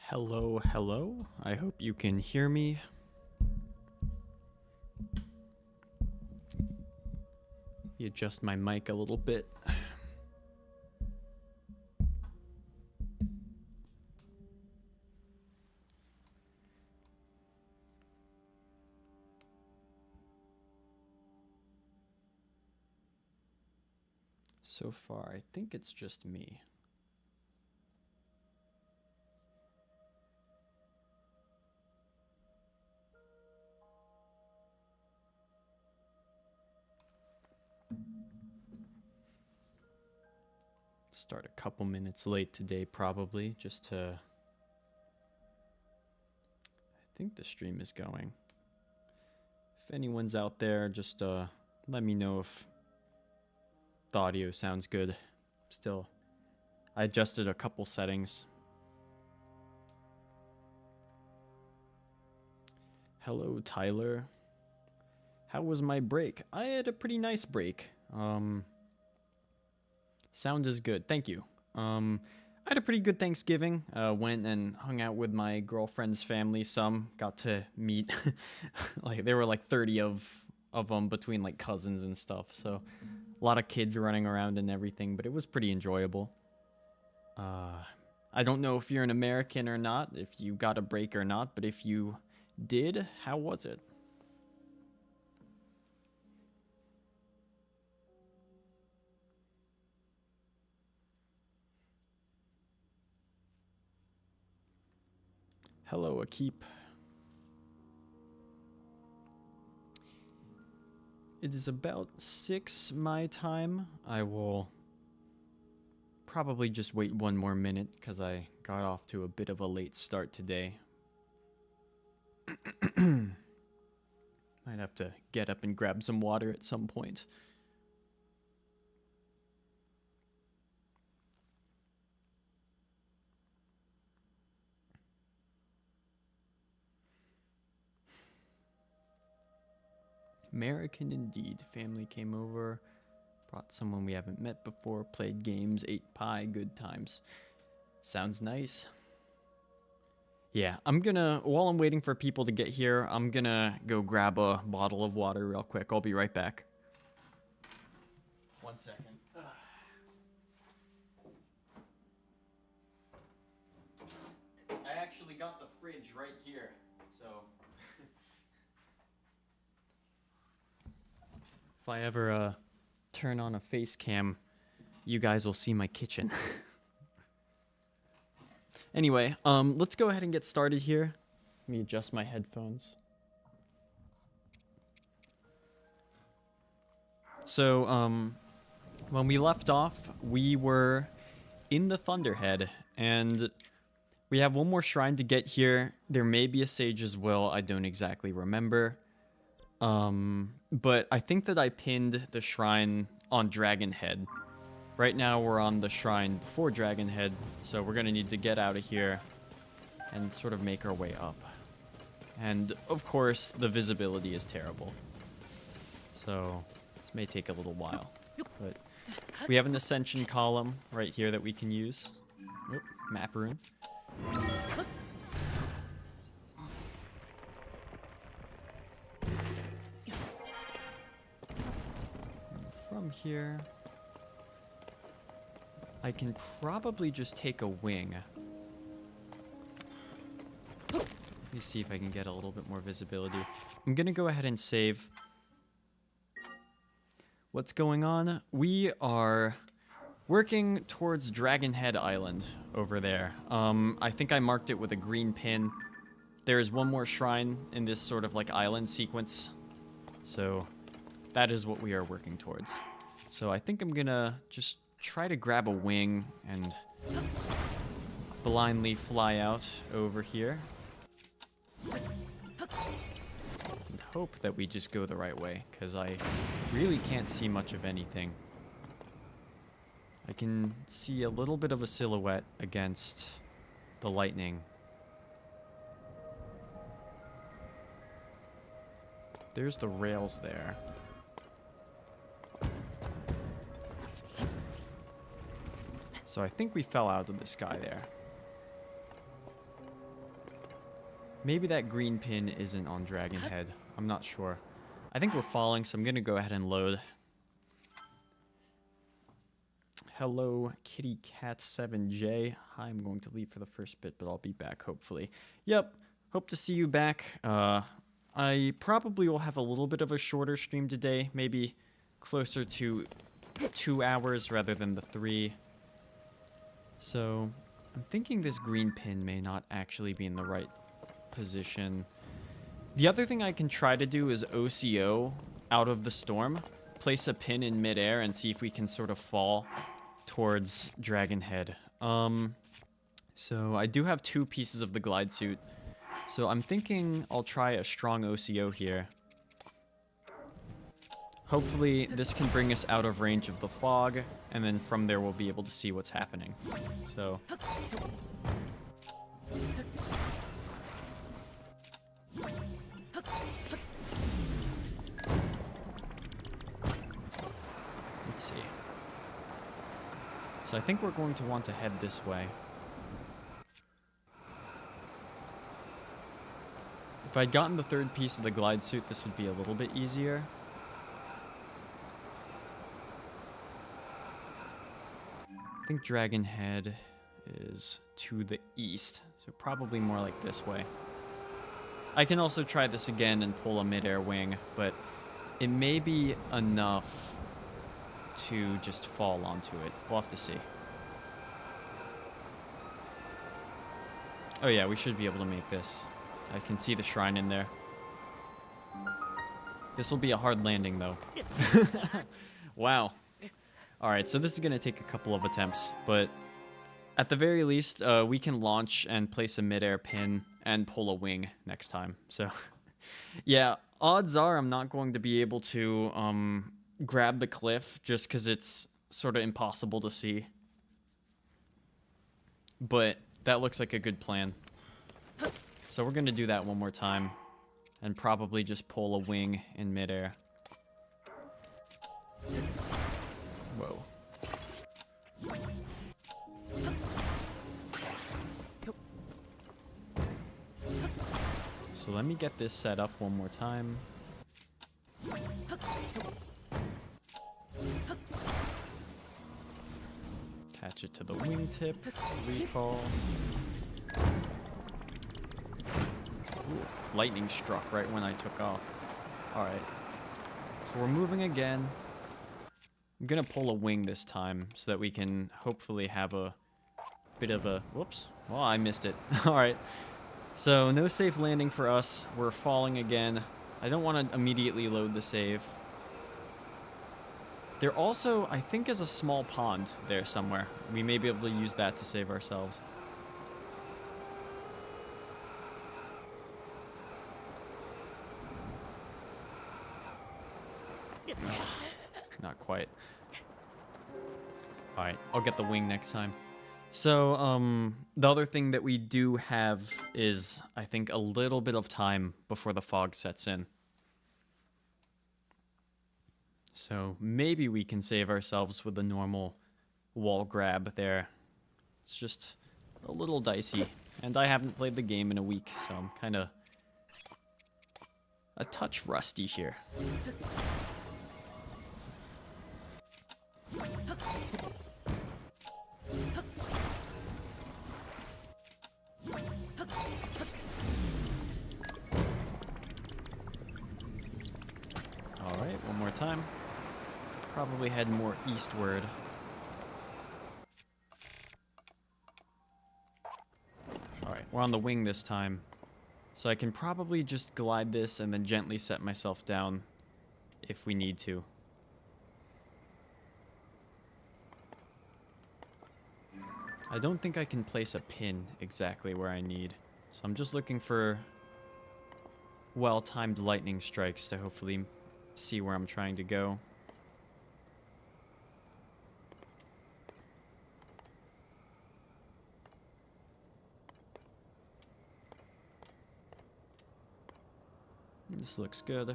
Hello, hello. I hope you can hear me. Adjust my mic a little bit. So far, I think it's just me. Start a couple minutes late today, probably, just to... I think the stream is going. If anyone's out there, just let me know if the audio sounds good. Still, I adjusted a couple settings. Hello, Tyler. How was my break? I had a pretty nice break. Sound is good. Thank you. I had a pretty good Thanksgiving. Went and hung out with my girlfriend's family. Some got to meet. Like there were like 30 of them between like cousins and stuff. So a lot of kids running around and everything, but it was pretty enjoyable. I don't know if you're an American or not, if you got a break or not, but if you did, how was it? Hello, Akip. It is about 6 my time. I will probably just wait one more minute because I got off to a bit of a late start today. Might have to get up and grab some water at some point. American indeed. Family came over, brought someone we haven't met before, played games, ate pie, good times. Sounds nice. Yeah, I'm gonna, while I'm waiting for people to get here, I'm gonna go grab a bottle of water real quick. I'll be right back. 1 second. I actually got the fridge right here, so... If I ever turn on a face cam, you guys will see my kitchen. Anyway, let's go ahead and get started here. Let me adjust my headphones. So, when we left off, we were in the Thunderhead, and we have one more shrine to get here. There may be a Sage's Will, I don't exactly remember. But I think that I pinned the shrine on Dragonhead. Right now we're on the shrine before Dragonhead, so we're gonna need to get out of here and sort of make our way up. And of course, the visibility is terrible. So this may take a little while. But we have an ascension column right here that we can use. Oop, map room. From here, I can probably just take a wing. Let me see if I can get a little bit more visibility. I'm gonna go ahead and save. What's going on? We are working towards Dragonhead Island over there. I think I marked it with a green pin. There is one more shrine in this sort of like island sequence. So that is what we are working towards. So I think I'm gonna just try to grab a wing and blindly fly out over here. And hope that we just go the right way, because I really can't see much of anything. I can see a little bit of a silhouette against the lightning. There's the rails there. So I think we fell out of the sky there. Maybe that green pin isn't on Dragon Head. I'm not sure. I think we're falling, so I'm going to go ahead and load. Hello, Kitty Cat 7J. Hi, I'm going to leave for the first bit, but I'll be back, hopefully. Yep, hope to see you back. I probably will have a little bit of a shorter stream today, maybe closer to 2 hours rather than the 3. So, I'm thinking this green pin may not actually be in the right position. The other thing I can try to do is OCO out of the storm, place a pin in midair, and see if we can sort of fall towards Dragon Head. So I do have 2 pieces of the glide suit, so I'm thinking I'll try a strong OCO here. Hopefully this can bring us out of range of the fog, and then from there we'll be able to see what's happening. So let's see. So I think we're going to want to head this way. If I'd gotten the 3rd piece of the glide suit, this would be a little bit easier. I think Dragon Head is to the east, so probably more like this way. I can also try this again and pull a midair wing, but it may be enough to just fall onto it. We'll have to see. Oh yeah, we should be able to make this. I can see the shrine in there. This will be a hard landing, though. Wow. Alright, so this is going to take a couple of attempts, but at the very least, we can launch and place a midair pin and pull a wing next time. So, yeah, odds are I'm not going to be able to grab the cliff just because it's sort of impossible to see. But that looks like a good plan. So we're going to do that one more time and probably just pull a wing in midair. Whoa. So let me get this set up one more time. Attach it to the wingtip, recall. Ooh, lightning struck right when I took off. Alright. So we're moving again. I'm gonna pull a wing this time so that we can hopefully have a bit of a... Whoops. Well, I missed it. Alright. So, no safe landing for us. We're falling again. I don't want to immediately load the save. There also, I think, is a small pond there somewhere. We may be able to use that to save ourselves. Not quite. Alright, I'll get the wing next time. So, the other thing that we do have is, I think, a little bit of time before the fog sets in. So, maybe we can save ourselves with a normal wall grab there. It's just a little dicey. And I haven't played the game in a week, so I'm kind of a touch rusty here. Alright, one more time. Probably head more eastward. Alright, we're on the wing this time. So I can probably just glide this and then gently set myself down if we need to. I don't think I can place a pin exactly where I need. So I'm just looking for well-timed lightning strikes to hopefully see where I'm trying to go. This looks good.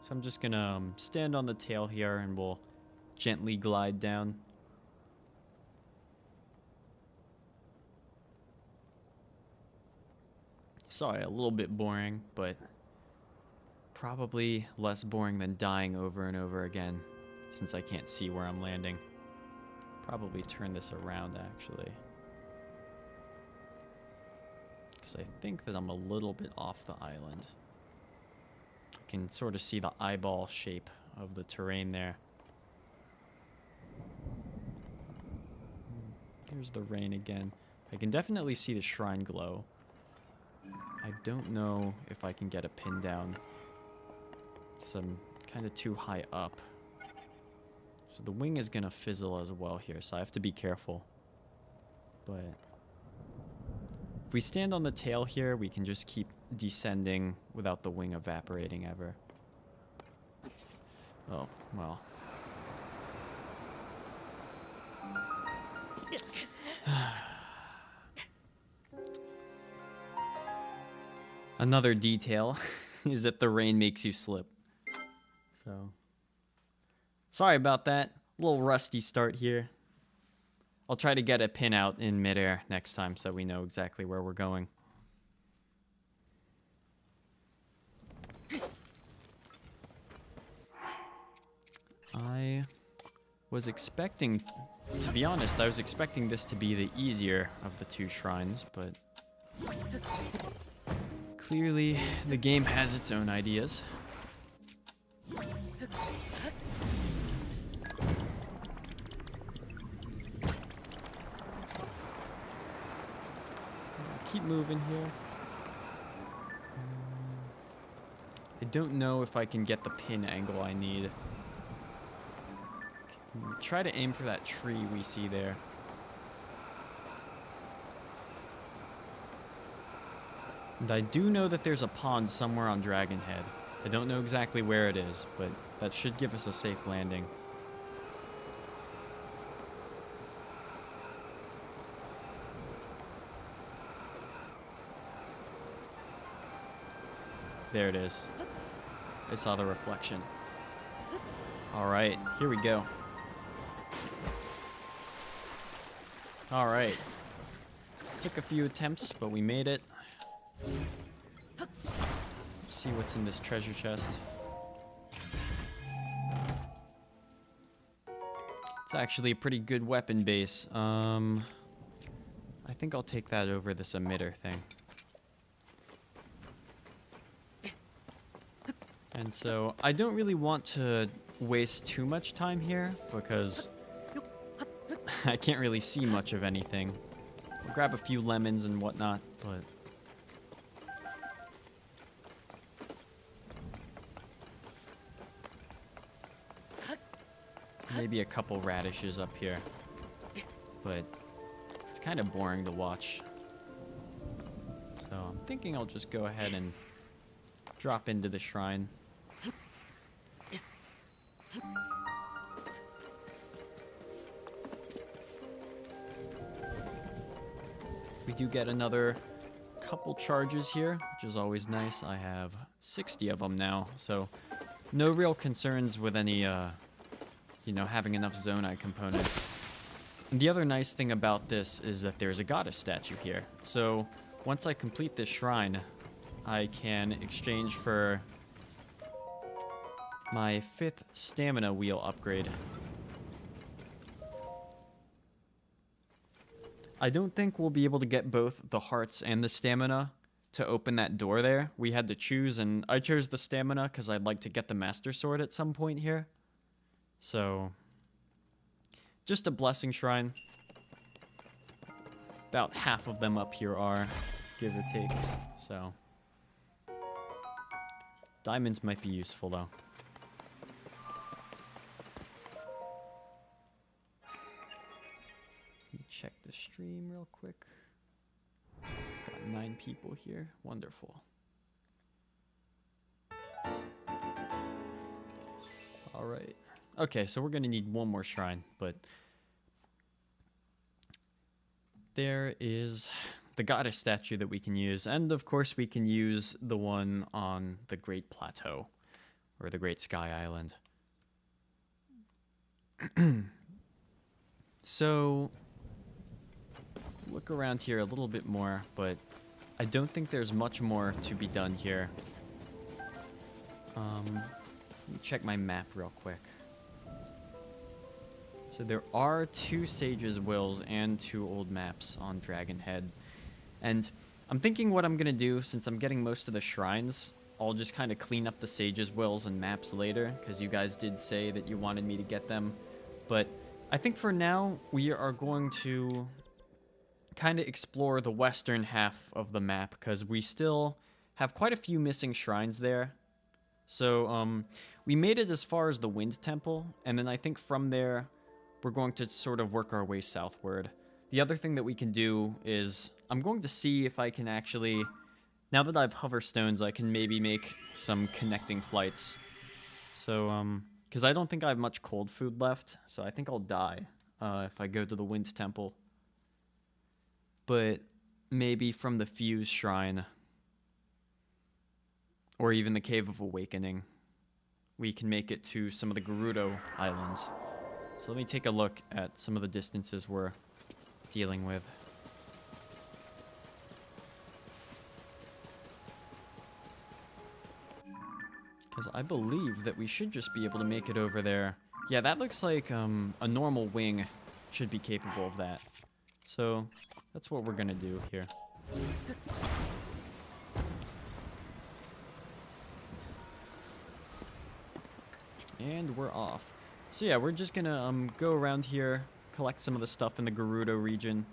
So I'm just gonna stand on the tail here and we'll gently glide down. Sorry, a little bit boring, but probably less boring than dying over and over again, since I can't see where I'm landing. Probably turn this around, actually. Because I think that I'm a little bit off the island. I can sort of see the eyeball shape of the terrain there. Here's the rain again. I can definitely see the shrine glow. I don't know if I can get a pin down, because I'm kind of too high up. So the wing is going to fizzle as well here, so I have to be careful. But if we stand on the tail here, we can just keep descending without the wing evaporating ever. Oh, well. Another detail is that the rain makes you slip. So, sorry about that. A little rusty start here. I'll try to get a pin out in midair next time so we know exactly where we're going. I was expecting, to be honest, I was expecting this to be the easier of the two shrines, but clearly the game has its own ideas. Keep moving here. I don't know if I can get the pin angle I need. Try to aim for that tree we see there. And I do know that there's a pond somewhere on Dragon Head. I don't know exactly where it is, but that should give us a safe landing. There it is. I saw the reflection. Alright, here we go. Alright. Took a few attempts, but we made it. See what's in this treasure chest. It's actually a pretty good weapon base. I think I'll take that over this emitter thing. And so, I don't really want to waste too much time here, because I can't really see much of anything. I'll grab a few lemons and whatnot, but maybe a couple radishes up here. But it's kind of boring to watch. So I'm thinking I'll just go ahead and drop into the shrine. We do get another couple charges here, which is always nice. I have 60 of them now, so no real concerns with any, you know, having enough Zonai components. And the other nice thing about this is that there's a goddess statue here. So once I complete this shrine, I can exchange for my 5th stamina wheel upgrade. I don't think we'll be able to get both the hearts and the stamina to open that door there. We had to choose, and I chose the stamina because I'd like to get the Master Sword at some point here. So, just a blessing shrine. About half of them up here are, give or take. So, diamonds might be useful though. Check the stream real quick. Got 9 people here. Wonderful. All right. Okay, so we're going to need one more shrine, but there is the goddess statue that we can use, and of course we can use the one on the Great Plateau, or the Great Sky Island. So look around here a little bit more, but I don't think there's much more to be done here. Let me check my map real quick. So there are 2 Sage's Wills and 2 old maps on Dragon Head. And I'm thinking what I'm going to do, since I'm getting most of the shrines, I'll just kind of clean up the Sage's Wills and maps later, because you guys did say that you wanted me to get them. But I think for now, we are going to kind of explore the western half of the map, because we still have quite a few missing shrines there. So, we made it as far as the Wind Temple, and then I think from there, we're going to sort of work our way southward. The other thing that we can do is, I'm going to see if I can actually, now that I have hover stones, I can maybe make some connecting flights. So, because I don't think I have much cold food left, so I think I'll die if I go to the Wind Temple. But maybe from the Fuse Shrine, or even the Cave of Awakening, we can make it to some of the Gerudo Islands. So let me take a look at some of the distances we're dealing with. Because I believe that we should just be able to make it over there. Yeah, that looks like a normal wing should be capable of that. So that's what we're going to do here. And we're off. So yeah, we're just going to go around here, collect some of the stuff in the Gerudo region,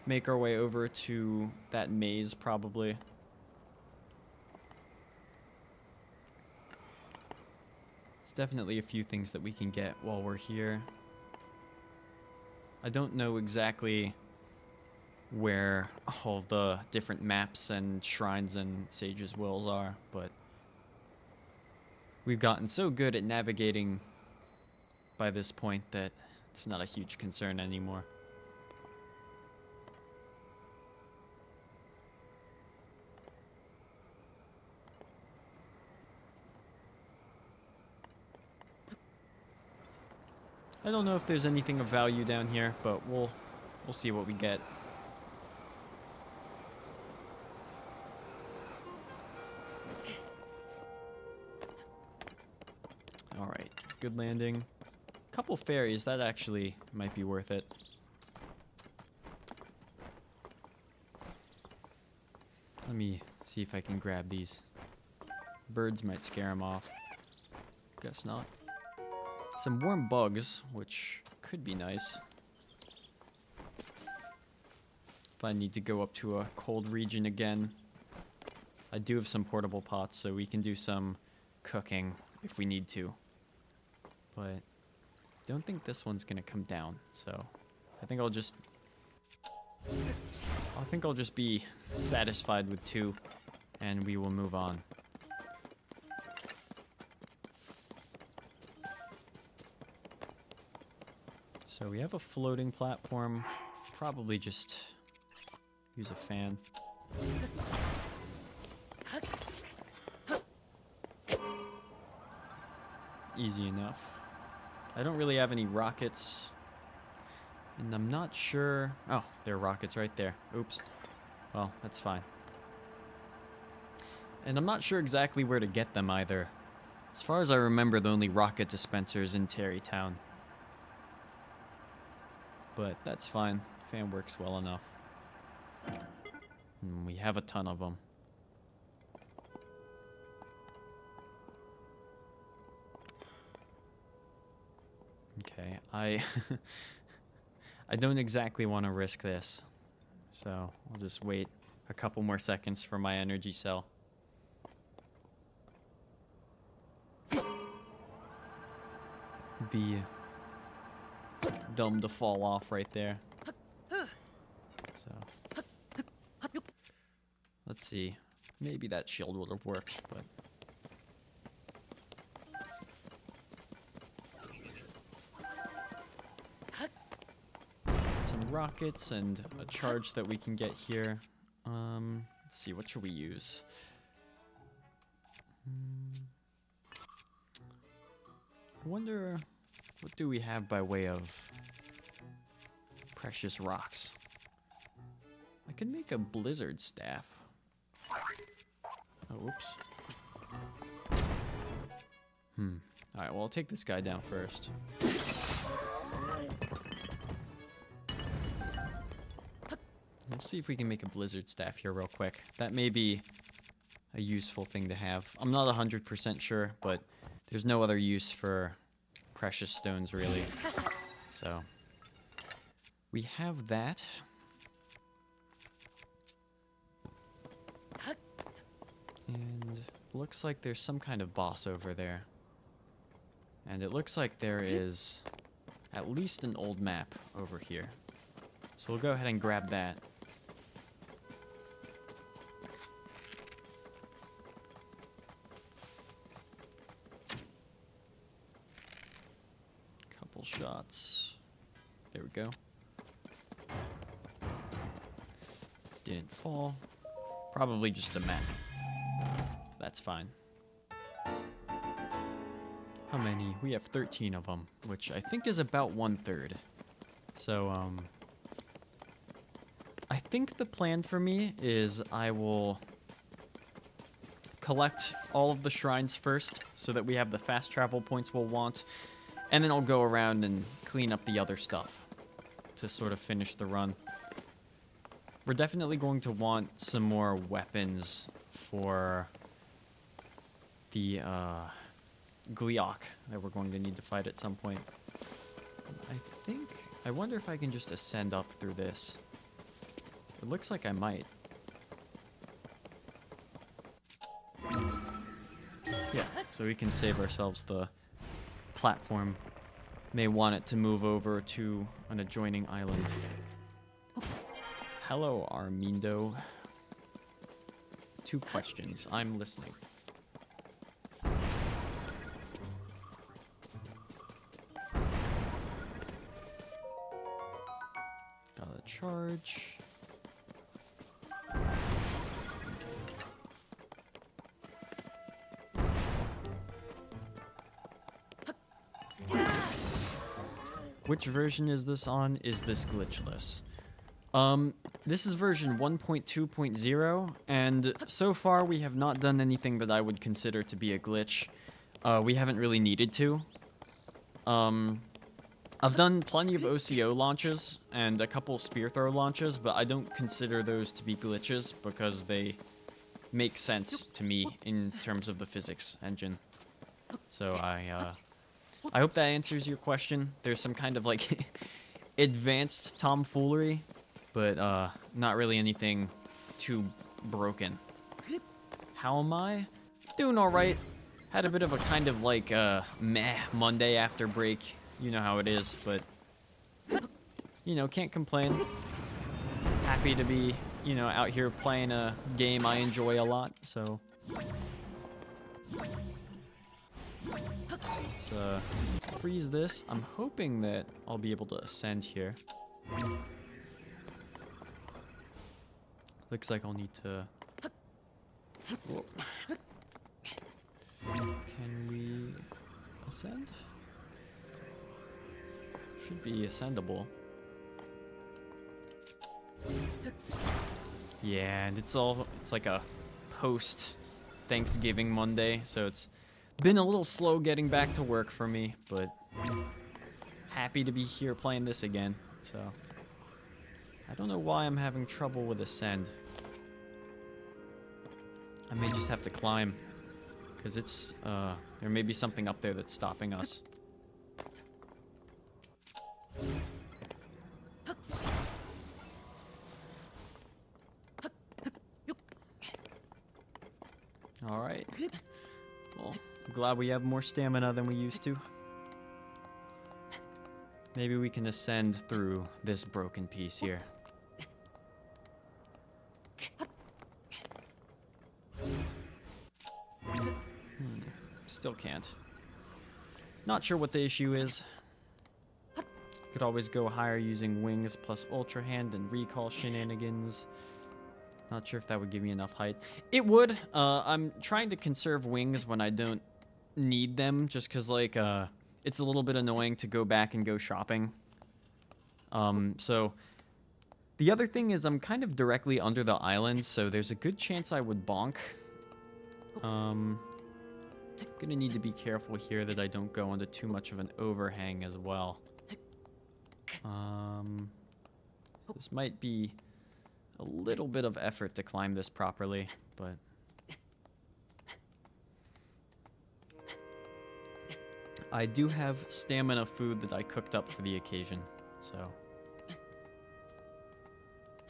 make our way over to that maze probably. There's definitely a few things that we can get while we're here. I don't know exactly where all the different maps and shrines and Sage's Wills are, but we've gotten so good at navigating by this point that it's not a huge concern anymore. I don't know if there's anything of value down here, but we'll see what we get. All right, good landing. Couple fairies, that actually might be worth it. Let me see if I can grab these. Birds might scare them off. Guess not. Some warm bugs, which could be nice. If I need to go up to a cold region again. I do have some portable pots, so we can do some cooking if we need to. But don't think this one's gonna come down, so I think I'll just be satisfied with 2, and we will move on. So we have a floating platform. Probably just use a fan. Easy enough. I don't really have any rockets. And I'm not sure... Oh, there are rockets right there. Oops. Well, that's fine. And I'm not sure exactly where to get them either. As far as I remember, the only rocket dispenser is in Terrytown. But that's fine. Fan works well enough. And we have a ton of them. Okay, I don't exactly want to risk this. So I'll just wait a couple more seconds for my energy cell. Be dumb to fall off right there. So let's see. Maybe that shield would have worked, but some rockets and a charge that we can get here. Let's see, what should we use? I wonder, what do we have by way of precious rocks? I could make a blizzard staff. Oh, whoops. Alright, well, I'll take this guy down first. We'll see if we can make a blizzard staff here real quick. That may be a useful thing to have. I'm not 100% sure, but there's no other use for precious stones, really. So, we have that. And looks like there's some kind of boss over there. And it looks like there is at least an old map over here. So we'll go ahead and grab that. Couple shots. There we go. Didn't fall. Probably just a map. That's fine. How many? We have 13 of them, which I think is about 1/3. So, I think the plan for me is I will collect all of the shrines first so that we have the fast travel points we'll want, and then I'll go around and clean up the other stuff to sort of finish the run. We're definitely going to want some more weapons for the Gleeok that we're going to need to fight at some point. I wonder if I can just ascend up through this. It looks like I might. Yeah, so we can save ourselves the platform. May want it to move over to an adjoining island. Hello, Armindo. 2 questions. I'm listening. Got a charge. Which version is this on? Is this glitchless? This is version 1.2.0, and so far we have not done anything that I would consider to be a glitch. We haven't really needed to. I've done plenty of OCO launches and a couple spear throw launches, but I don't consider those to be glitches because they make sense to me in terms of the physics engine. So I hope that answers your question. There's some kind of like advanced tomfoolery, but not really anything too broken. How am I? Doing alright. Had a bit of a kind of like meh Monday after break. You know how it is, but you know, can't complain. Happy to be, you know, out here playing a game I enjoy a lot, so let's freeze this. I'm hoping that I'll be able to ascend here. Looks like I'll need to... Whoa. Can we ascend? Should be ascendable. Yeah, and it's like a post Thanksgiving Monday, so it's been a little slow getting back to work for me, but happy to be here playing this again. So I don't know why I'm having trouble with ascend. I may just have to climb, because it's there may be something up there that's stopping us. Alright. Well, I'm glad we have more stamina than we used to. Maybe we can ascend through this broken piece here. Still can't. Not sure what the issue is. Could always go higher using wings plus ultra hand and recall shenanigans. Not sure if that would give me enough height. It would. I'm trying to conserve wings when I don't need them, just because like it's a little bit annoying to go back and go shopping. So The other thing is I'm kind of directly under the island, so there's a good chance I would bonk. Gonna need to be careful here that I don't go into too much of an overhang as well. This might be a little bit of effort to climb this properly, but... I do have stamina food that I cooked up for the occasion, so...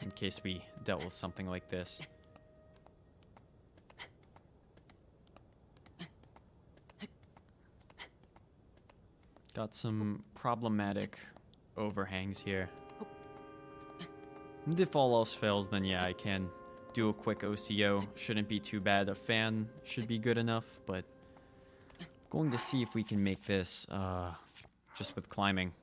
in case we dealt with something like this. Got some problematic overhangs here. And if all else fails, then yeah, I can do a quick OCO. Shouldn't be too bad. A fan should be good enough, but going to see if we can make this just with climbing.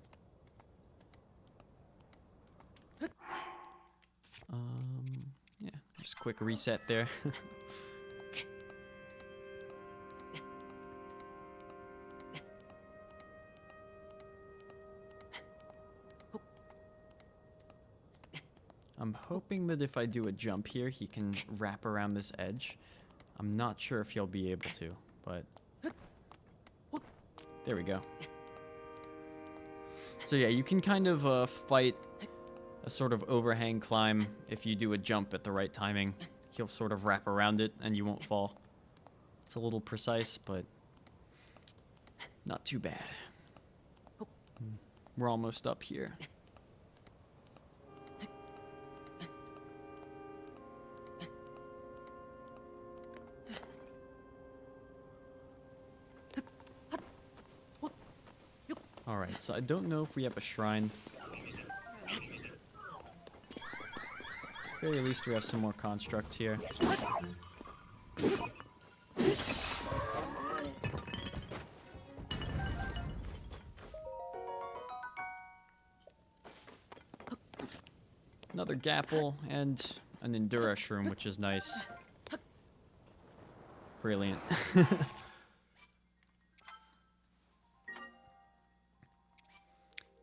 Yeah, just quick reset there. I'm hoping that if I do a jump here, he can wrap around this edge. I'm not sure if he'll be able to, but there we go. So yeah, you can kind of fight a sort of overhang climb if you do a jump at the right timing. He'll sort of wrap around it and you won't fall. It's a little precise, but not too bad. We're almost up here. Alright, so I don't know if we have a shrine. At the very least, we have some more constructs here. Another gapple and an Endura shroom, which is nice. Brilliant.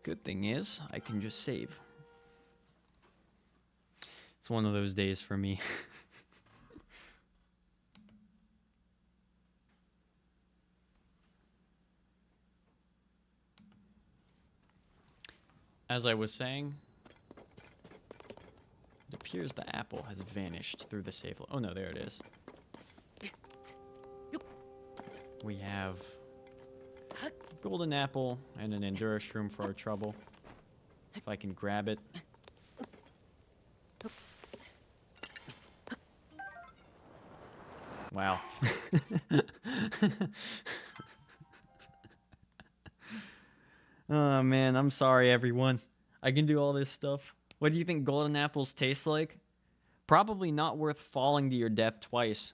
Good thing is, I can just save. It's one of those days for me. As I was saying, it appears the apple has vanished through the save. Oh no, there it is. We have golden apple and an Endura shroom for our trouble. If I can grab it. Wow. Oh man, I'm sorry everyone. I can do all this stuff. What do you think golden apples taste like? Probably not worth falling to your death twice.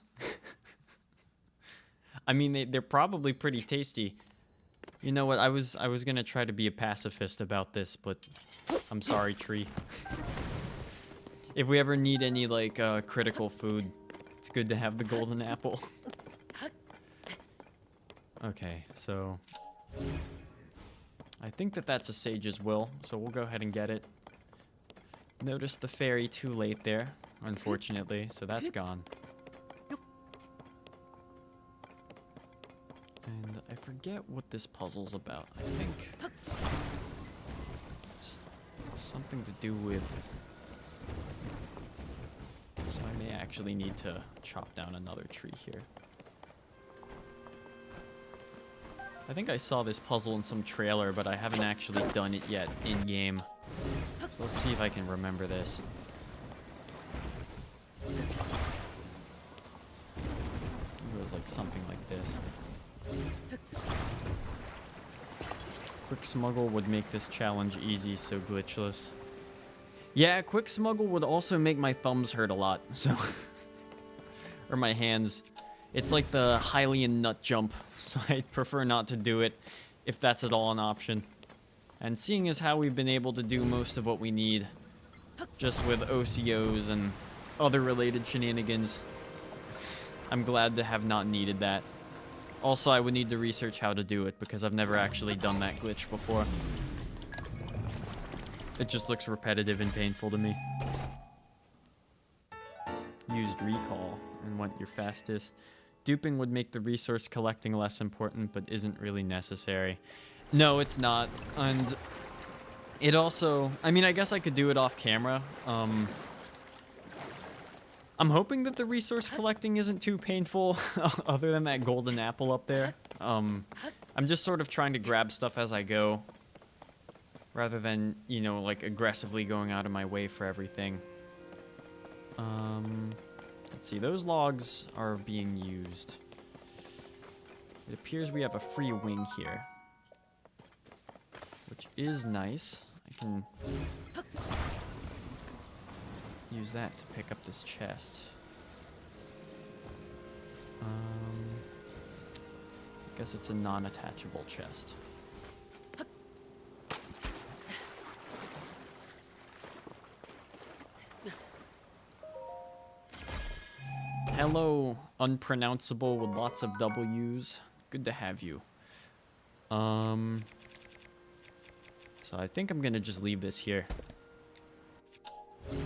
I mean, they're probably pretty tasty. You know what, I was gonna try to be a pacifist about this, but I'm sorry, tree. If we ever need any, like, critical food, it's good to have the golden apple. Okay, so... I think that that's a sage's will, so we'll go ahead and get it. Noticed the fairy too late there, unfortunately, so that's gone. And I forget what this puzzle's about. I think it's something to do with... So I may actually need to chop down another tree here. I think I saw this puzzle in some trailer, but I haven't actually done it yet in-game. So let's see if I can remember this. It was like something like this. Quick smuggle would make this challenge easy, so glitchless. Yeah, quick smuggle would also make my thumbs hurt a lot, so... or my hands. It's like the Hylian nut jump, so I'd prefer not to do it if that's at all an option. And seeing as how we've been able to do most of what we need, just with OCOs and other related shenanigans, I'm glad to have not needed that. Also, I would need to research how to do it, because I've never actually done that glitch before. It just looks repetitive and painful to me. Used recall and went your fastest. Duping would make the resource collecting less important, but isn't really necessary. No, it's not. And it also... I mean, I guess I could do it off camera. I'm hoping that the resource collecting isn't too painful, other than that golden apple up there. I'm just sort of trying to grab stuff as I go, rather than, you know, like, aggressively going out of my way for everything. Let's see, those logs are being used. It appears we have a free wing here, which is nice. I can use that to pick up this chest. I guess it's a non-attachable chest. Hello, unpronounceable with lots of W's. Good to have you. So I think I'm gonna just leave this here. It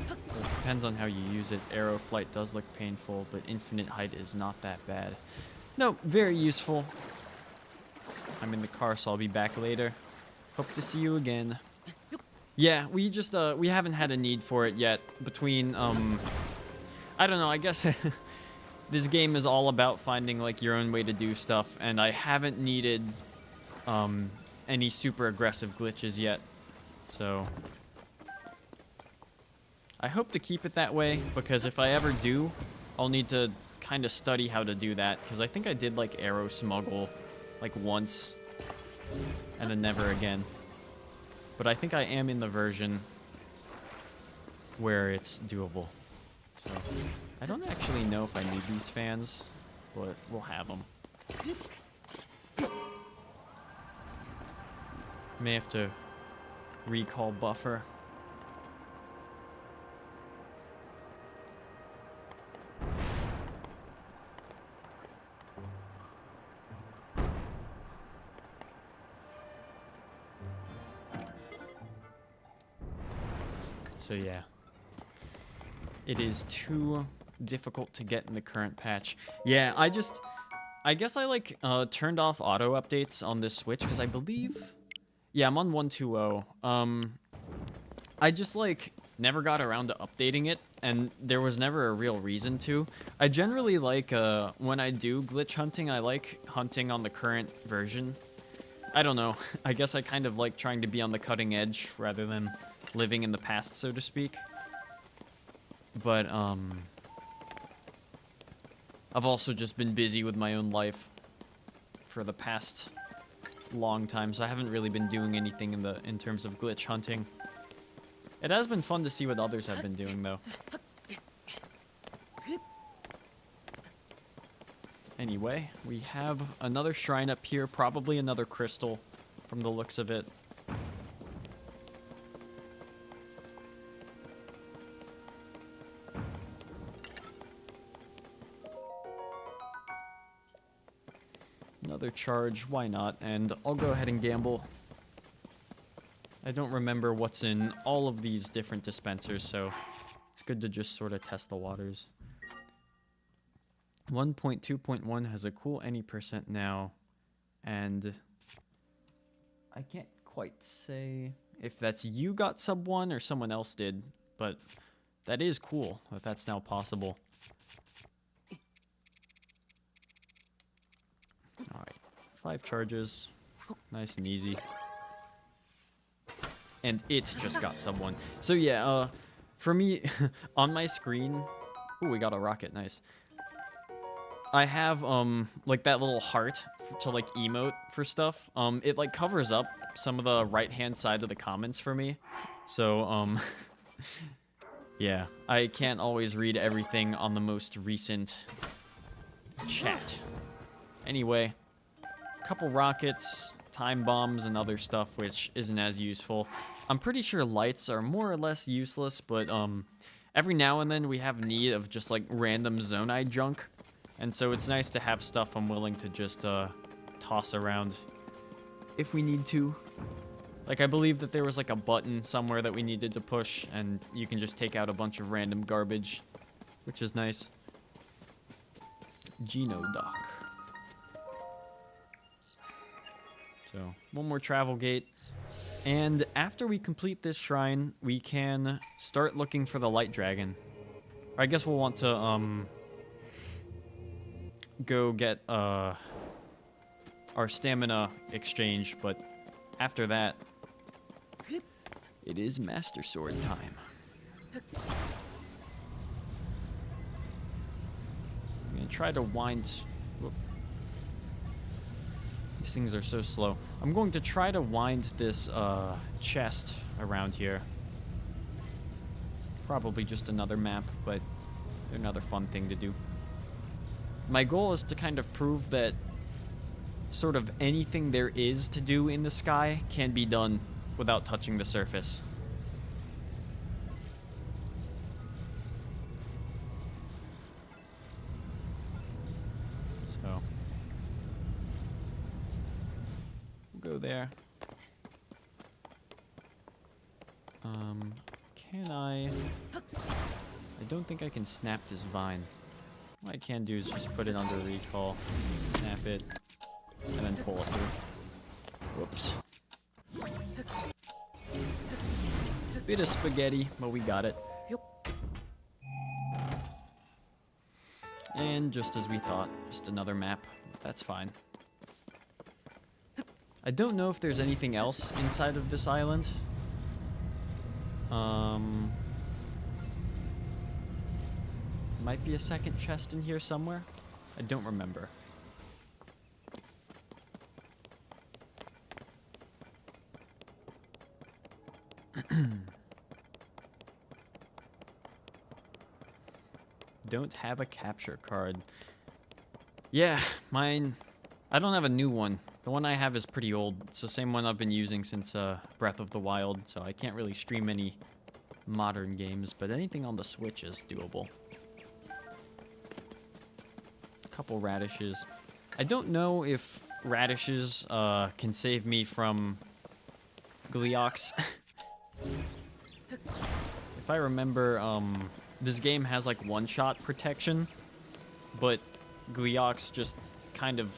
depends on how you use it. Arrow flight does look painful, but infinite height is not that bad. No, very useful. I'm in the car, so I'll be back later. Hope to see you again. Yeah, we just, we haven't had a need for it yet. Between, I don't know, I guess this game is all about finding, like, your own way to do stuff, and I haven't needed, any super aggressive glitches yet. So I hope to keep it that way, because if I ever do, I'll need to kind of study how to do that, because I think I did, like, arrow smuggle, like, once, and then never again. But I think I am in the version where it's doable. So I don't actually know if I need these fans, but we'll have them. May have to recall buffer. So yeah, it is too difficult to get in the current patch. Yeah, I guess I like turned off auto updates on this Switch because I believe, yeah, I'm on 1.2.0. I just like never got around to updating it, and there was never a real reason to. I generally like when I do glitch hunting, I like hunting on the current version. I don't know. I guess I kind of like trying to be on the cutting edge rather than living in the past, so to speak. But I've also just been busy with my own life for the past long time, so I haven't really been doing anything in terms of glitch hunting. It has been fun to see what others have been doing, though. Anyway, we have another shrine up here, probably another crystal from the looks of it. Another charge, why not? And I'll go ahead and gamble. I don't remember what's in all of these different dispensers, so it's good to just sort of test the waters. 1.2.1 has a cool any percent now, and I can't quite say if that's you got sub 1 or someone else did, but that is cool that that's now possible. Alright, 5 charges, nice and easy. And it just got sub 1. So yeah, for me, on my screen, ooh, we got a rocket, nice. I have, like that little heart to like emote for stuff. It like covers up some of the right-hand side of the comments for me. So, yeah, I can't always read everything on the most recent chat. Anyway, a couple rockets, time bombs, and other stuff which isn't as useful. I'm pretty sure lights are more or less useless, but every now and then we have need of just like random zonai junk. And so it's nice to have stuff I'm willing to just toss around if we need to. Like, I believe that there was like a button somewhere that we needed to push, and you can just take out a bunch of random garbage, which is nice. Geno Dock. So, one more travel gate. And after we complete this shrine, we can start looking for the light dragon. I guess we'll want to, go get, our stamina exchange, but after that, it is Master Sword time. I'm gonna try to wind... Whoop. These things are so slow. I'm going to try to wind this chest around here. Probably just another map, but another fun thing to do. My goal is to kind of prove that sort of anything there is to do in the sky can be done without touching the surface. So, we'll go there. Can I don't think I can snap this vine. What I can do is just put it under recall, snap it, and then pull it through. Whoops. Bit of spaghetti, but we got it. And just as we thought, just another map. That's fine. I don't know if there's anything else inside of this island. Might be a second chest in here somewhere. I don't remember. Don't have a capture card. Yeah, mine... I don't have a new one. The one I have is pretty old. It's the same one I've been using since Breath of the Wild, so I can't really stream any modern games, but anything on the Switch is doable. Couple radishes. I don't know if radishes can save me from Gleeoks. If I remember, this game has like one-shot protection, but Gleeoks just kind of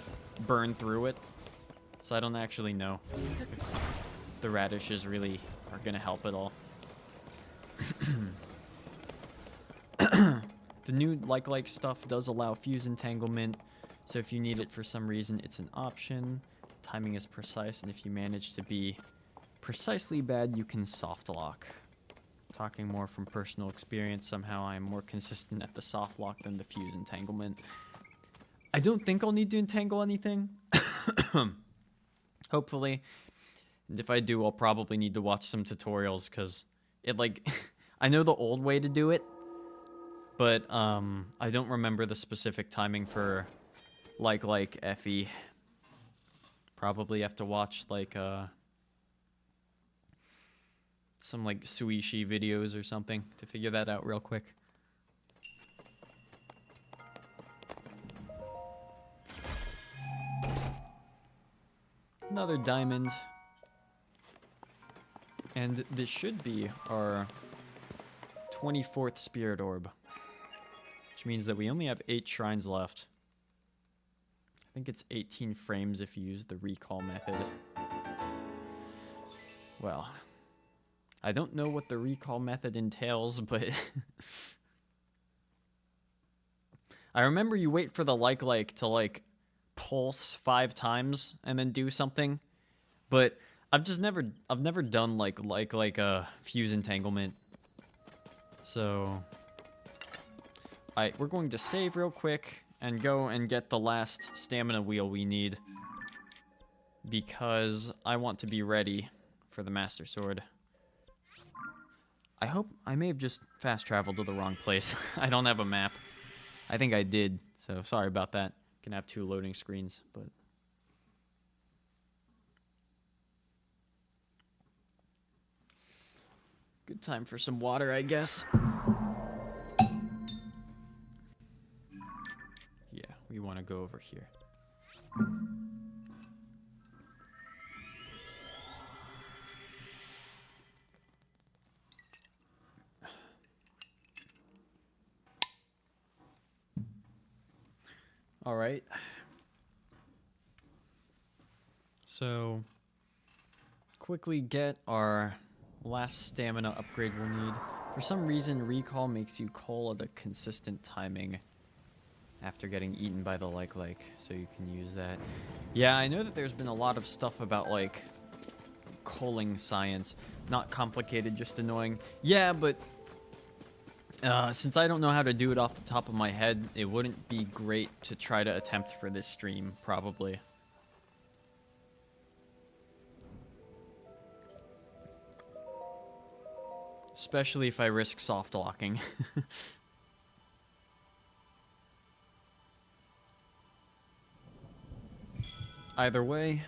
burn through it, so I don't actually know if the radishes really are gonna help at all. The new like stuff does allow fuse entanglement, so if you need it for some reason, it's an option. Timing is precise, and if you manage to be precisely bad, you can soft lock. Talking more from personal experience, somehow I am more consistent at the soft lock than the fuse entanglement. I don't think I'll need to entangle anything. Hopefully. And if I do, I'll probably need to watch some tutorials, because it, like, I know the old way to do it, but I don't remember the specific timing for like FE. Probably have to watch like some like Suishi videos or something to figure that out real quick. Another diamond. And this should be our 24th spirit orb. Which means that we only have 8 shrines left. I think it's 18 frames if you use the recall method. Well, I don't know what the recall method entails, but... I remember you wait for the like to, like, pulse 5 times and then do something. But I've never done, like a fuse entanglement. So... we're going to save real quick and go and get the last stamina wheel we need, because I want to be ready for the Master Sword. I hope I may have just fast traveled to the wrong place. I don't have a map. I think I did, so sorry about that. Can have 2 loading screens, but... Good time for some water, I guess. We want to go over here. Alright. So, quickly get our last stamina upgrade we'll need. For some reason, recall makes you cull at a consistent timing after getting eaten by the like, so you can use that. Yeah, I know that there's been a lot of stuff about, like, culling science. Not complicated, just annoying. Yeah, but since I don't know how to do it off the top of my head, it wouldn't be great to try to attempt for this stream, probably. Especially if I risk soft locking. Either way,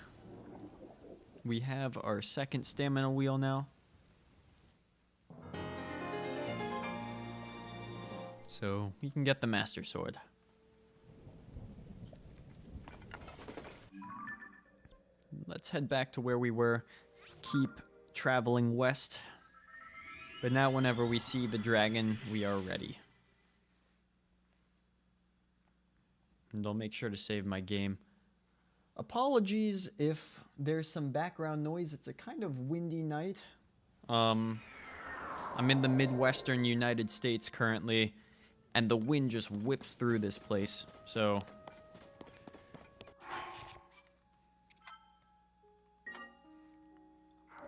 we have our second stamina wheel now. So we can get the Master Sword. Let's head back to where we were. Keep traveling west. But now whenever we see the dragon, we are ready. And I'll make sure to save my game. Apologies if there's some background noise. It's a kind of windy night. I'm in the Midwestern United States currently, and the wind just whips through this place, so...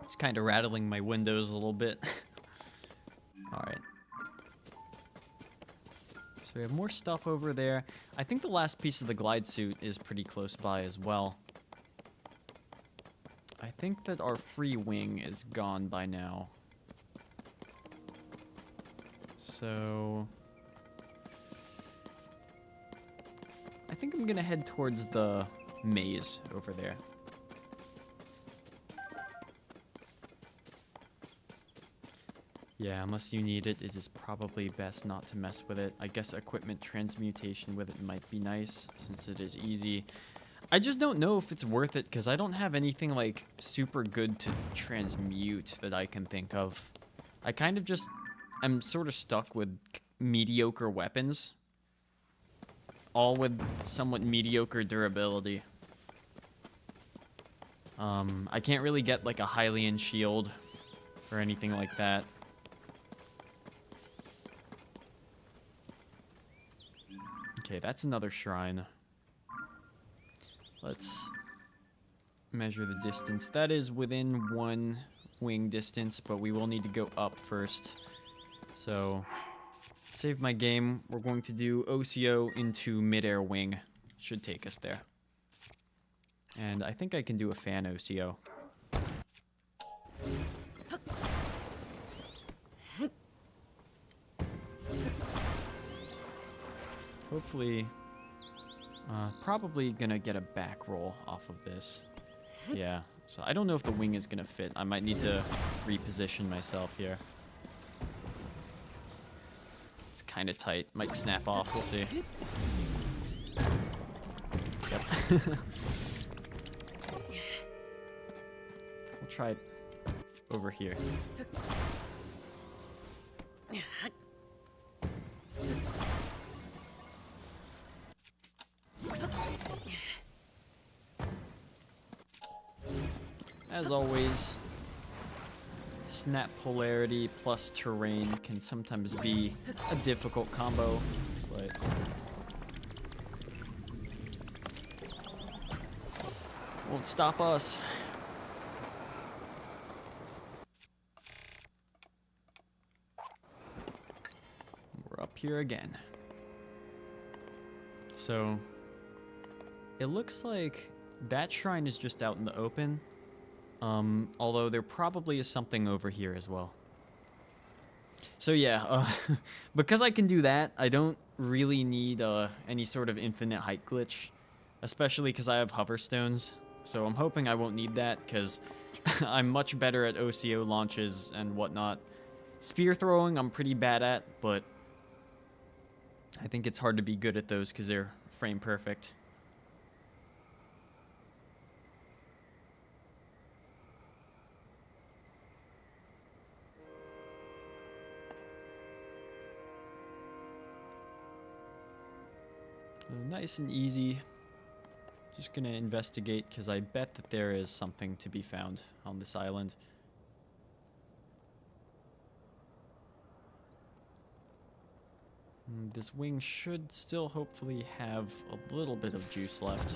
It's kind of rattling my windows a little bit. Alright. So we have more stuff over there. I think the last piece of the glide suit is pretty close by as well. I think that our free wing is gone by now. So... I think I'm gonna head towards the maze over there. Yeah, unless you need it, it is probably best not to mess with it. I guess equipment transmutation with it might be nice, since it is easy. I just don't know if it's worth it, because I don't have anything, like, super good to transmute that I can think of. I kind of just am sort of stuck with mediocre weapons. All with somewhat mediocre durability. I can't really get, like, a Hylian shield or anything like that. Okay, that's another shrine. Let's measure the distance. That is within one wing distance, but we will need to go up first. So, save my game. We're going to do OCO into midair wing. Should take us there. And I think I can do a fan OCO. Hopefully, probably gonna get a back roll off of this. Yeah, so I don't know if the wing is gonna fit. I might need to reposition myself here. It's kind of tight. Might snap off. We'll see. Yep. We'll try it over here. As always, snap polarity plus terrain can sometimes be a difficult combo, but won't stop us. We're up here again. So, it looks like that shrine is just out in the open. Although there probably is something over here as well. So yeah, because I can do that, I don't really need any sort of infinite height glitch. Especially because I have hover stones. So I'm hoping I won't need that, because I'm much better at OCO launches and whatnot. Spear throwing I'm pretty bad at, but I think it's hard to be good at those because they're frame perfect. nice and easy. Just gonna investigate, because I bet that there is something to be found on this island. This wing should still hopefully have a little bit of juice left.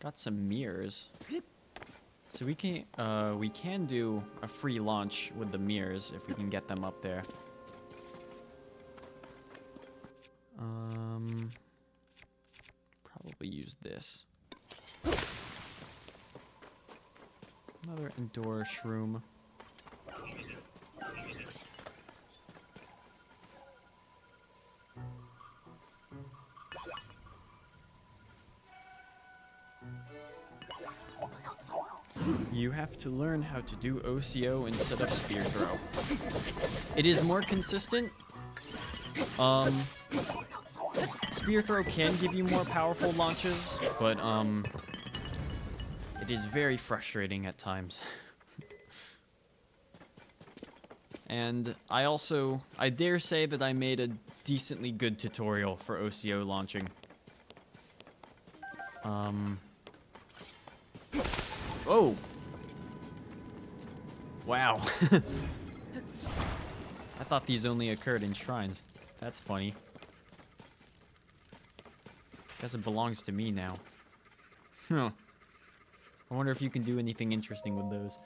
Got some mirrors. So we can do a free launch with the mirrors if we can get them up there. Probably use this. Another indoor shroom. You have to learn how to do OCO instead of spear throw. It is more consistent. Spear throw can give you more powerful launches, but it is very frustrating at times. And I dare say that I made a decently good tutorial for OCO launching. Oh! Wow. I thought these only occurred in shrines. That's funny. Guess it belongs to me now. Huh. I wonder if you can do anything interesting with those.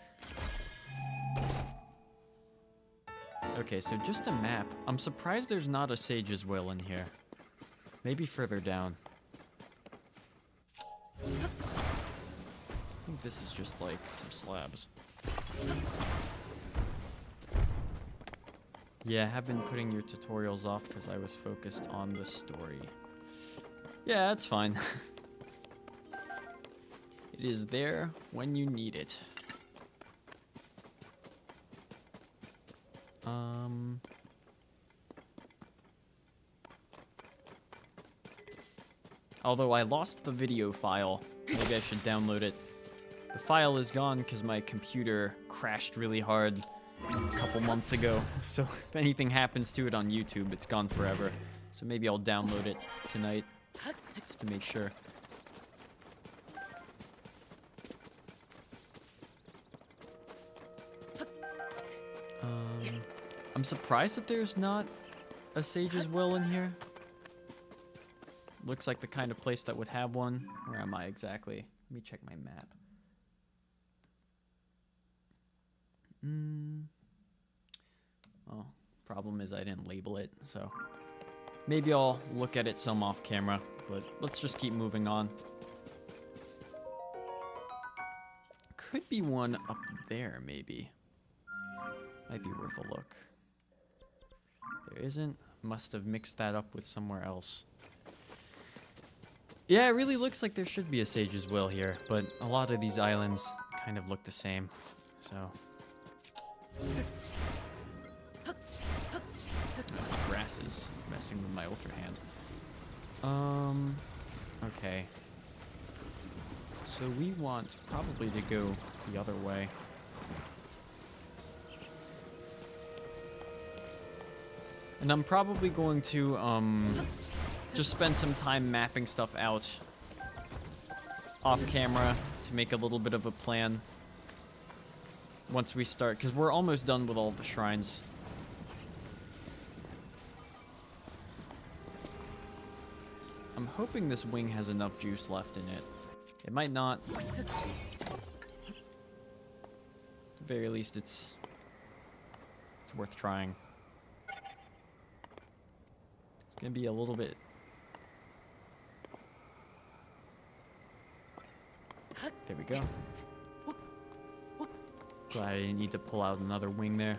Okay, so just a map. I'm surprised there's not a Sage's Will in here. Maybe further down. I think this is just like some slabs. Yeah, I have been putting your tutorials off because I was focused on the story. Yeah, that's fine. It is there when you need it. Although I lost the video file. Maybe I should download it. The file is gone because my computer crashed really hard a couple months ago. So if anything happens to it on YouTube, it's gone forever. So maybe I'll download it tonight just to make sure. I'm surprised that there's not a Sage's Will in here. Looks like the kind of place that would have one. Where am I exactly? Let me check my map. Oh, problem is I didn't label it, so maybe I'll look at it some off camera, but let's just keep moving on. Could be one up there, maybe. Might be worth a look. There isn't. Must have mixed that up with somewhere else. Yeah, it really looks like there should be a Sage's Will here, but a lot of these islands kind of look the same, so. Grass is messing with my Ultra Hand. Okay. So we want probably to go the other way. And I'm probably going to, just spend some time mapping stuff out off camera to make a little bit of a plan once we start, because we're almost done with all the shrines. I'm hoping this wing has enough juice left in it. It might not. At the very least, it's worth trying. It's gonna be a little bit. There we go. Glad I didn't need to pull out another wing there.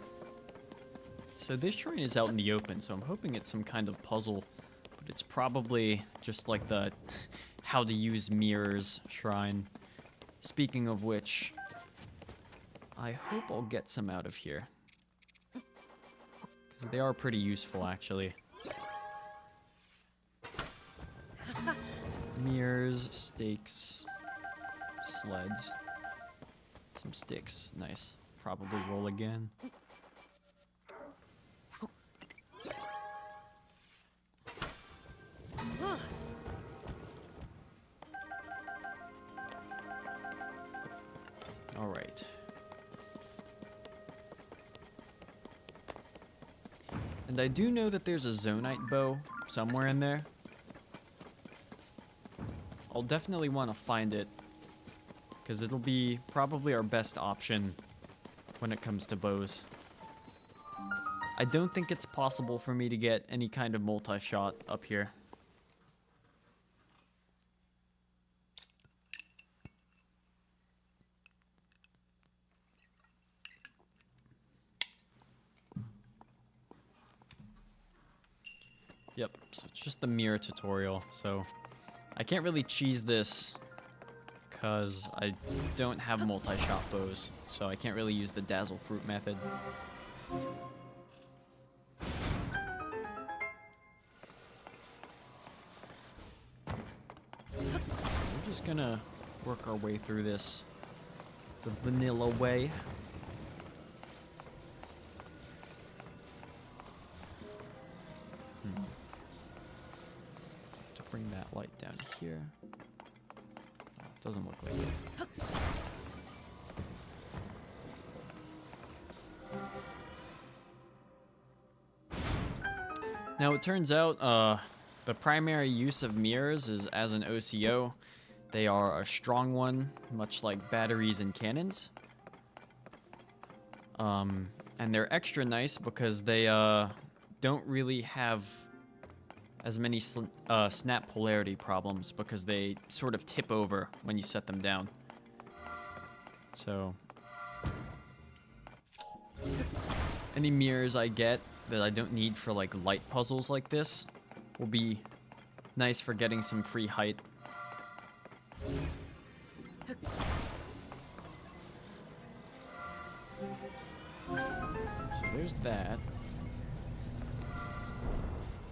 So this shrine is out in the open, so I'm hoping it's some kind of puzzle. But it's probably just like the how to use mirrors shrine. Speaking of which, I hope I'll get some out of here. Because they are pretty useful, actually. Mirrors, stakes, sleds, some sticks. Nice. Probably roll again. All right. And I do know that there's a Zonite bow somewhere in there. I'll definitely want to find it, because it'll be probably our best option when it comes to bows. I don't think it's possible for me to get any kind of multi-shot up here. Yep, so it's just the mirror tutorial, so I can't really cheese this because I don't have multi-shot bows, so I can't really use the dazzle fruit method. So we're just gonna work our way through this the vanilla way. To bring that light down here. Oh, it doesn't look like it. Now it turns out the primary use of mirrors is as an OCO. They are a strong one, much like batteries and cannons. And they're extra nice because they don't really have as many snap polarity problems because they sort of tip over when you set them down. So any mirrors I get that I don't need for like light puzzles like this will be nice for getting some free height. So there's that.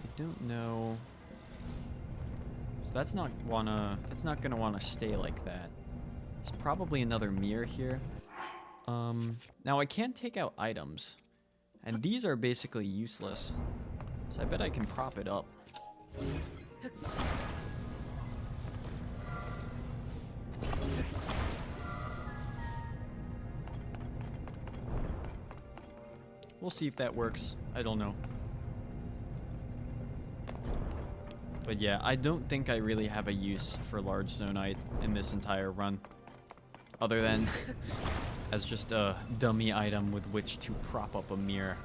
I don't know. So that's not gonna wanna stay like that. There's probably another mirror here. Now I can take out items, and these are basically useless. So I bet I can prop it up. We'll see if that works. I don't know. But yeah, I don't think I really have a use for large zonite in this entire run. Other than as just a dummy item with which to prop up a mirror.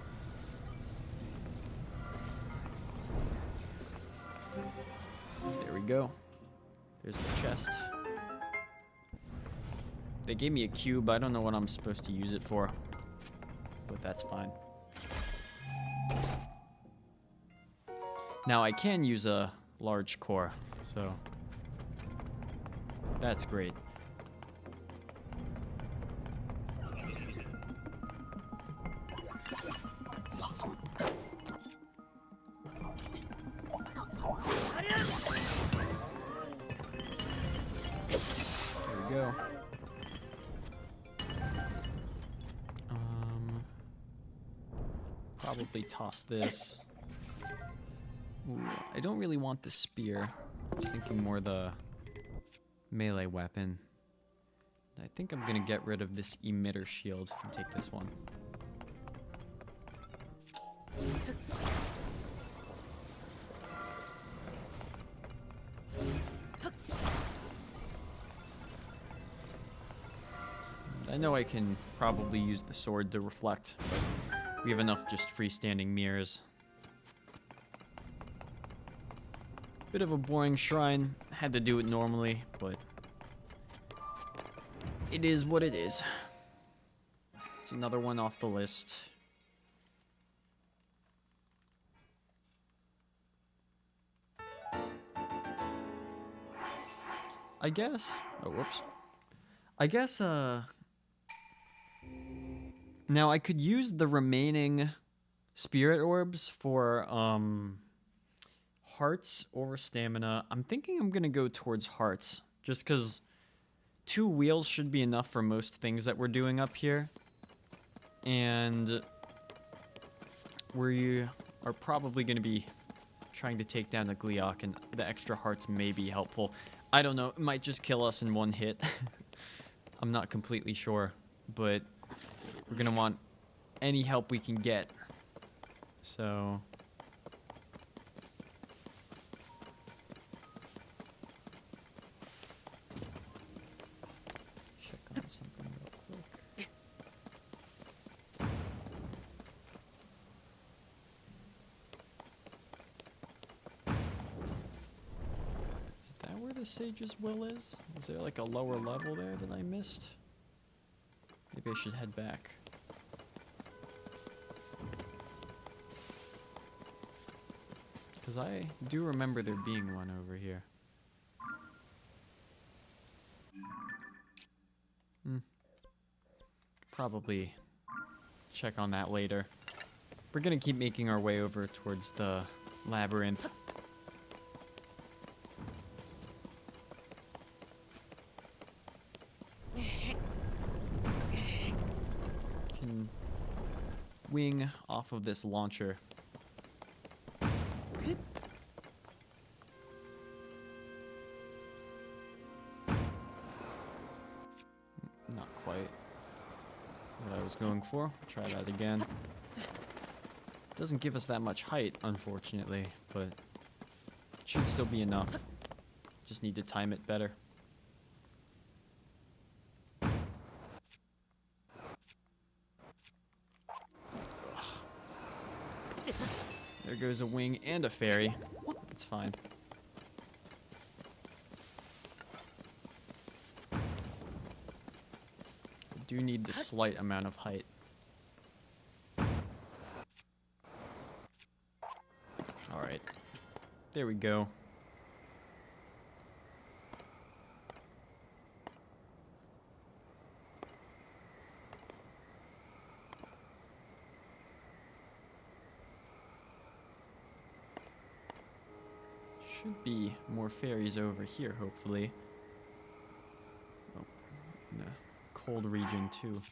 There we go. There's the chest. They gave me a cube. I don't know what I'm supposed to use it for, but that's fine. Now I can use a large core, so that's great. There we go. Probably toss this. Ooh, I don't really want the spear. I was thinking more the melee weapon. I think I'm gonna get rid of this emitter shield and take this one. I know I can probably use the sword to reflect, but we have enough just freestanding mirrors. Bit of a boring shrine. Had to do it normally, but it is what it is. It's another one off the list. I guess. Oh, whoops. I guess, now I could use the remaining spirit orbs for, hearts or stamina. I'm thinking I'm going to go towards hearts, just because 2 wheels should be enough for most things that we're doing up here. And we are probably going to be trying to take down the Gleeok, and the extra hearts may be helpful. I don't know, it might just kill us in one hit. I'm not completely sure, but we're going to want any help we can get. So check on something real quick. Is that where the sage's will is? Is there like a lower level there that I missed? Maybe I should head back. Because I do remember there being one over here. Probably check on that later. We're gonna keep making our way over towards the labyrinth. Can wing off of this launcher. Not quite what I was going for. Try that again. Doesn't give us that much height, unfortunately, but it should still be enough. Just need to time it better. There goes a wing and a fairy. That's fine. I do need the slight amount of height. Alright. There we go. Should be more fairies over here, hopefully. Oh, in a cold region, too.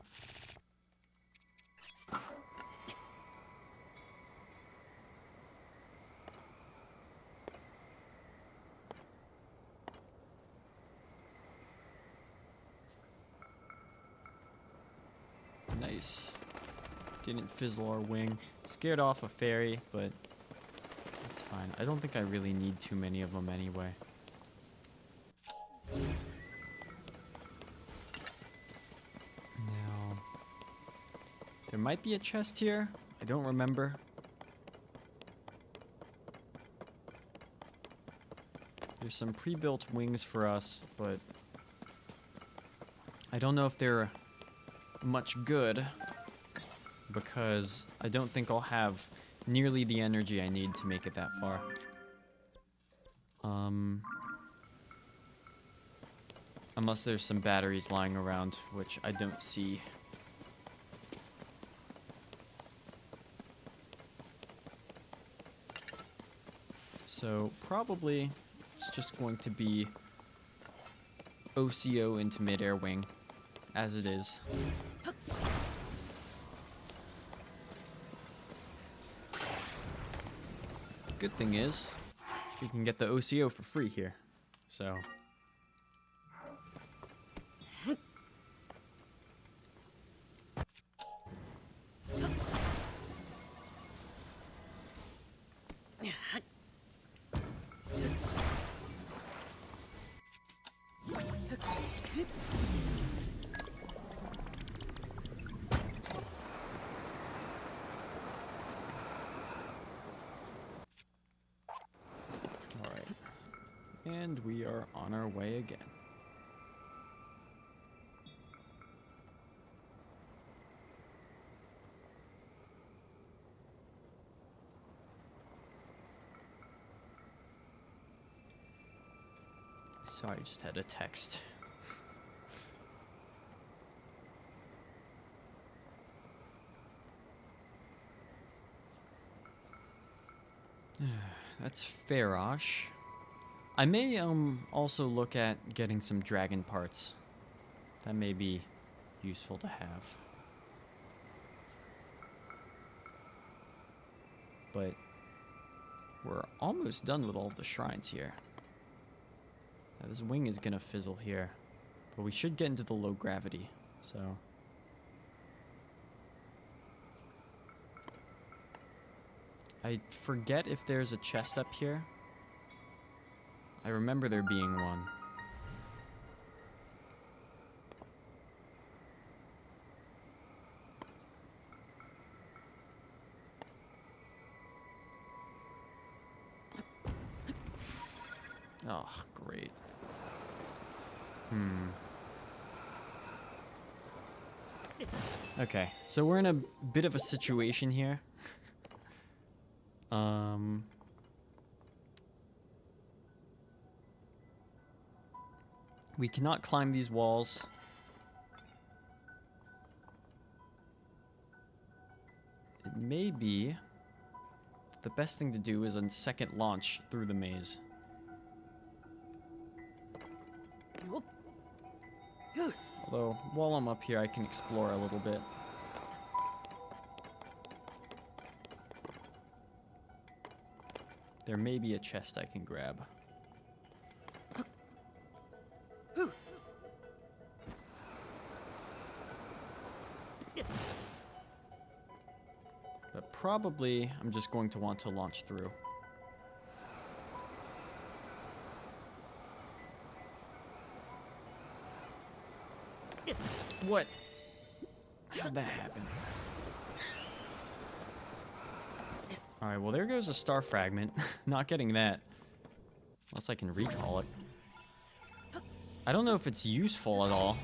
Nice. Didn't fizzle our wing. Scared off a fairy, but it's fine. I don't think I really need too many of them anyway. Now, there might be a chest here. I don't remember. There's some pre-built wings for us, but I don't know if they're much good, because I don't think I'll have nearly the energy I need to make it that far. Unless there's some batteries lying around, which I don't see. So probably it's just going to be OCO into mid-air wing, as it is. Good thing is, we can get the OCO for free here, so. And we are on our way again. Sorry, just had a text. that's fairish. I may also look at getting some dragon parts. That may be useful to have. But we're almost done with all of the shrines here. Now, this wing is gonna fizzle here, but we should get into the low gravity, so. I forget if there's a chest up here. I remember there being one. Oh, great. Okay, so we're in a bit of a situation here. We cannot climb these walls. It may be the best thing to do is a second launch through the maze. Although, while I'm up here, I can explore a little bit. There may be a chest I can grab. But probably, I'm just going to want to launch through. What? How'd that happen? Alright, well there goes a star fragment. Not getting that. Unless I can recall it. I don't know if it's useful at all.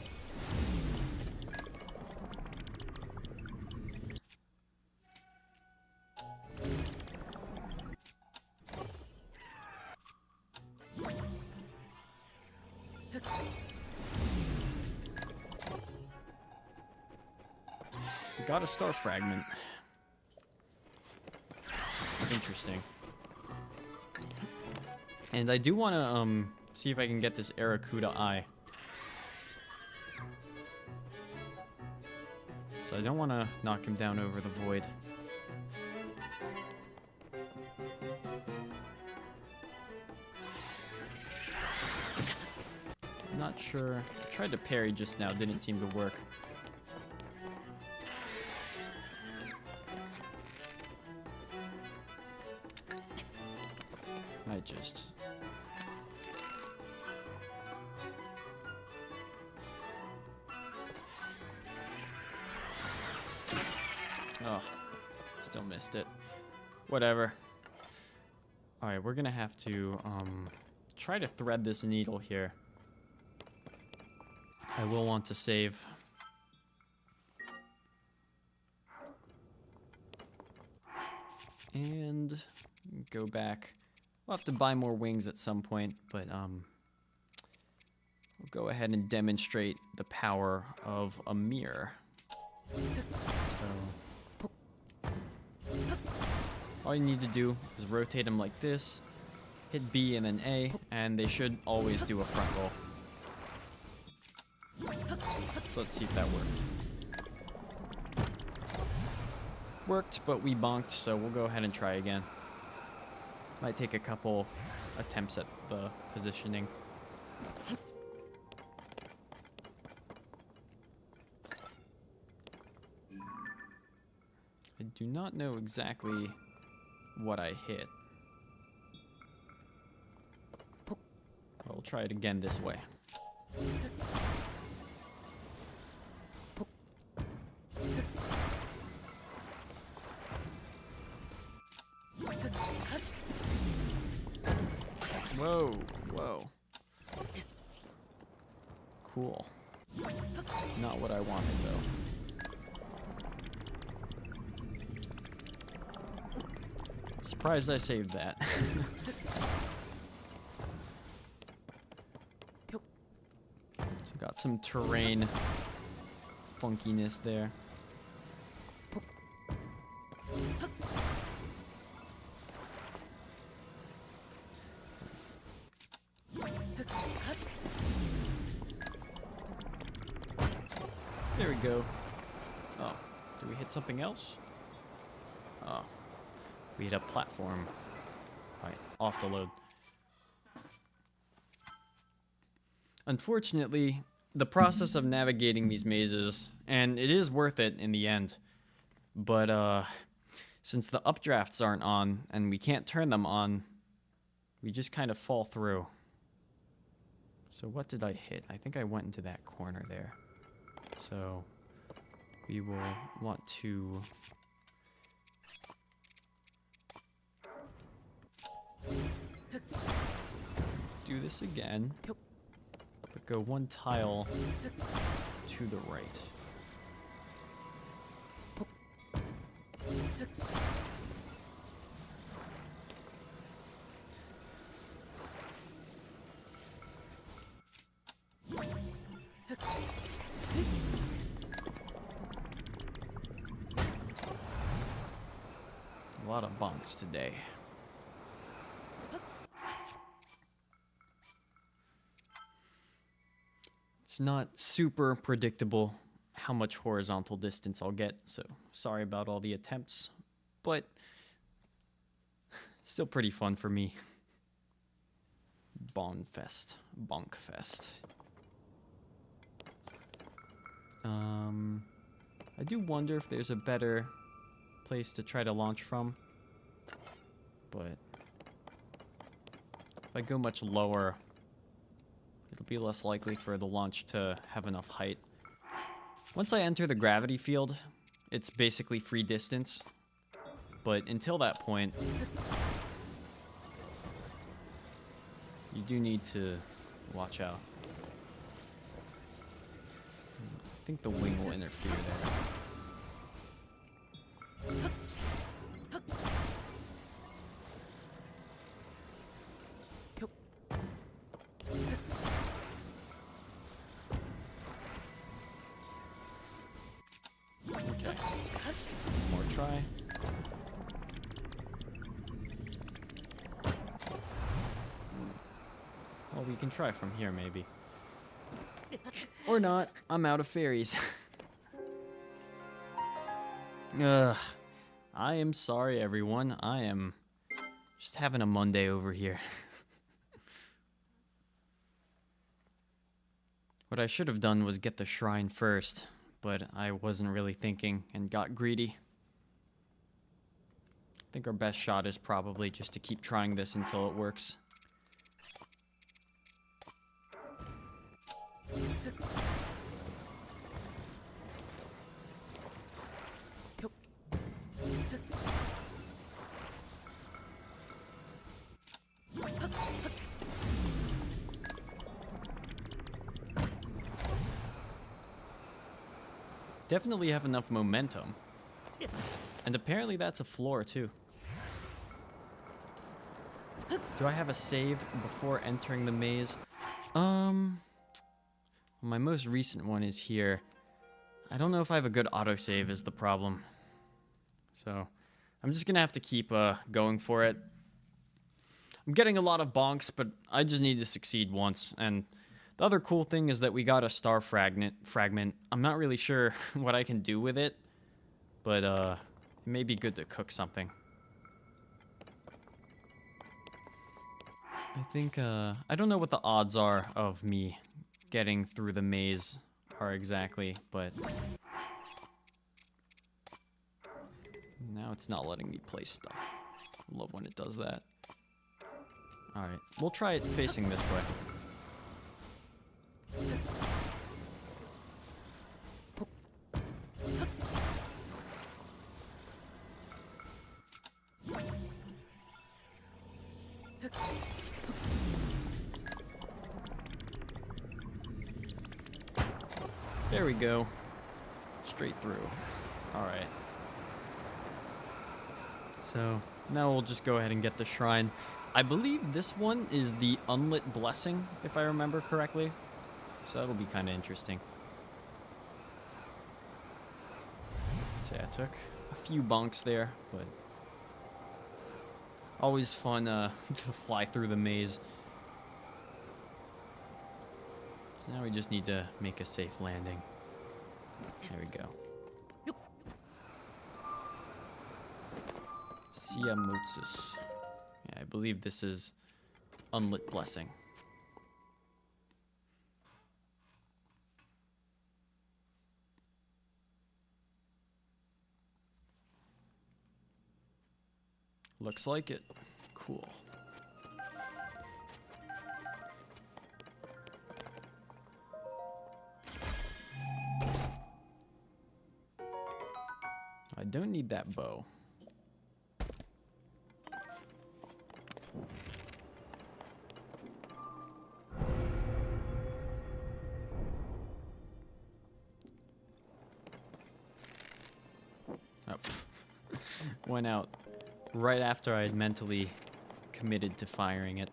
Got a star fragment. Interesting. And I do want to see if I can get this Aracuda eye. So I don't want to knock him down over the void. Not sure. I tried to parry just now, didn't seem to work. Just oh, still missed it. Whatever. All right, we're gonna have to try to thread this needle here. I will want to save. And go back. We'll have to buy more wings at some point, but we'll go ahead and demonstrate the power of a mirror. So all you need to do is rotate them like this, hit B and then A, and they should always do a front roll. So let's see if that worked. Worked, but we bonked, so we'll go ahead and try again. Might take a couple attempts at the positioning. I do not know exactly what I hit. I'll try it again this way. Whoa, whoa. Cool. Not what I wanted, though. Surprised I saved that. So got some terrain funkiness there. go. Oh, did we hit something else? Oh, we hit a platform. Alright, off the load. Unfortunately, the process of navigating these mazes, and it is worth it in the end, but since the updrafts aren't on and we can't turn them on, we just kind of fall through. So what did I hit? I think I went into that corner there. So we will want to do this again, but go one tile to the right. A lot of bunks today. It's not super predictable how much horizontal distance I'll get, so sorry about all the attempts, but still pretty fun for me. Bonfest. Bonkfest. I do wonder if there's a better place to try to launch from, but if I go much lower, it'll be less likely for the launch to have enough height. Once I enter the gravity field, it's basically free distance, but until that point, you do need to watch out. I think the wing will interfere there. Okay. More try. Well, we can try from here, maybe. Or not. I'm out of fairies. Ugh. I am sorry, everyone. I am just having a Monday over here. What I should have done was get the shrine first, but I wasn't really thinking and got greedy. I think our best shot is probably just to keep trying this until it works. Definitely have enough momentum. And apparently that's a floor too. Do I have a save before entering the maze? My most recent one is here. I don't know if I have a good autosave is the problem. So I'm just gonna have to keep going for it. I'm getting a lot of bonks, but I just need to succeed once. And the other cool thing is that we got a star fragment. I'm not really sure what I can do with it, but it may be good to cook something. I think, I don't know what the odds are of me getting through the maze are exactly, but now it's not letting me place stuff. I love when it does that. Alright, we'll try it facing this way. There we go. Straight through. Alright. So, now we'll just go ahead and get the shrine. I believe this one is the Unlit Blessing, if I remember correctly. So that'll be kind of interesting. So yeah, I took a few bonks there, but always fun to fly through the maze. So now we just need to make a safe landing. There we go. Siamotsus. Yeah, I believe this is Unlit Blessing. Looks like it. Cool. I don't need that bow. Oh, went out right after I had mentally committed to firing it.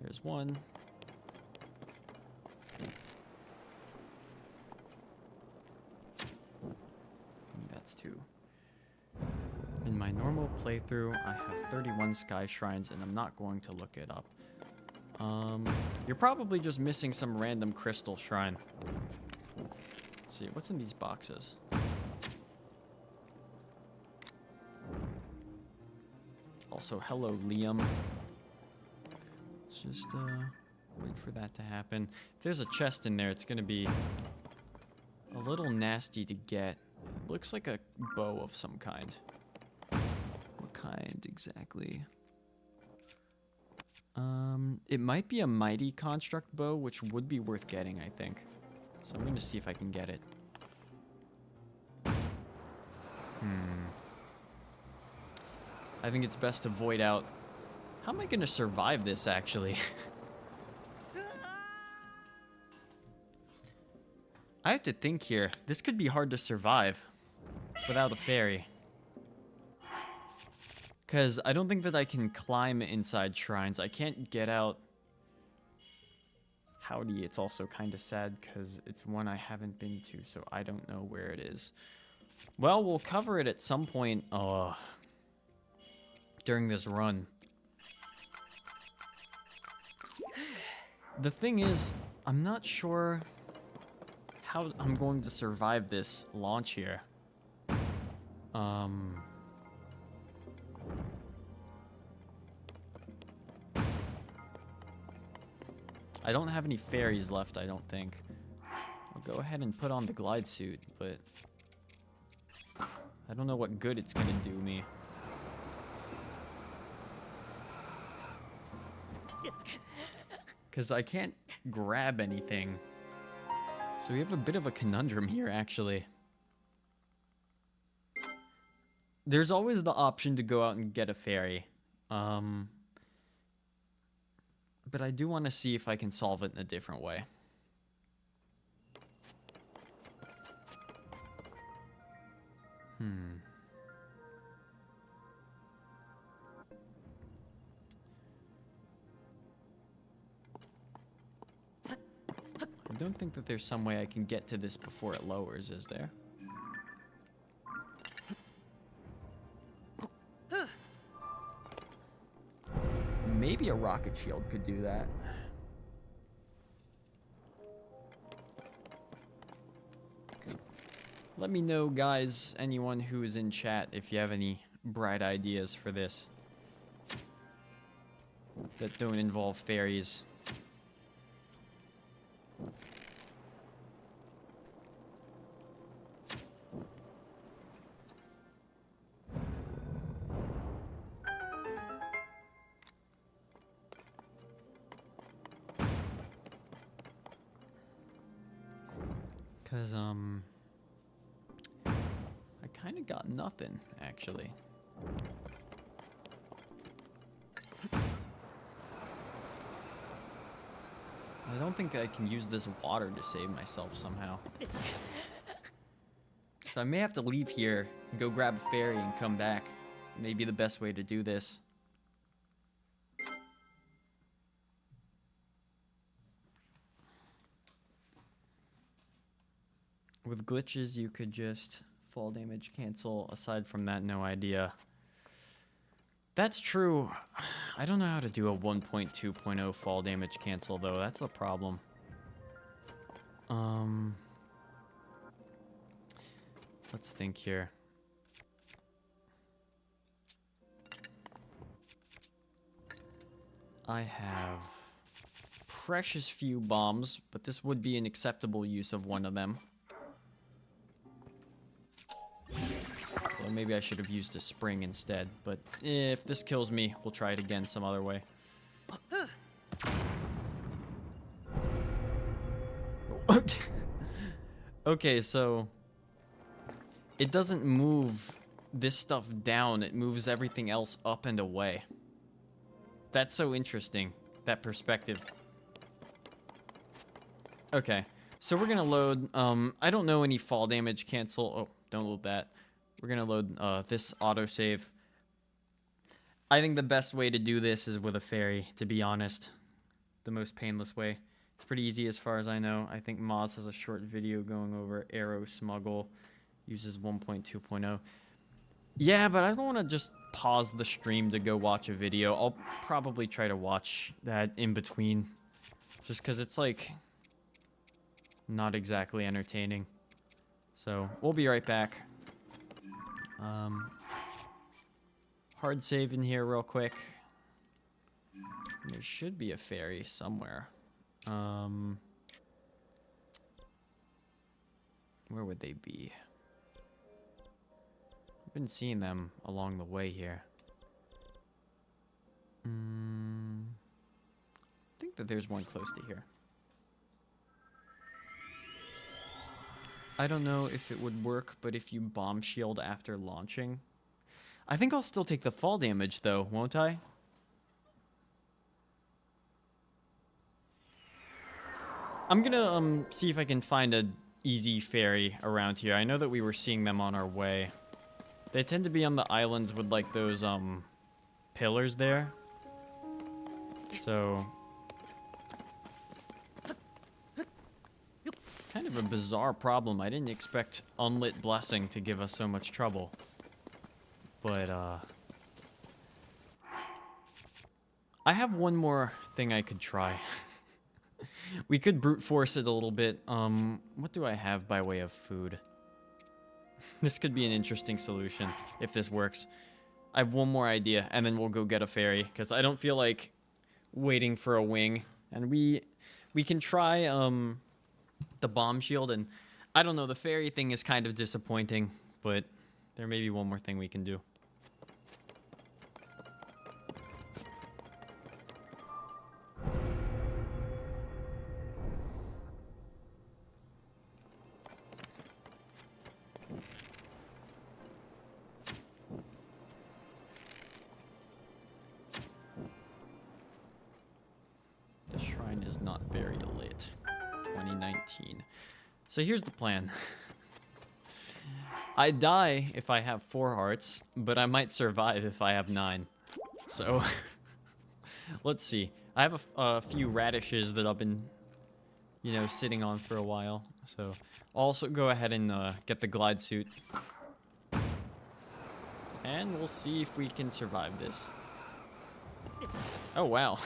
There's one. That's two. In my normal playthrough, I have 31 sky shrines, and I'm not going to look it up. You're probably just missing some random crystal shrine. Let's see, what's in these boxes? Also, hello, Liam. Let's just wait for that to happen. If there's a chest in there, it's going to be a little nasty to get. It looks like a bow of some kind. What kind exactly? It might be a mighty construct bow, which would be worth getting, I think. So I'm going to see if I can get it. I think it's best to void out. How am I going to survive this, actually? I have to think here. This could be hard to survive without a fairy. Because I don't think that I can climb inside shrines. I can't get out. Howdy, it's also kind of sad because it's one I haven't been to, so I don't know where it is. Well, we'll cover it at some point during this run. The thing is, I'm not sure how I'm going to survive this launch here. I don't have any fairies left, I don't think. I'll go ahead and put on the glide suit, but I don't know what good it's gonna do me. Because I can't grab anything. So we have a bit of a conundrum here, actually. There's always the option to go out and get a fairy. But I do want to see if I can solve it in a different way. I don't think that there's some way I can get to this before it lowers, is there? Maybe a rocket shield could do that. Let me know, guys, anyone who is in chat, if you have any bright ideas for this that don't involve fairies. Because, I kind of got nothing, actually. I don't think I can use this water to save myself somehow. So I may have to leave here and go grab a fairy and come back. Maybe the best way to do this. With glitches, you could just fall damage cancel. Aside from that, no idea. That's true. I don't know how to do a 1.2.0 fall damage cancel, though. That's the problem. Let's think here. I have precious few bombs, but this would be an acceptable use of one of them. Well, maybe I should have used a spring instead, but if this kills me, we'll try it again some other way. Okay, so it doesn't move this stuff down, it moves everything else up and away. That's so interesting, that perspective. Okay, so we're gonna load, I don't know any fall damage cancel. Oh, don't load that. We're gonna load this autosave. I think the best way to do this is with a fairy, to be honest. The most painless way. It's pretty easy as far as I know. I think Moz has a short video going over arrow smuggle. Uses 1.2.0. Yeah, but I don't want to just pause the stream to go watch a video. I'll probably try to watch that in between. Just because it's like not exactly entertaining. So we'll be right back. Hard save in here real quick. There should be a fairy somewhere. Where would they be? I've been seeing them along the way here. I think that there's one close to here. I don't know if it would work, but if you bomb shield after launching... I think I'll still take the fall damage, though, won't I? I'm gonna see if I can find a easy fairy around here. I know that we were seeing them on our way. They tend to be on the islands with like those pillars there. So kind of a bizarre problem. I didn't expect Unlit Blessing to give us so much trouble. But I have one more thing I could try. We could brute force it a little bit. What do I have by way of food? This could be an interesting solution if this works. I have one more idea, and then we'll go get a fairy, because I don't feel like waiting for a wing. And we can try the bomb shield, and I don't know, the fairy thing is kind of disappointing, but there may be one more thing we can do. Is not very lit. 2019. So here's the plan. I die if I have 4 hearts, but I might survive if I have 9. So let's see. I have a few radishes that I've been, you know, sitting on for a while. So I'll also go ahead and get the glide suit. And we'll see if we can survive this. Oh, wow.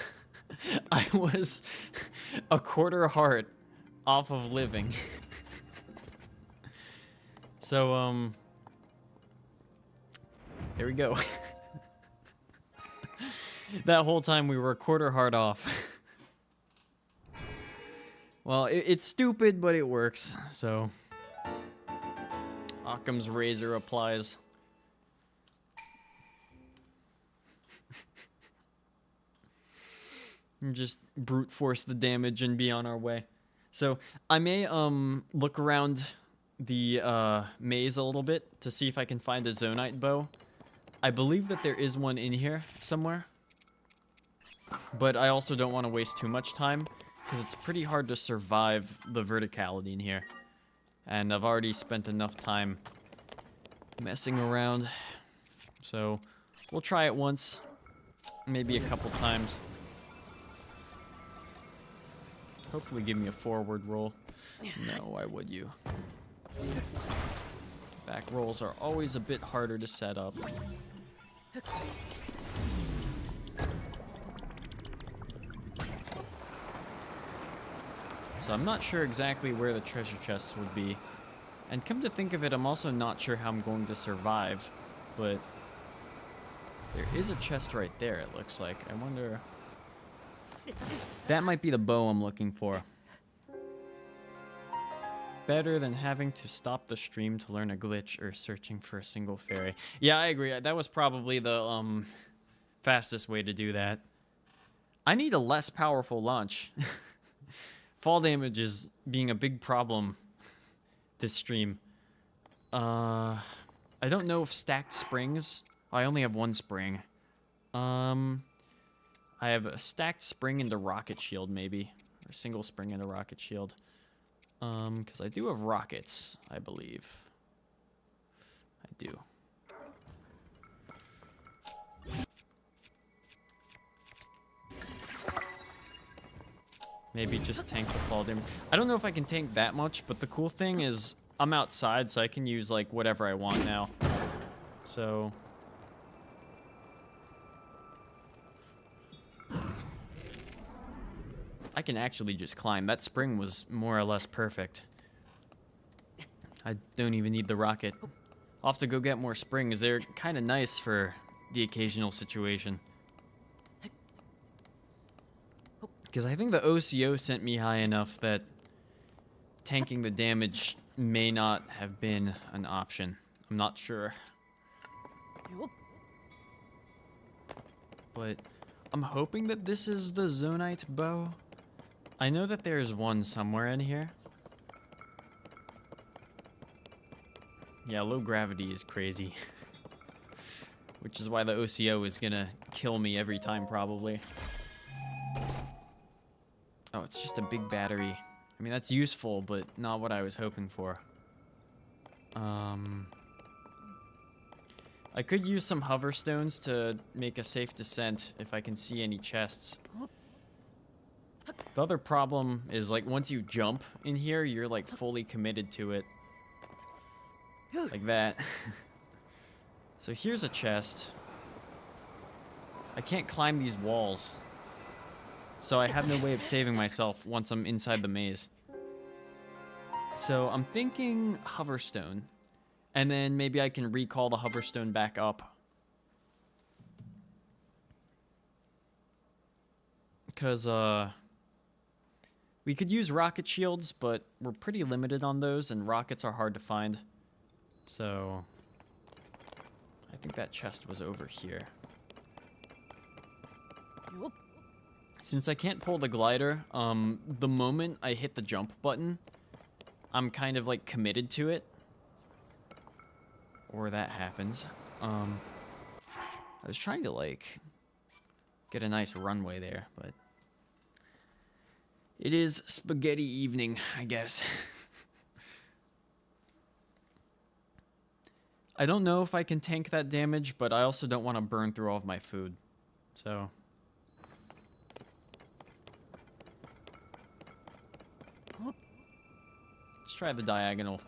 I was a quarter heart off of living. So, there we go. That whole time we were a quarter heart off. Well, it's stupid, but it works, so. Occam's razor applies. And just brute force the damage and be on our way. So I may look around the maze a little bit to see if I can find a Zonite bow. I believe that there is one in here somewhere. But I also don't want to waste too much time, because it's pretty hard to survive the verticality in here. And I've already spent enough time messing around. So we'll try it once, maybe a couple times. Hopefully give me a forward roll. No, why would you? Back rolls are always a bit harder to set up. So I'm not sure exactly where the treasure chests would be. And come to think of it, I'm also not sure how I'm going to survive. But there is a chest right there, it looks like. I wonder... That might be the bow I'm looking for. Better than having to stop the stream to learn a glitch or searching for a single fairy. Yeah, I agree. That was probably the fastest way to do that. I need a less powerful launch. Fall damage is being a big problem this stream. I don't know if stacked springs... I only have one spring. I have a stacked spring into rocket shield, maybe. Or single spring into rocket shield. Because I do have rockets, I believe. I do. Maybe just tank the fall damage. I don't know if I can tank that much, but the cool thing is I'm outside, so I can use, like, whatever I want now. So... I can actually just climb. That spring was more or less perfect. I don't even need the rocket. I'll have to go get more springs. They're kind of nice for the occasional situation. Because I think the OCO sent me high enough that tanking the damage may not have been an option. I'm not sure. But I'm hoping that this is the Zonite bow. I know that there's one somewhere in here. Yeah, low gravity is crazy. Which is why the OCO is gonna kill me every time, probably. Oh, it's just a big battery. I mean, that's useful, but not what I was hoping for. I could use some hover stones to make a safe descent if I can see any chests. The other problem is, like, once you jump in here, you're, like, fully committed to it. Like that. So here's a chest. I can't climb these walls. So I have no way of saving myself once I'm inside the maze. So I'm thinking hoverstone. And then maybe I can recall the hoverstone back up. Because, we could use rocket shields, but we're pretty limited on those, and rockets are hard to find. So, I think that chest was over here. Since I can't pull the glider, the moment I hit the jump button, I'm kind of, like, committed to it. Or that happens. I was trying to, like, get a nice runway there, but... It is spaghetti evening, I guess. I don't know if I can tank that damage, but I also don't want to burn through all of my food. So... Let's try the diagonal.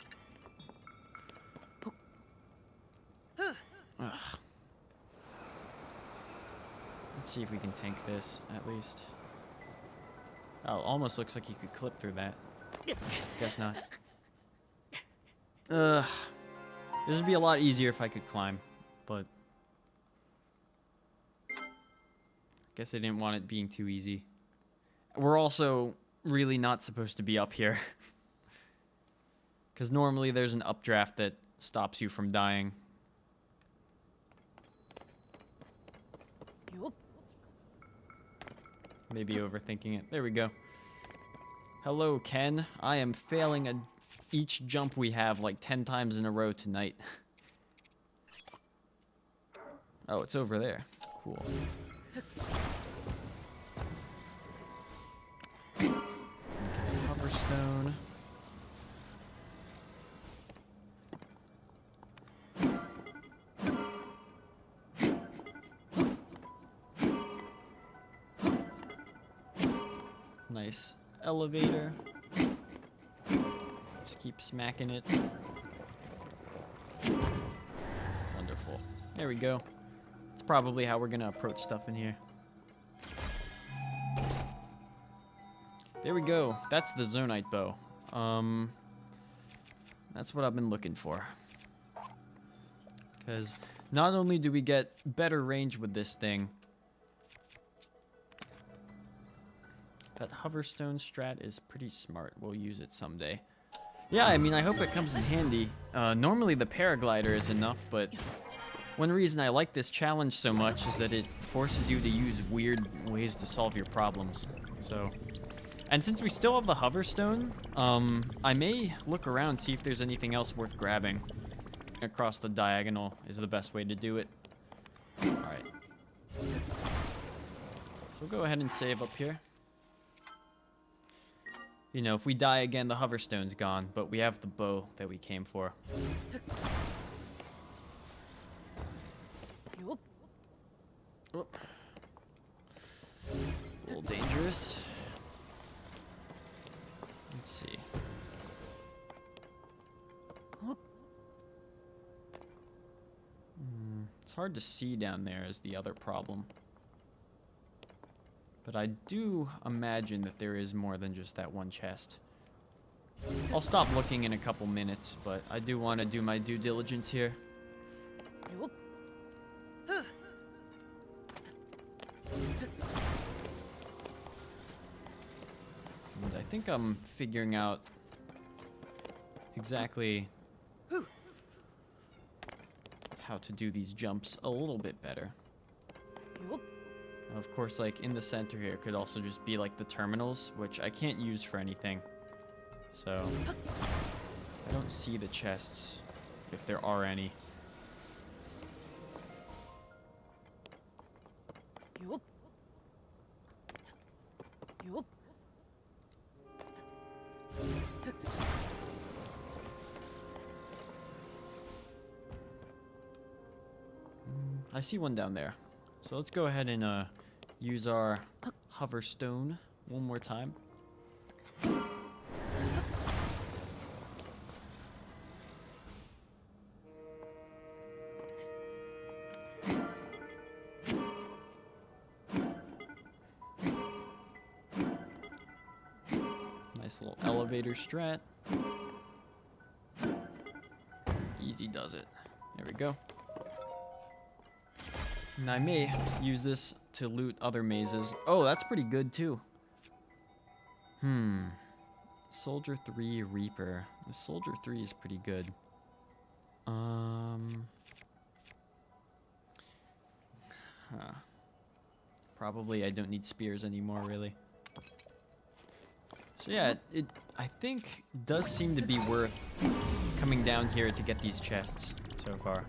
Ugh. Let's see if we can tank this, at least. Oh, almost looks like you could clip through that. Guess not. Ugh. This would be a lot easier if I could climb, but... Guess I didn't want it being too easy. We're also really not supposed to be up here. Because normally there's an updraft that stops you from dying. Maybe overthinking it. There we go. Hello, Ken. I am failing each jump we have like 10 times in a row tonight. Oh, it's over there. Cool. Okay, hoverstone. Nice elevator. Just keep smacking it. Wonderful. There we go. It's probably how we're gonna approach stuff in here. There we go. That's the Zonite bow. That's what I've been looking for. Because not only do we get better range with this thing, that hoverstone strat is pretty smart. We'll use it someday. Yeah, I mean, I hope it comes in handy. Normally the paraglider is enough, but one reason I like this challenge so much is that it forces you to use weird ways to solve your problems. So, and since we still have the hoverstone, I may look around, see if there's anything else worth grabbing. Across the diagonal is the best way to do it. Alright. So we'll go ahead and save up here. You know, if we die again, the hoverstone's gone, but we have the bow that we came for. Oh. A little dangerous. Let's see. It's hard to see down there is the other problem. But I do imagine that there is more than just that one chest. I'll stop looking in a couple minutes, but I do want to do my due diligence here. And I think I'm figuring out exactly how to do these jumps a little bit better. Of course, like in the center here could also just be like the terminals, which I can't use for anything. So I don't see the chests, if there are any. I see one down there. So let's go ahead and use our hoverstone one more time. Nice little elevator strat. Easy does it. There we go. And I may use this to loot other mazes. Oh, that's pretty good too. Soldier 3 Reaper. The Soldier 3 is pretty good. Probably I don't need spears anymore, really. So yeah, it I think does seem to be worth coming down here to get these chests so far.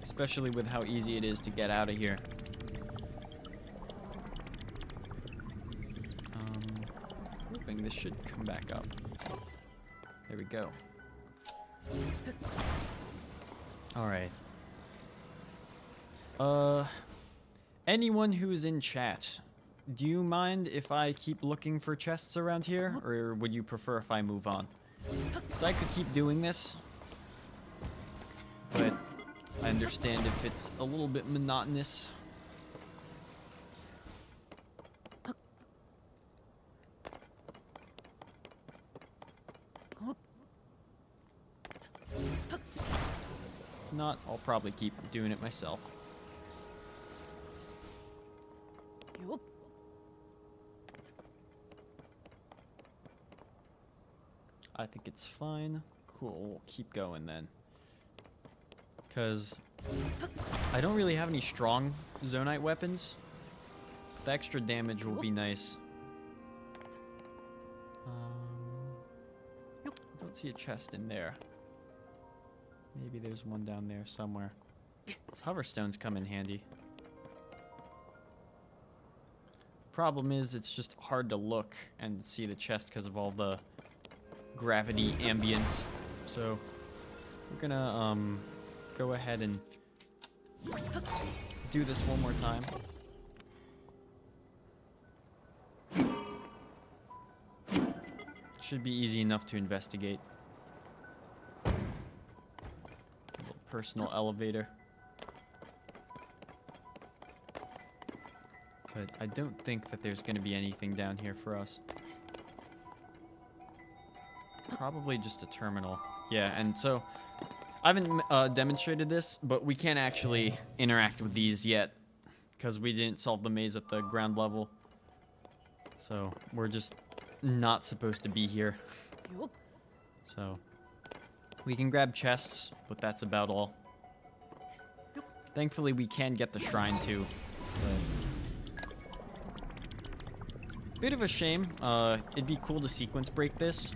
Especially with how easy it is to get out of here. Hoping this should come back up. There we go. Alright. Anyone who's in chat, do you mind if I keep looking for chests around here? Or would you prefer if I move on? Because I could keep doing this. But I understand if it's a little bit monotonous. If not, I'll probably keep doing it myself. I think it's fine. Cool, we'll keep going then. Because I don't really have any strong zonite weapons. The extra damage will be nice. I don't see a chest in there. Maybe there's one down there somewhere. These hoverstones come in handy. Problem is, it's just hard to look and see the chest because of all the gravity ambience. So we're gonna go ahead and do this one more time. Should be easy enough to investigate. A little personal elevator. But I don't think that there's going to be anything down here for us. Probably just a terminal. Yeah, and so I haven't demonstrated this, but we can't actually interact with these yet because we didn't solve the maze at the ground level. So we're just not supposed to be here. So we can grab chests, but that's about all. Thankfully, we can get the shrine too. But bit of a shame. It'd be cool to sequence break this.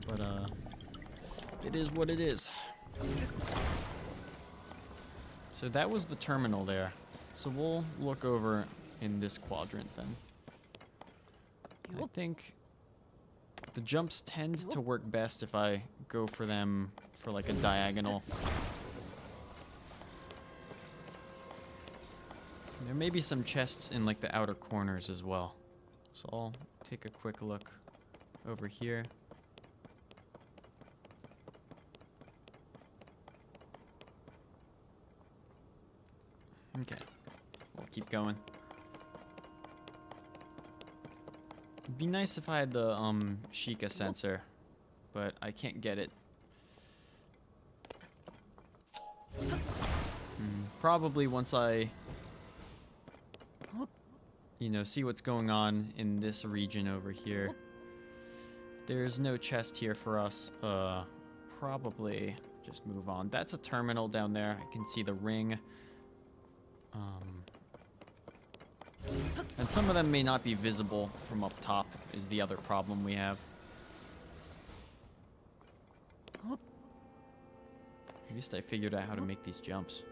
But it is what it is. So that was the terminal there. So we'll look over in this quadrant then. I think the jumps tend to work best if I go for them for like a diagonal. There may be some chests in like the outer corners as well. So I'll take a quick look over here. Okay, we'll keep going. It'd be nice if I had the Sheikah sensor, but I can't get it. Probably once I, you know, see what's going on in this region over here. If there's no chest here for us, probably just move on. That's a terminal down there. I can see the ring. And some of them may not be visible from up top, is the other problem we have. At least I figured out how to make these jumps.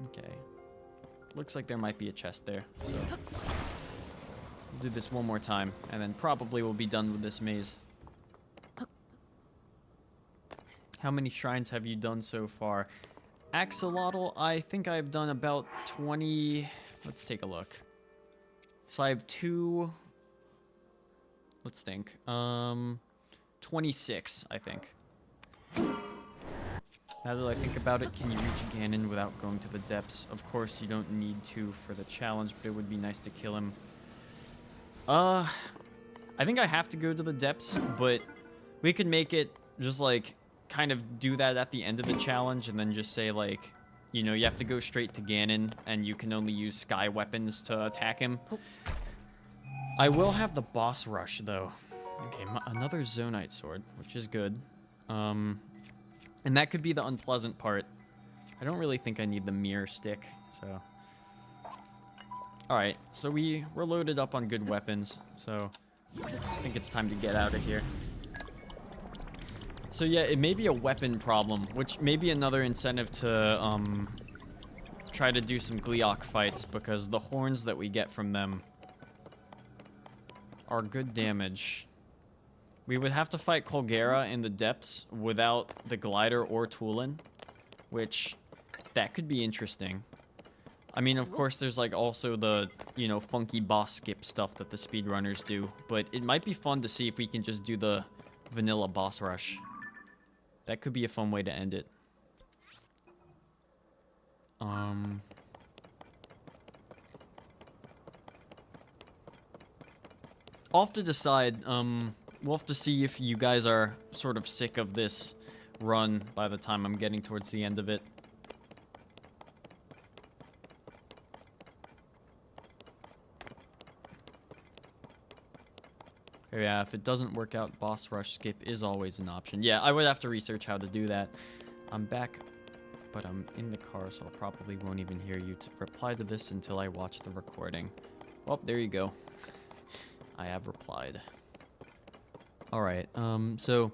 Okay. Looks like there might be a chest there, so we'll do this one more time, and then probably we'll be done with this maze. How many shrines have you done so far? Axolotl, I think I've done about 20... Let's take a look. So I have two... Let's think. 26, I think. Now that I think about it, can you reach Ganon without going to the depths? Of course, you don't need to for the challenge, but it would be nice to kill him. I think I have to go to the depths, but we could make it just like... kind of do that at the end of the challenge and then just say like, you know, you have to go straight to Ganon and you can only use sky weapons to attack him. I will have the boss rush though. Okay, another Zonite sword, which is good. And that could be the unpleasant part. I don't really think I need the mirror stick, so. Alright, so we're loaded up on good weapons, so I think it's time to get out of here. So yeah, it may be a weapon problem, which may be another incentive to try to do some Gleeok fights, because the horns that we get from them are good damage. We would have to fight Colgera in the depths without the glider or Toolin, which that could be interesting. I mean, of course, there's like also the, you know, funky boss skip stuff that the speedrunners do, but it might be fun to see if we can just do the vanilla boss rush. That could be a fun way to end it. I'll have to decide. We'll have to see if you guys are sort of sick of this run by the time I'm getting towards the end of it. Yeah, if it doesn't work out, boss rush skip is always an option. Yeah, I would have to research how to do that. I'm back, but I'm in the car, so I probably won't even hear you to reply to this until I watch the recording. Well, there you go. I have replied. Alright, so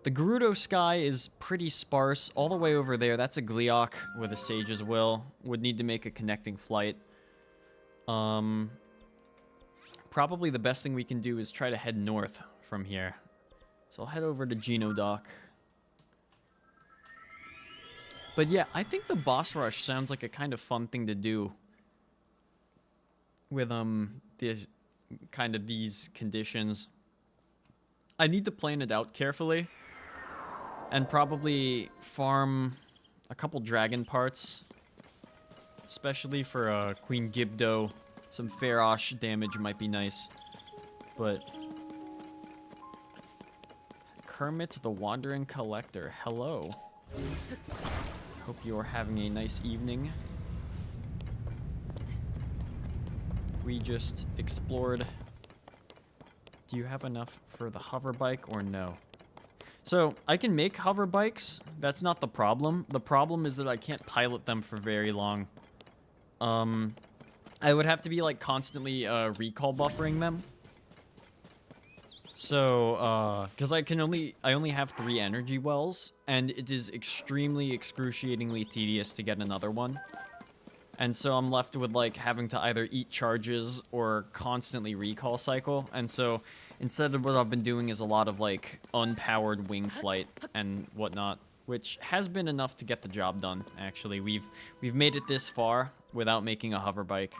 the Gerudo sky is pretty sparse. All the way over there, that's a Gleeok with a Sage's Will. Would need to make a connecting flight. Probably the best thing we can do is try to head north from here. So I'll head over to Genodock. But yeah, I think the boss rush sounds like a kind of fun thing to do. With, these conditions. I need to plan it out carefully. And probably farm a couple dragon parts. Especially for Queen Gibdo. Some Farosh damage might be nice. But... Kermit the Wandering Collector, hello. Hope you are having a nice evening. We just explored. Do you have enough for the hover bike or no? So, I can make hover bikes. That's not the problem. The problem is that I can't pilot them for very long. I would have to be, like, constantly recall buffering them. So, because I only have 3 energy wells, and it is extremely excruciatingly tedious to get another one. And so I'm left with, like, having to either eat charges or constantly recall cycle. And so instead of what I've been doing is a lot of, like, unpowered wing flight and whatnot, which has been enough to get the job done, actually. We've made it this far without making a hover bike,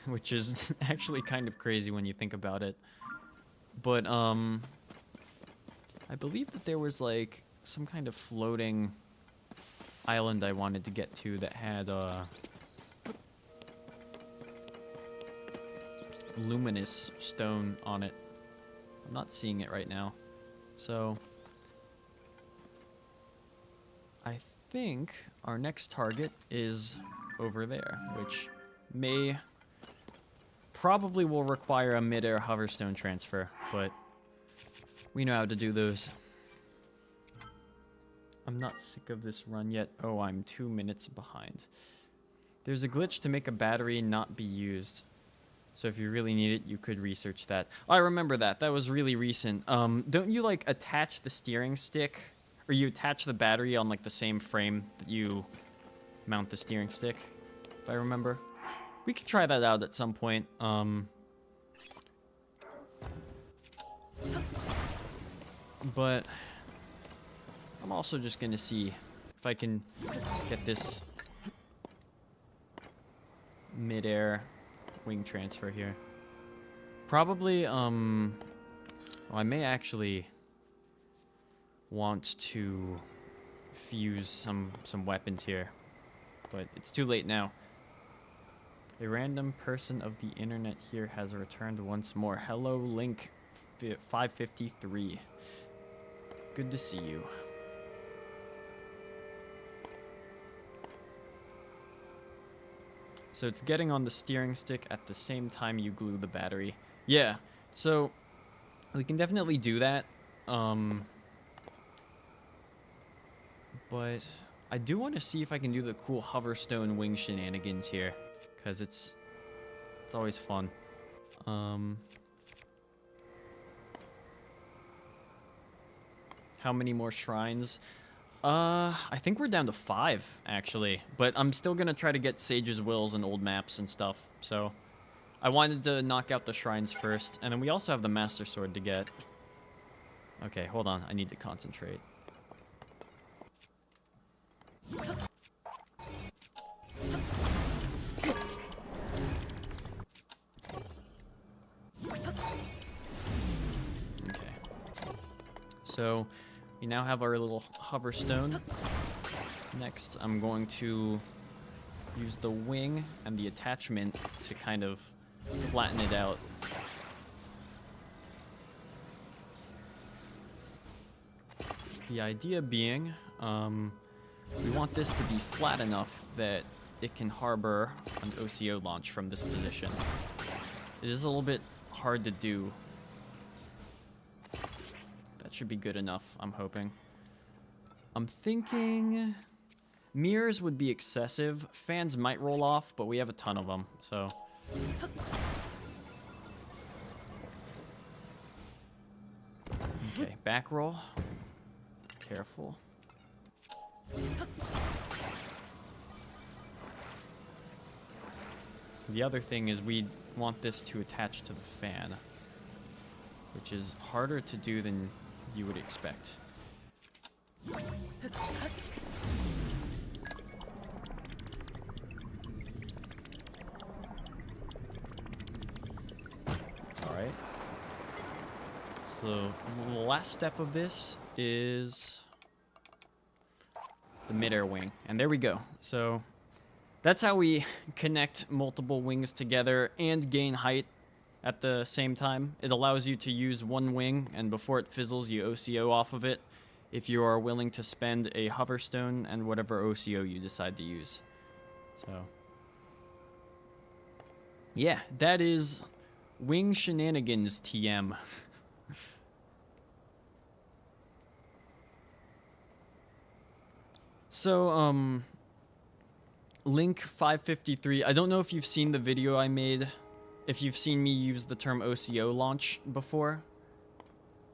which is actually kind of crazy when you think about it. But, I believe that there was, like, some kind of floating island I wanted to get to that had, luminous stone on it. I'm not seeing it right now. So, I think our next target is over there, which probably will require a mid-air hoverstone transfer, but we know how to do those. I'm not sick of this run yet. Oh, I'm 2 minutes behind. There's a glitch to make a battery not be used. So if you really need it, you could research that. Oh, I remember that. That was really recent. Don't you, like, attach the steering stick? Or you attach the battery on, like, the same frame that you mount the steering stick? If I remember. We could try that out at some point. But I'm also just gonna see if I can get this mid-air wing transfer here. Probably, well, I may actually want to fuse some weapons here, but it's too late now. A random person of the internet here has returned once more. Hello, Link 553. Good to see you. So it's getting on the steering stick at the same time you glue the battery. Yeah, so we can definitely do that. But I do want to see if I can do the cool hoverstone wing shenanigans here, because it's always fun. How many more shrines? I think we're down to 5, actually. But I'm still gonna try to get Sage's Wills and old maps and stuff. So I wanted to knock out the shrines first, and then we also have the Master Sword to get. Okay, hold on. I need to concentrate. Okay. So we now have our little hoverstone. Next, I'm going to use the wing and the attachment to kind of flatten it out. The idea being, we want this to be flat enough that it can harbor an OCO launch from this position. It is a little bit hard to do. That should be good enough, I'm hoping. I'm thinking mirrors would be excessive. Fans might roll off, but we have a ton of them, so. Okay, back roll. Careful. The other thing is we want this to attach to the fan, which is harder to do than you would expect. Alright. So the last step of this is the midair wing. And there we go. So that's how we connect multiple wings together and gain height at the same time. It allows you to use one wing, and before it fizzles, you OCO off of it if you are willing to spend a hoverstone and whatever OCO you decide to use. So yeah, that is Wing Shenanigans TM. So, Link 553, I don't know if you've seen the video I made, if you've seen me use the term OCO launch before.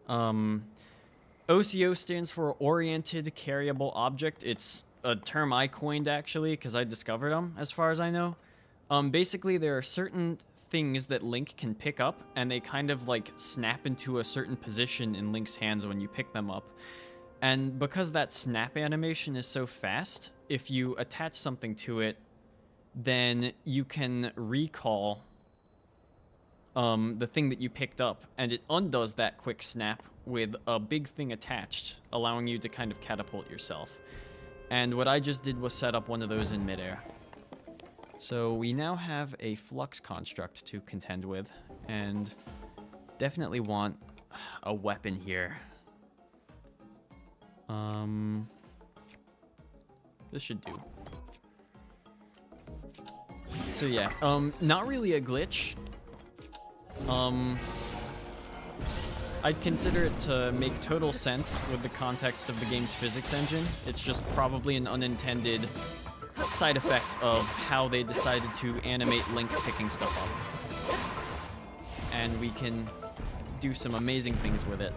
OCO stands for Oriented Carryable Object. It's a term I coined, actually, because I discovered them, as far as I know. Basically, there are certain things that Link can pick up, and they kind of, like, snap into a certain position in Link's hands when you pick them up. And because that snap animation is so fast, if you attach something to it, then you can recall the thing that you picked up, and it undoes that quick snap with a big thing attached, allowing you to kind of catapult yourself. And what I just did was set up one of those in midair. So we now have a flux construct to contend with, and definitely want a weapon here. This should do. So yeah, not really a glitch. I'd consider it to make total sense with the context of the game's physics engine. It's just probably an unintended side effect of how they decided to animate Link picking stuff up. And we can do some amazing things with it.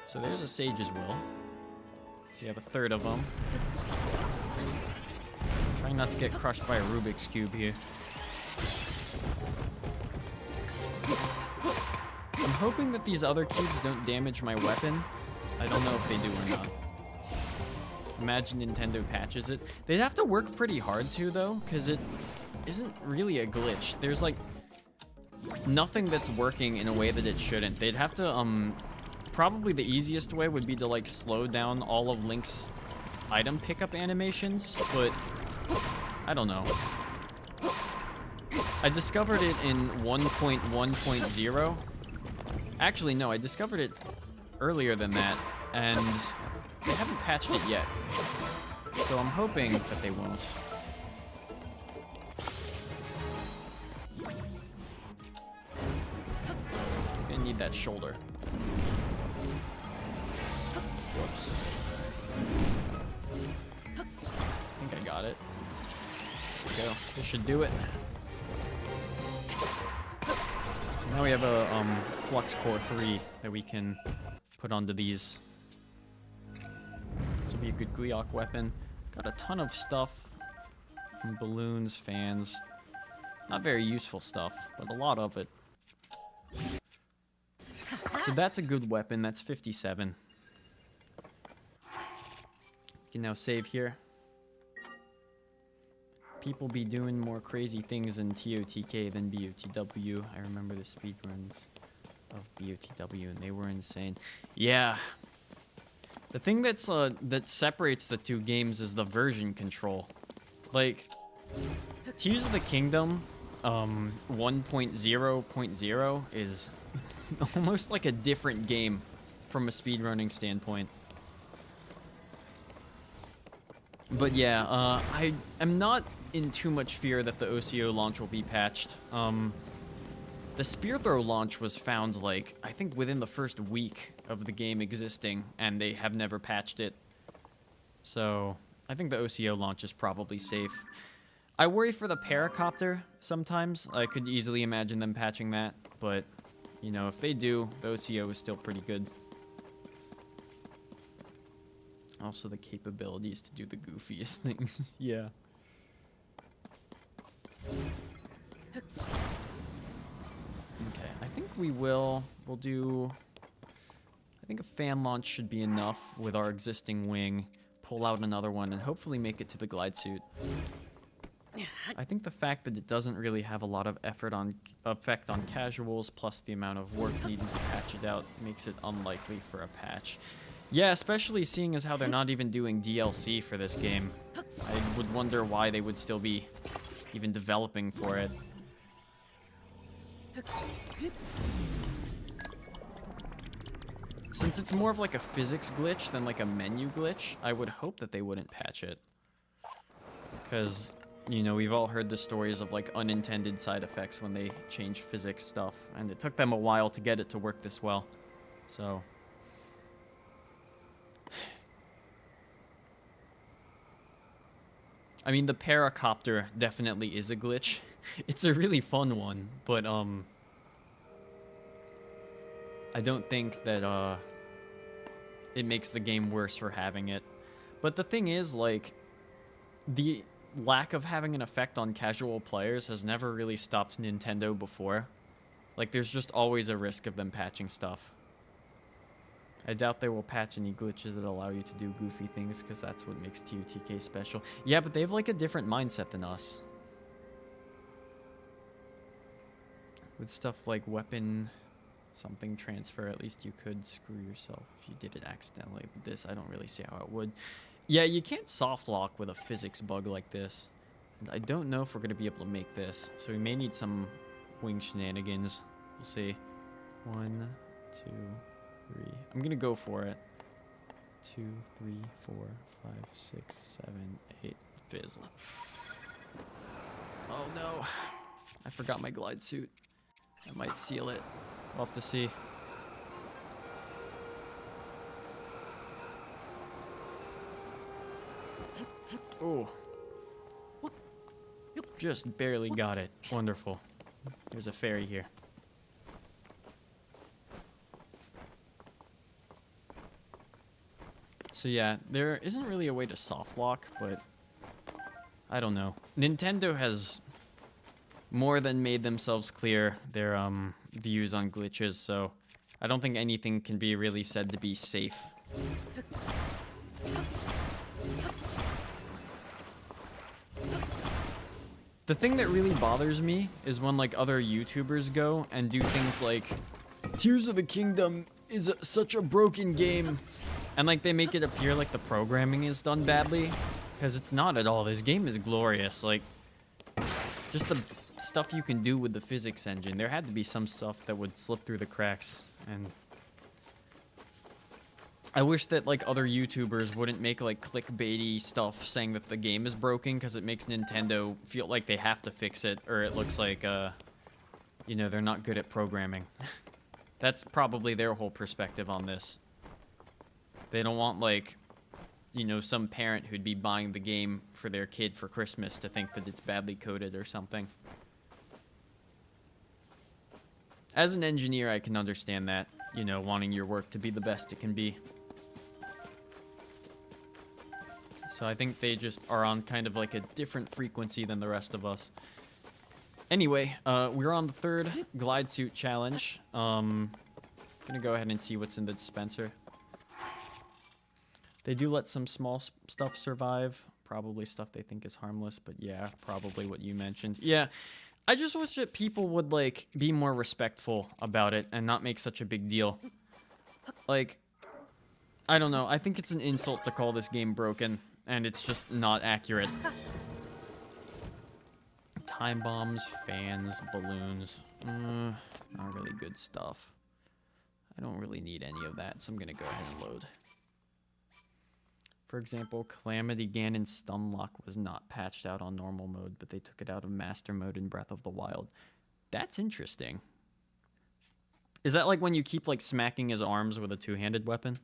So there's a Sage's Will. We have a third of them. Trying not to get crushed by a Rubik's Cube here. I'm hoping that these other cubes don't damage my weapon. I don't know if they do or not. Imagine Nintendo patches it. They'd have to work pretty hard too, though, because it isn't really a glitch. There's, like, nothing that's working in a way that it shouldn't. They'd have to, probably the easiest way would be to, like, slow down all of Link's item pickup animations, but I don't know. I discovered it in 1.1.0. Actually, no, I discovered it earlier than that, and they haven't patched it yet. So I'm hoping that they won't. Gonna need that shoulder. Whoops. I think I got it. There we go. This should do it. Now we have a Flux Core 3 that we can put onto these. This will be a good Gleeok weapon. Got a ton of stuff. Balloons, fans. Not very useful stuff, but a lot of it. So that's a good weapon. That's 57. We can now save here. People be doing more crazy things in TOTK than BOTW. I remember the speedruns of BOTW, and they were insane. Yeah. The thing that's that separates the two games is the version control. Like, Tears of the Kingdom 1.0.0 is almost like a different game from a speedrunning standpoint. But yeah, I am not in too much fear that the OCO launch will be patched. The spear throw launch was found, like, I think within the first week of the game existing, and they have never patched it. So I think the OCO launch is probably safe. I worry for the paracopter sometimes. I could easily imagine them patching that, but, you know, if they do, the OCO is still pretty good. Also the capabilities to do the goofiest things. Yeah. Okay, I think we'll do, I think a fan launch should be enough with our existing wing. Pull out another one and hopefully make it to the glide suit. I think the fact that it doesn't really have a lot of effect on casuals, plus the amount of work needed to patch it out, makes it unlikely for a patch. Yeah, especially seeing as how they're not even doing DLC for this game. I would wonder why they would still be even developing for it. Since it's more of like a physics glitch than like a menu glitch, I would hope that they wouldn't patch it. Because, you know, we've all heard the stories of like unintended side effects when they change physics stuff, and it took them a while to get it to work this well. So... I mean, the paracopter definitely is a glitch. It's a really fun one, but, I don't think that, it makes the game worse for having it. But the thing is, like, the lack of having an effect on casual players has never really stopped Nintendo before. Like, there's just always a risk of them patching stuff. I doubt they will patch any glitches that allow you to do goofy things, because that's what makes TotK special. Yeah, but they have like a different mindset than us. With stuff like weapon something transfer, at least you could screw yourself if you did it accidentally. But this, I don't really see how it would. Yeah, you can't soft lock with a physics bug like this. And I don't know if we're going to be able to make this, so we may need some wing shenanigans. We'll see. 1, 2... 3. I'm gonna go for it. 2, 3, 4, 5, 6, 7, 8. Fizzle. Oh no. I forgot my glide suit. I might seal it. We'll have to see. Oh. Just barely got it. Wonderful. There's a fairy here. So yeah, there isn't really a way to soft lock, but I don't know. Nintendo has more than made themselves clear their views on glitches, so I don't think anything can be really said to be safe. The thing that really bothers me is when like other YouTubers go and do things like Tears of the Kingdom is such a broken game. And, like, they make it appear like the programming is done badly. Because it's not at all. This game is glorious. Like, just the stuff you can do with the physics engine. There had to be some stuff that would slip through the cracks. And I wish that, like, other YouTubers wouldn't make, like, clickbaity stuff saying that the game is broken. Because it makes Nintendo feel like they have to fix it. Or it looks like, you know, they're not good at programming. That's probably their whole perspective on this. They don't want, like, you know, some parent who'd be buying the game for their kid for Christmas to think that it's badly coded or something. As an engineer, I can understand that, you know, wanting your work to be the best it can be. So I think they just are on kind of like a different frequency than the rest of us. Anyway, we're on the 3rd glide suit challenge. Gonna go ahead and see what's in the dispenser. They do let some small stuff survive. Probably stuff they think is harmless, but yeah, probably what you mentioned. Yeah, I just wish that people would, like, be more respectful about it and not make such a big deal. Like, I don't know. I think it's an insult to call this game broken, and it's just not accurate. Time bombs, fans, balloons. Not really good stuff. I don't really need any of that, so I'm gonna go ahead and load. For example, Calamity Ganon Stunlock was not patched out on normal mode, but they took it out of master mode in Breath of the Wild. That's interesting. Is that like when you keep like smacking his arms with a two-handed weapon?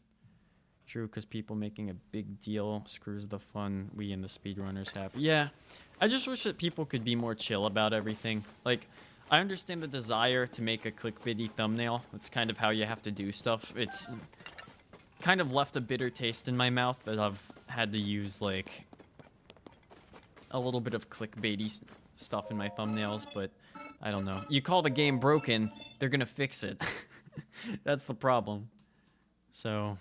True, because people making a big deal screws the fun we and the speedrunners have. Yeah, I just wish that people could be more chill about everything. Like, I understand the desire to make a clickbaity thumbnail. That's kind of how you have to do stuff. It's kind of left a bitter taste in my mouth that I've had to use, like, a little bit of clickbaity stuff in my thumbnails, but I don't know. You call the game broken, they're gonna fix it. That's the problem. So,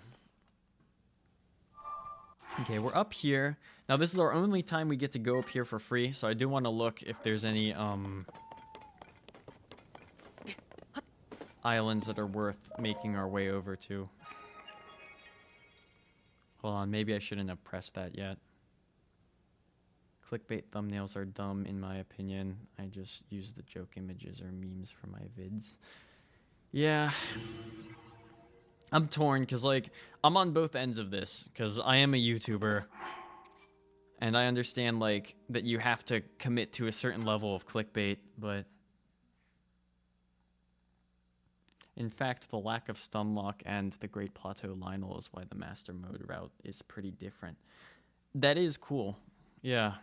okay, we're up here. Now, this is our only time we get to go up here for free, so I do want to look if there's any, islands that are worth making our way over to. Hold on, maybe I shouldn't have pressed that yet. Clickbait thumbnails are dumb in my opinion. I just use the joke images or memes for my vids. Yeah. I'm torn because, like, I'm on both ends of this because I am a YouTuber. And I understand, like, that you have to commit to a certain level of clickbait, but... In fact, the lack of Stunlock and the Great Plateau Lionel is why the Master Mode route is pretty different. That is cool. Yeah.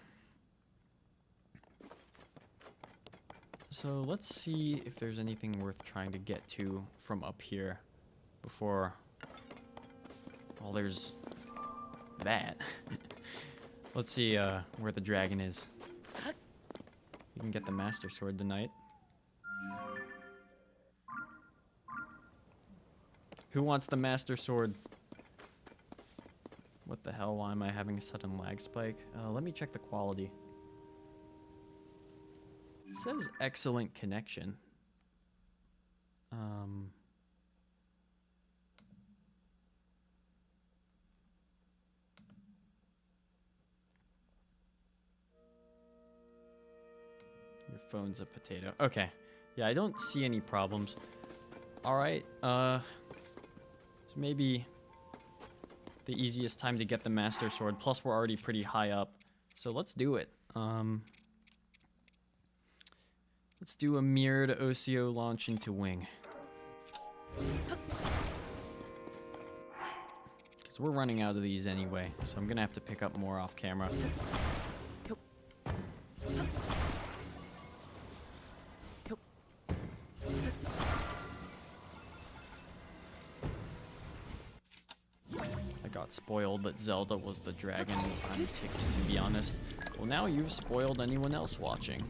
So let's see if there's anything worth trying to get to from up here before... Well, there's that. Let's see where the dragon is. You can get the Master Sword tonight. Who wants the Master Sword? What the hell? Why am I having a sudden lag spike? Let me check the quality. It says excellent connection. Your phone's a potato. Okay. Yeah, I don't see any problems. Alright, so maybe the easiest time to get the Master Sword. Plus, we're already pretty high up. So let's do it. Let's do a mirrored OCO launch into wing. Because we're running out of these anyway. So I'm going to have to pick up more off camera. Spoiled that Zelda was the dragon. I'm ticked, to be honest. Well, now you've spoiled anyone else watching.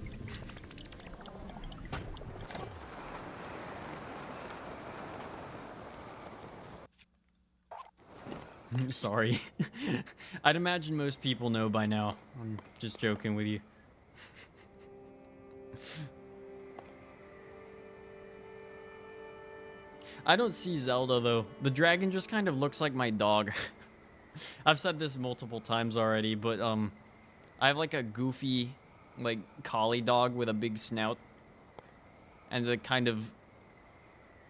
Sorry. I'd imagine most people know by now. I'm just joking with you. I don't see Zelda, though. The dragon just kind of looks like my dog. I've said this multiple times already, but I have like a goofy, like, collie dog with a big snout and a kind of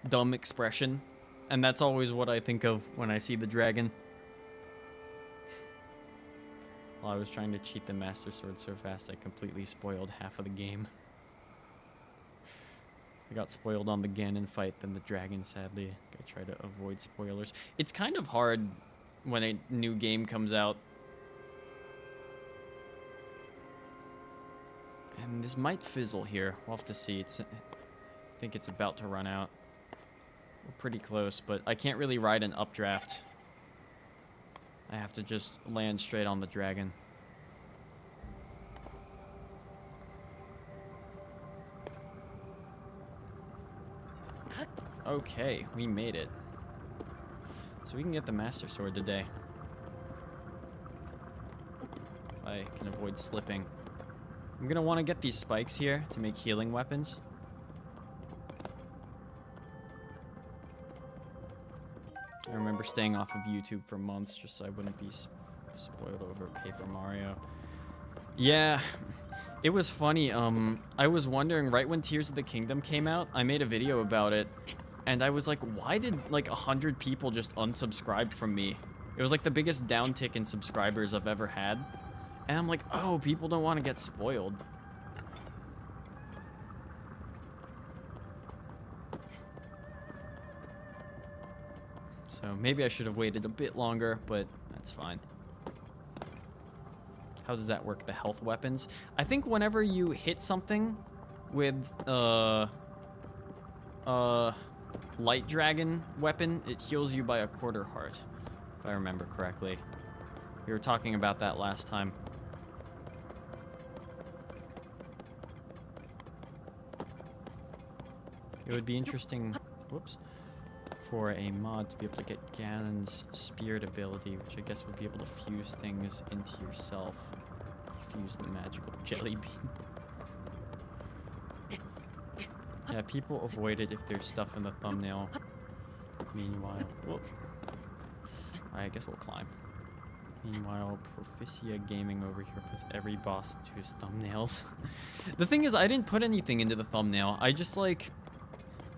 dumb expression, and that's always what I think of when I see the dragon. Well, I was trying to cheat the Master Sword so fast I completely spoiled half of the game. I got spoiled on the Ganon fight, then the dragon, sadly. I try to avoid spoilers. It's kind of hard when a new game comes out. And this might fizzle here. We'll have to see. I think it's about to run out. We're pretty close, but I can't really ride an updraft. I have to just land straight on the dragon. Okay, we made it. So we can get the Master Sword today. If I can avoid slipping. I'm gonna want to get these spikes here to make healing weapons. I remember staying off of YouTube for months just so I wouldn't be spoiled over Paper Mario. Yeah, it was funny. I was wondering, right when Tears of the Kingdom came out, I made a video about it. And I was like, why did like 100 people just unsubscribe from me? It was like the biggest downtick in subscribers I've ever had. And I'm like, oh, people don't want to get spoiled. So maybe I should have waited a bit longer, but that's fine. How does that work, the health weapons? I think whenever you hit something with light dragon weapon, it heals you by a quarter heart, if I remember correctly. We were talking about that last time. It would be interesting, whoops, for a mod to be able to get Ganon's spirit ability, which I guess would be able to fuse things into yourself. Fuse the magical jelly bean. Yeah, people avoid it if there's stuff in the thumbnail. Meanwhile, whoop. Alright, I guess we'll climb. Meanwhile, Proficia Gaming over here puts every boss into his thumbnails. The thing is, I didn't put anything into the thumbnail. I just, like...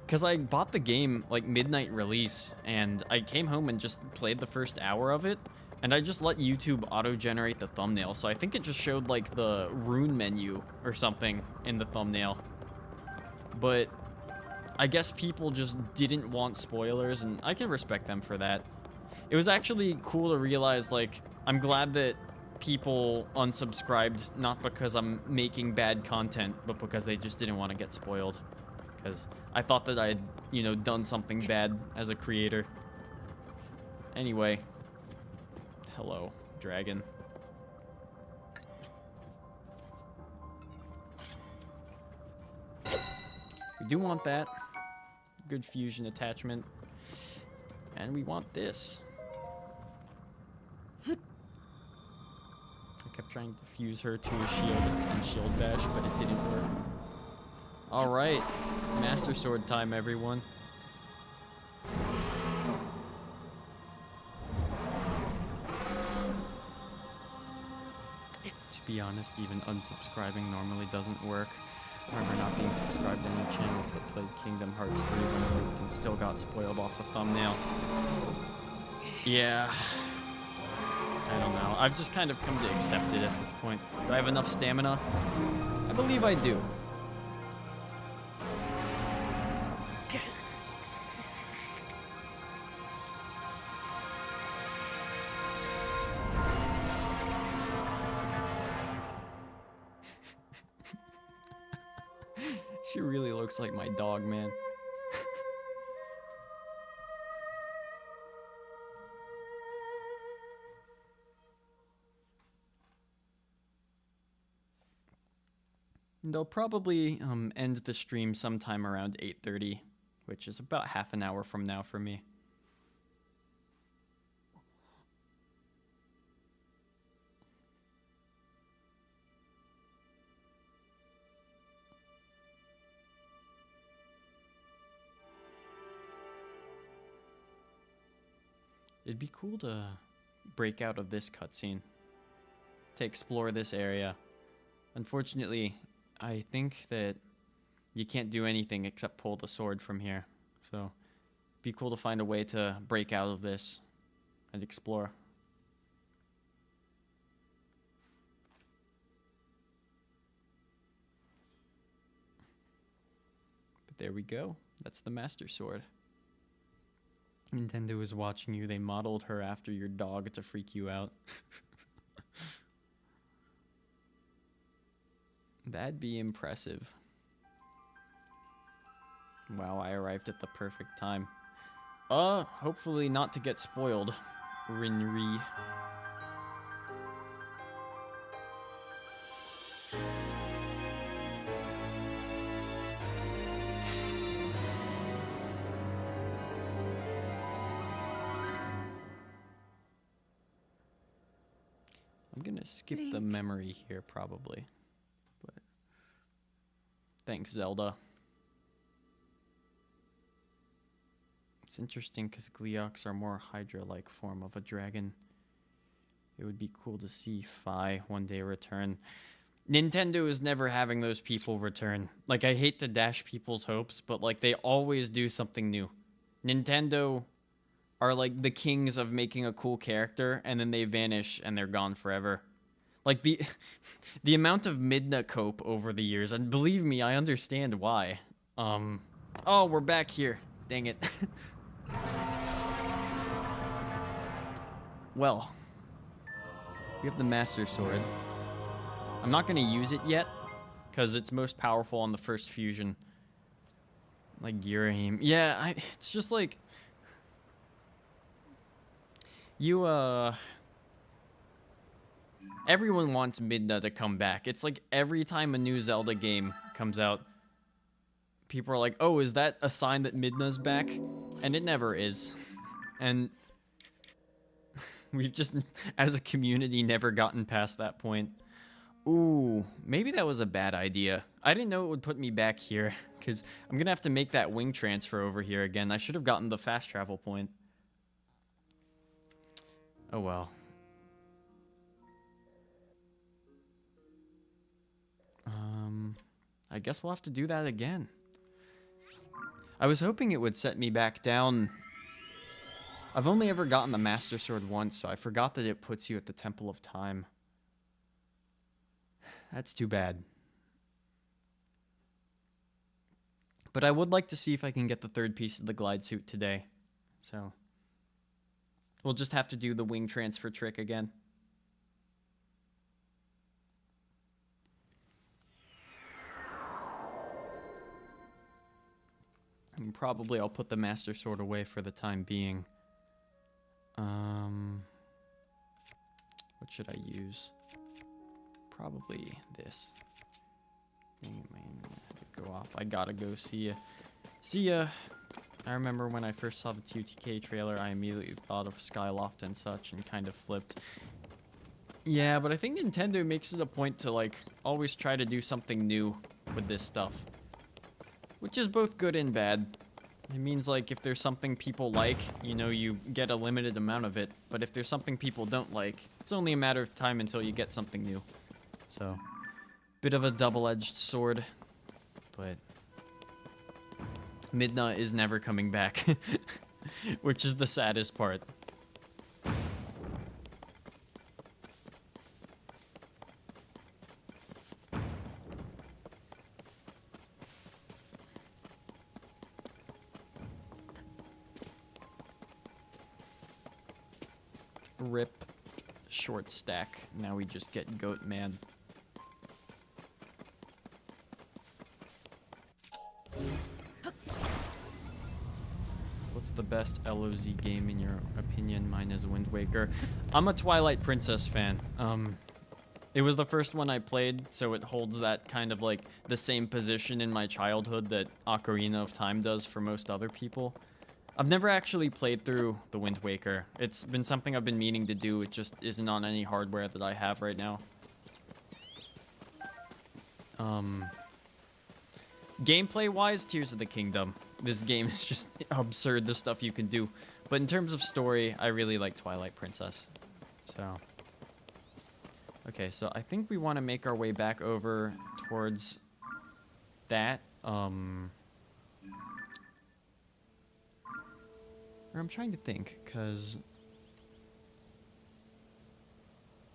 Because I bought the game, like, midnight release, and I came home and just played the first hour of it, and I just let YouTube auto-generate the thumbnail, so I think it just showed, like, the rune menu or something in the thumbnail. But I guess people just didn't want spoilers, and I can respect them for that. It was actually cool to realize, like, I'm glad that people unsubscribed, not because I'm making bad content, but because they just didn't want to get spoiled. Because I thought that I'd, you know, done something bad as a creator. Anyway. Hello, dragon. We do want that. Good fusion attachment. And we want this. I kept trying to fuse her to a shield and shield bash, but it didn't work. Alright. Master Sword time, everyone. To be honest, even unsubscribing normally doesn't work. I remember not being subscribed to any channels that played Kingdom Hearts 3 when I leaked and still got spoiled off a thumbnail. Yeah. I don't know. I've just kind of come to accept it at this point. Do I have enough stamina? I believe I do. She really looks like my dog, man. They'll probably end the stream sometime around 8:30, which is about half an hour from now for me. It'd be cool to break out of this cutscene, to explore this area. Unfortunately, I think that you can't do anything except pull the sword from here. So, it'd be cool to find a way to break out of this and explore. But there we go. That's the Master Sword. Nintendo is watching you. They modeled her after your dog to freak you out. That'd be impressive. Wow, I arrived at the perfect time. Hopefully not to get spoiled. Rinri. I'm gonna skip the memory here, probably. But thanks, Zelda. It's interesting because Gleeoks are more Hydra-like form of a dragon. It would be cool to see Fi one day return. Nintendo is never having those people return. Like, I hate to dash people's hopes, but, like, they always do something new. Nintendo are like the kings of making a cool character, and then they vanish and they're gone forever. Like the amount of Midna cope over the years, and believe me, I understand why. Oh, we're back here. Dang it. Well, we have the Master Sword. I'm not gonna use it yet, because it's most powerful on the first fusion. Like Girahim. Yeah, it's just like everyone wants Midna to come back. It's like every time a new Zelda game comes out, people are like, oh, is that a sign that Midna's back? And it never is. And we've just, as a community, never gotten past that point. Ooh, maybe that was a bad idea. I didn't know it would put me back here, because I'm going to have to make that wing transfer over here again. I should have gotten the fast travel point. Oh well. I guess we'll have to do that again. I was hoping it would set me back down. I've only ever gotten the Master Sword once, so I forgot that it puts you at the Temple of Time. That's too bad. But I would like to see if I can get the third piece of the glide suit today. So we'll just have to do the wing transfer trick again. And probably I'll put the Master Sword away for the time being. What should I use? Probably this. Go off. I gotta go. See ya. See ya. I remember when I first saw the TotK trailer, I immediately thought of Skyloft and such and kind of flipped. Yeah, but I think Nintendo makes it a point to, like, always try to do something new with this stuff. Which is both good and bad. It means, like, if there's something people like, you know, you get a limited amount of it. But if there's something people don't like, it's only a matter of time until you get something new. So, bit of a double-edged sword. But Midna is never coming back. Which is the saddest part. Rip. Short stack. Now we just get goat man. What's the best LOZ game in your opinion? Mine is Wind Waker. I'm a Twilight Princess fan. It was the first one I played, so it holds that kind of like the same position in my childhood that Ocarina of Time does for most other people. I've never actually played through the Wind Waker. It's been something I've been meaning to do. It just isn't on any hardware that I have right now. Gameplay-wise, Tears of the Kingdom. This game is just absurd, the stuff you can do. But in terms of story, I really like Twilight Princess. So... okay, so I think we want to make our way back over towards that. Or I'm trying to think, because...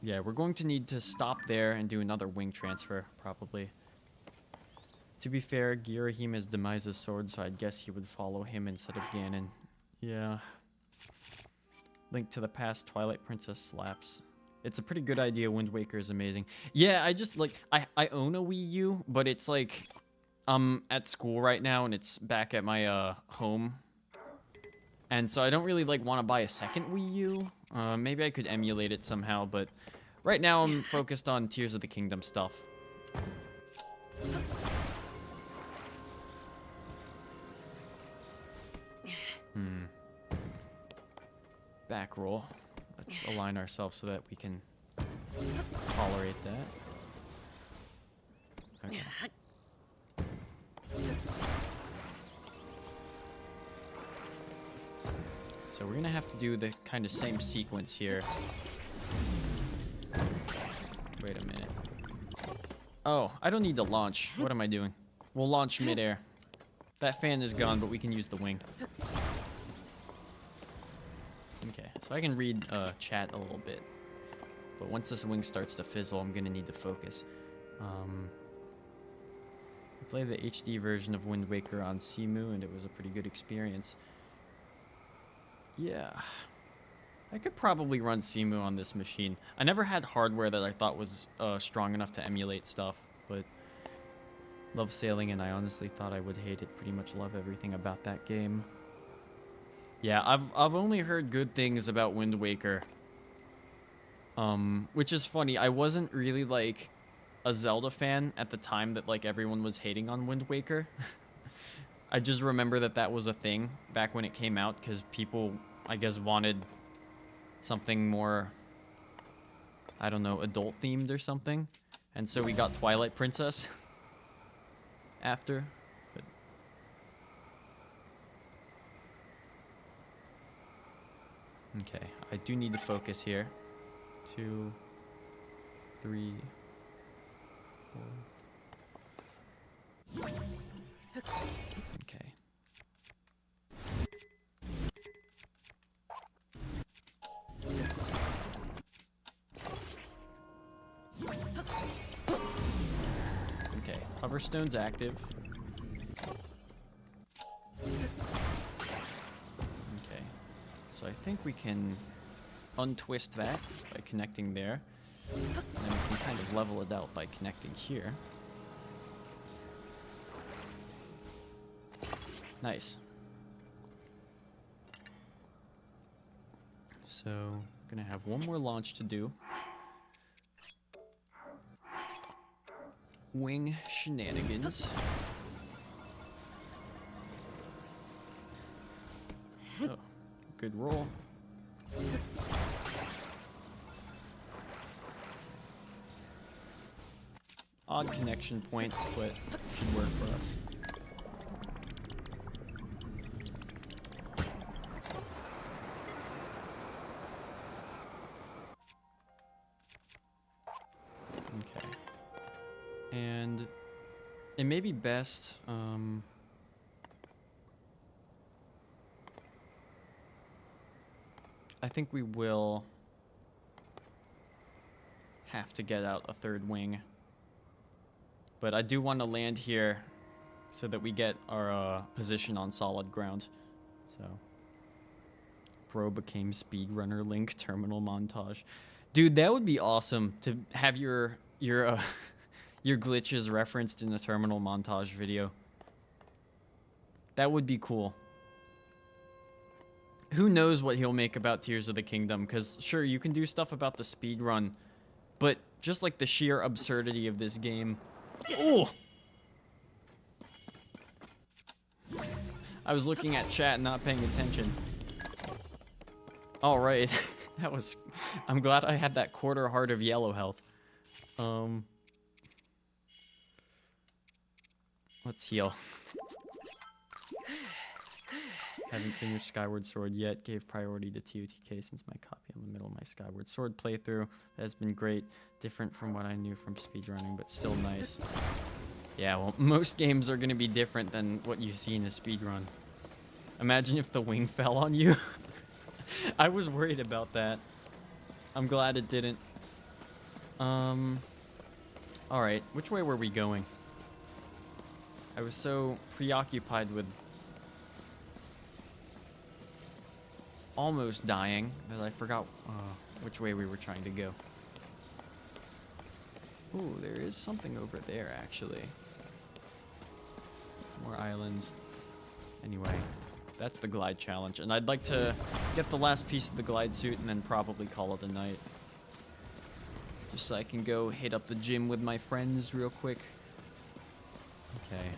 yeah, we're going to need to stop there and do another wing transfer, probably. To be fair, Girahim is Demise's sword, so I'd guess he would follow him instead of Ganon. Yeah. Link to the Past, Twilight Princess slaps. It's a pretty good idea. Wind Waker is amazing. Yeah, I just, like, I own a Wii U, but it's, like, I'm at school right now, and it's back at my, home. And so I don't really, like, want to buy a second Wii U. Maybe I could emulate it somehow, but right now I'm focused on Tears of the Kingdom stuff. Back roll. Let's align ourselves so that we can tolerate that. Okay. So we're gonna have to do the kind of same sequence here. Wait a minute. Oh, I don't need to launch. What am I doing? We'll launch midair. That fan is gone, but we can use the wing. Okay, so I can read chat a little bit. But once this wing starts to fizzle, I'm gonna need to focus. I played the HD version of Wind Waker on Cemu, and it was a pretty good experience. Yeah. I could probably run Cemu on this machine. I never had hardware that I thought was strong enough to emulate stuff, but love sailing, and I honestly thought I would hate it. Pretty much love everything about that game. Yeah, I've only heard good things about Wind Waker. Which is funny. I wasn't really, like, a Zelda fan at the time that, like, everyone was hating on Wind Waker. I just remember that that was a thing back when it came out, because people, I guess, wanted something more, I don't know, adult-themed or something. And so we got Twilight Princess after. But okay, I do need to focus here. 2, 3, 4. Okay. Okay, Hoverstone's active. Okay, so I think we can untwist that by connecting there. And then we can kind of level it out by connecting here. Nice. So, gonna have one more launch to do. Wing shenanigans. Oh, good roll. Odd connection point, but should work for us. Okay. And it may be best, I think we will have to get out a third wing. But I do want to land here so that we get our position on solid ground. So, Bro became speedrunner Link terminal montage. Dude, that would be awesome to have your your glitches referenced in a terminal montage video. That would be cool. Who knows what he'll make about Tears of the Kingdom, because sure, you can do stuff about the speed run, but just like the sheer absurdity of this game. Oh! I was looking at chat and not paying attention. Alright. That was... I'm glad I had that quarter heart of yellow health. Let's heal. Haven't finished Skyward Sword yet. Gave priority to TOTK since my copy in the middle of my Skyward Sword playthrough. That has been great. Different from what I knew from speedrunning, but still nice. Yeah, well, most games are going to be different than what you see in a speedrun. Imagine if the wing fell on you. I was worried about that. I'm glad it didn't. Alright, which way were we going? I was so preoccupied with almost dying that I forgot which way we were trying to go. Ooh, there is something over there, actually. More islands. Anyway, that's the glide challenge. And I'd like to get the last piece of the glide suit and then probably call it a night. Just so I can go hit up the gym with my friends real quick. Okay.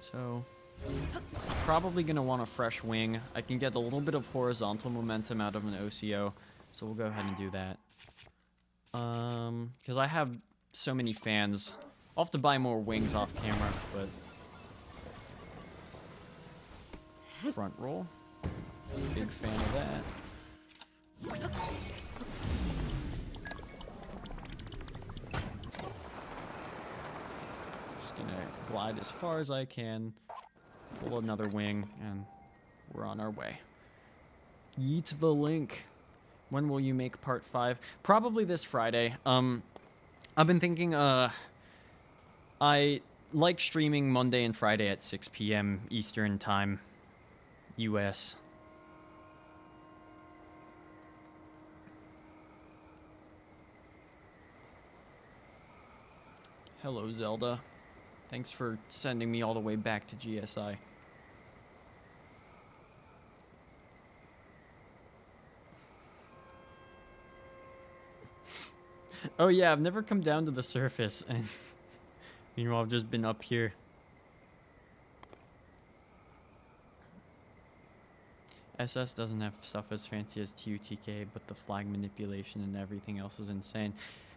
So, probably going to want a fresh wing. I can get a little bit of horizontal momentum out of an OCO, so we'll go ahead and do that. Because I have so many fans. I'll have to buy more wings off camera, but... Front roll. Big fan of that. Just gonna glide as far as I can, pull another wing, and we're on our way. Yeet the Link. When will you make part 5? Probably this Friday. I've been thinking, I like streaming Monday and Friday at 6 p.m. Eastern Time, US. Hello, Zelda. Thanks for sending me all the way back to GSI. Oh yeah, I've never come down to the surface, and meanwhile I've just been up here. SS doesn't have stuff as fancy as TOTK, but the flag manipulation and everything else is insane.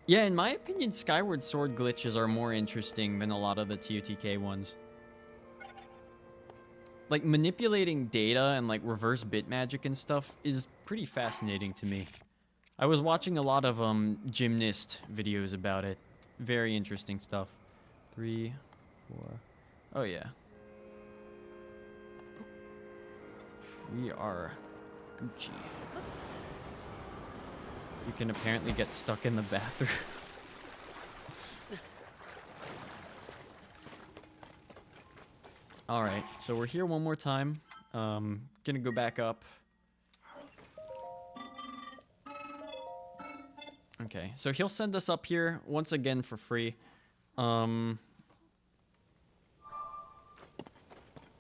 Yeah, in my opinion, Skyward Sword glitches are more interesting than a lot of the TOTK ones. Like, manipulating data and, like, reverse bit magic and stuff is pretty fascinating to me. I was watching a lot of, gymnast videos about it. very interesting stuff. 3, 4. Oh, yeah. We are Gucci. You can apparently get stuck in the bathroom. Alright, so we're here one more time. Gonna go back up. Okay, so he'll send us up here once again for free. Now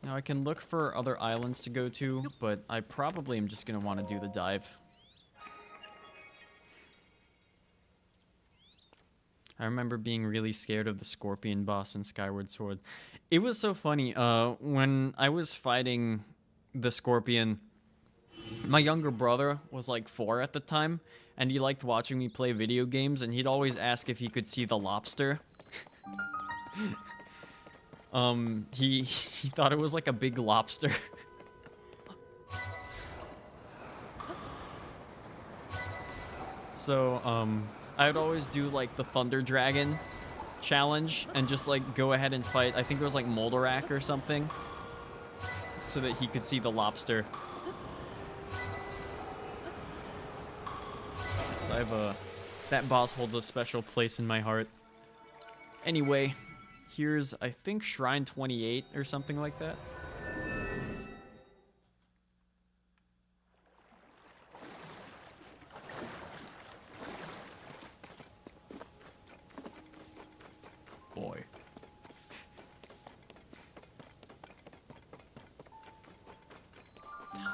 I can look for other islands to go to, but I probably am just gonna want to do the dive. I remember being really scared of the scorpion boss in Skyward Sword. It was so funny, when I was fighting the scorpion, my younger brother was like 4 at the time, and he liked watching me play video games, and he'd always ask if he could see the lobster. He thought it was like a big lobster. So, I would always do like the Thunder Dragon challenge and just like go ahead and fight. I think it was like Moldarak or something, so that he could see the lobster. So I have that boss holds a special place in my heart. Anyway, here's, I think, Shrine 28 or something like that. Boy.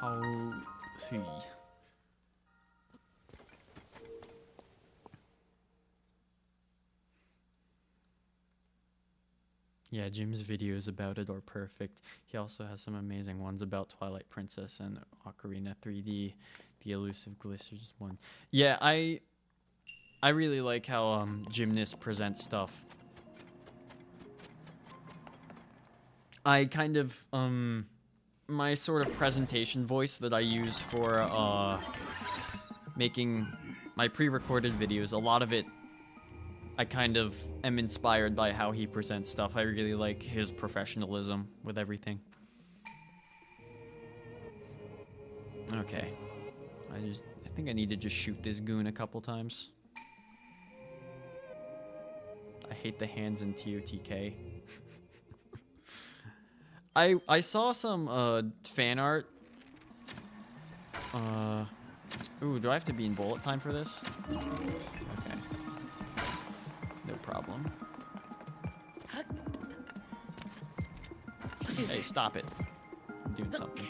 TotK. Yeah, Jim's videos about it are perfect. He also has some amazing ones about Twilight Princess and Ocarina 3D, the elusive Glisters one. Yeah, I really like how Gymnast presents stuff. I kind of my sort of presentation voice that I use for making my pre-recorded videos, a lot of it I kind of am inspired by how he presents stuff. I really like his professionalism with everything. Okay. I think I need to just shoot this goon a couple times. I hate the hands in TOTK. I saw some fan art. Ooh, do I have to be in bullet time for this? Okay. No problem. Hey, stop it. I'm doing something.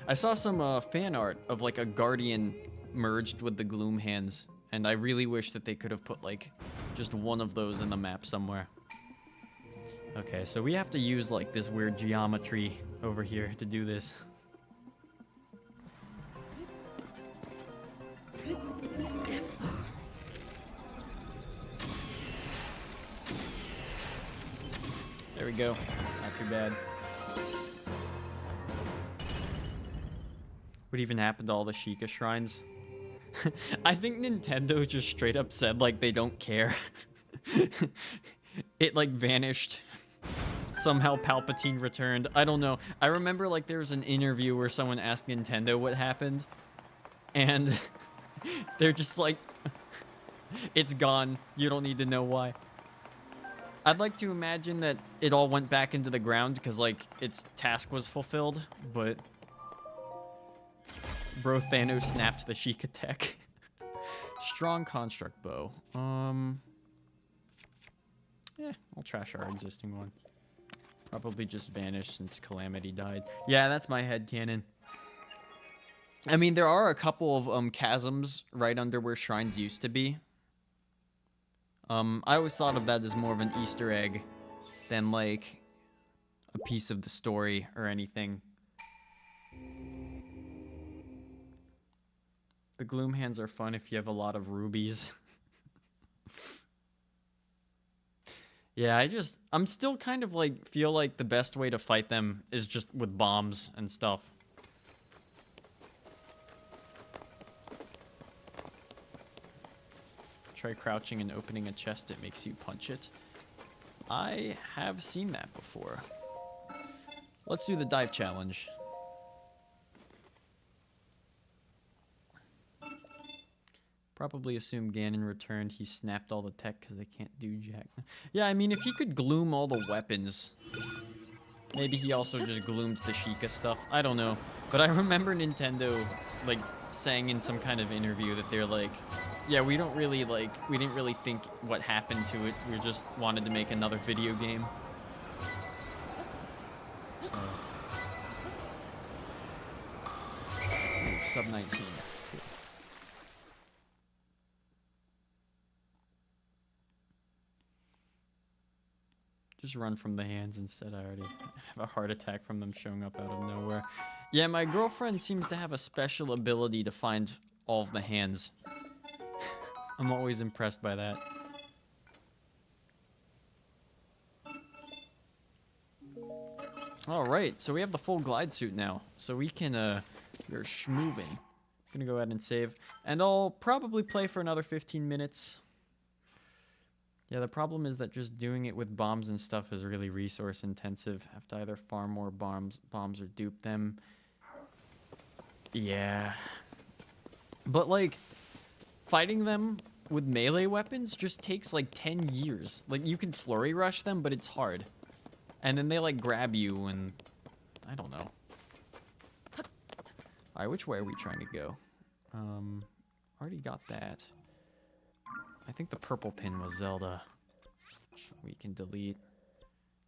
I saw some fan art of like a guardian merged with the gloom hands, and I really wish that they could have put like just one of those in the map somewhere. Okay, so we have to use like this weird geometry over here to do this. There we go. Not too bad. What even happened to all the Sheikah shrines? I think Nintendo just straight up said like they don't care. It like vanished. Somehow Palpatine returned. I don't know. I remember like there was an interview where someone asked Nintendo what happened, and they're just like, it's gone. You don't need to know why. I'd like to imagine that it all went back into the ground because like its task was fulfilled, but bro Thanos snapped the Sheikah tech. Strong construct bow. I'll trash our existing one. Probably just vanished since Calamity died. Yeah, that's my headcanon. I mean, there are a couple of chasms right under where shrines used to be. I always thought of that as more of an Easter egg than like a piece of the story or anything. The gloom hands are fun if you have a lot of rubies. Yeah, I'm still kind of like, feel like the best way to fight them is just with bombs and stuff. Try crouching and opening a chest, it makes you punch it. I have seen that before. Let's do the dive challenge. Probably assume Ganon returned. He snapped all the tech because they can't do jack. Yeah, I mean, if he could gloom all the weapons, maybe he also just gloomed the Sheikah stuff. I don't know. But I remember Nintendo, like, saying in some kind of interview that they're like, yeah, we didn't really think what happened to it. We just wanted to make another video game. So. Ooh, sub 19. Just run from the hands instead. I already have a heart attack from them showing up out of nowhere. Yeah, my girlfriend seems to have a special ability to find all of the hands. I'm always impressed by that. Alright, so we have the full glide suit now. So we can, we're schmoving. Gonna go ahead and save. And I'll probably play for another 15 minutes. Yeah, the problem is that just doing it with bombs and stuff is really resource intensive. Have to either farm more bombs or dupe them. Yeah. But like, fighting them with melee weapons just takes like 10 years. Like, you can flurry rush them, but it's hard. And then they like grab you and I don't know. Alright, which way are we trying to go? Already got that. I think the purple pin was Zelda. We can delete.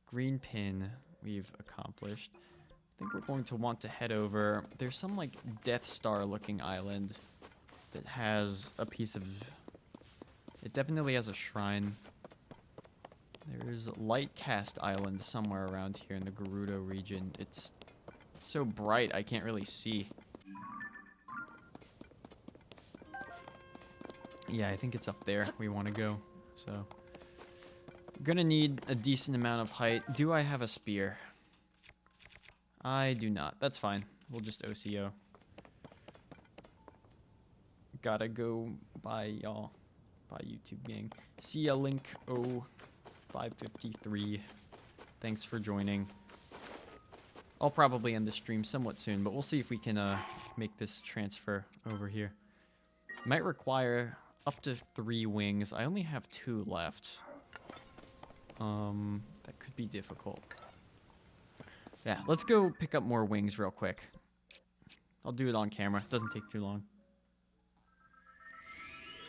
Green pin we've accomplished. I think we're going to want to head over. There's some like Death Star looking island that has a piece of... It definitely has a shrine. There's Light Cast Island somewhere around here in the Gerudo region. It's so bright I can't really see. Yeah, I think it's up there we want to go. So, I'm gonna need a decent amount of height. Do I have a spear? I do not. That's fine. We'll just OCO. Gotta go by y'all. Bye, YouTube gang. See ya, Link 0553. Thanks for joining. I'll probably end the stream somewhat soon, but we'll see if we can make this transfer over here. Might require up to 3 wings. I only have 2 left. That could be difficult. Yeah, let's go pick up more wings real quick. I'll do it on camera. It doesn't take too long.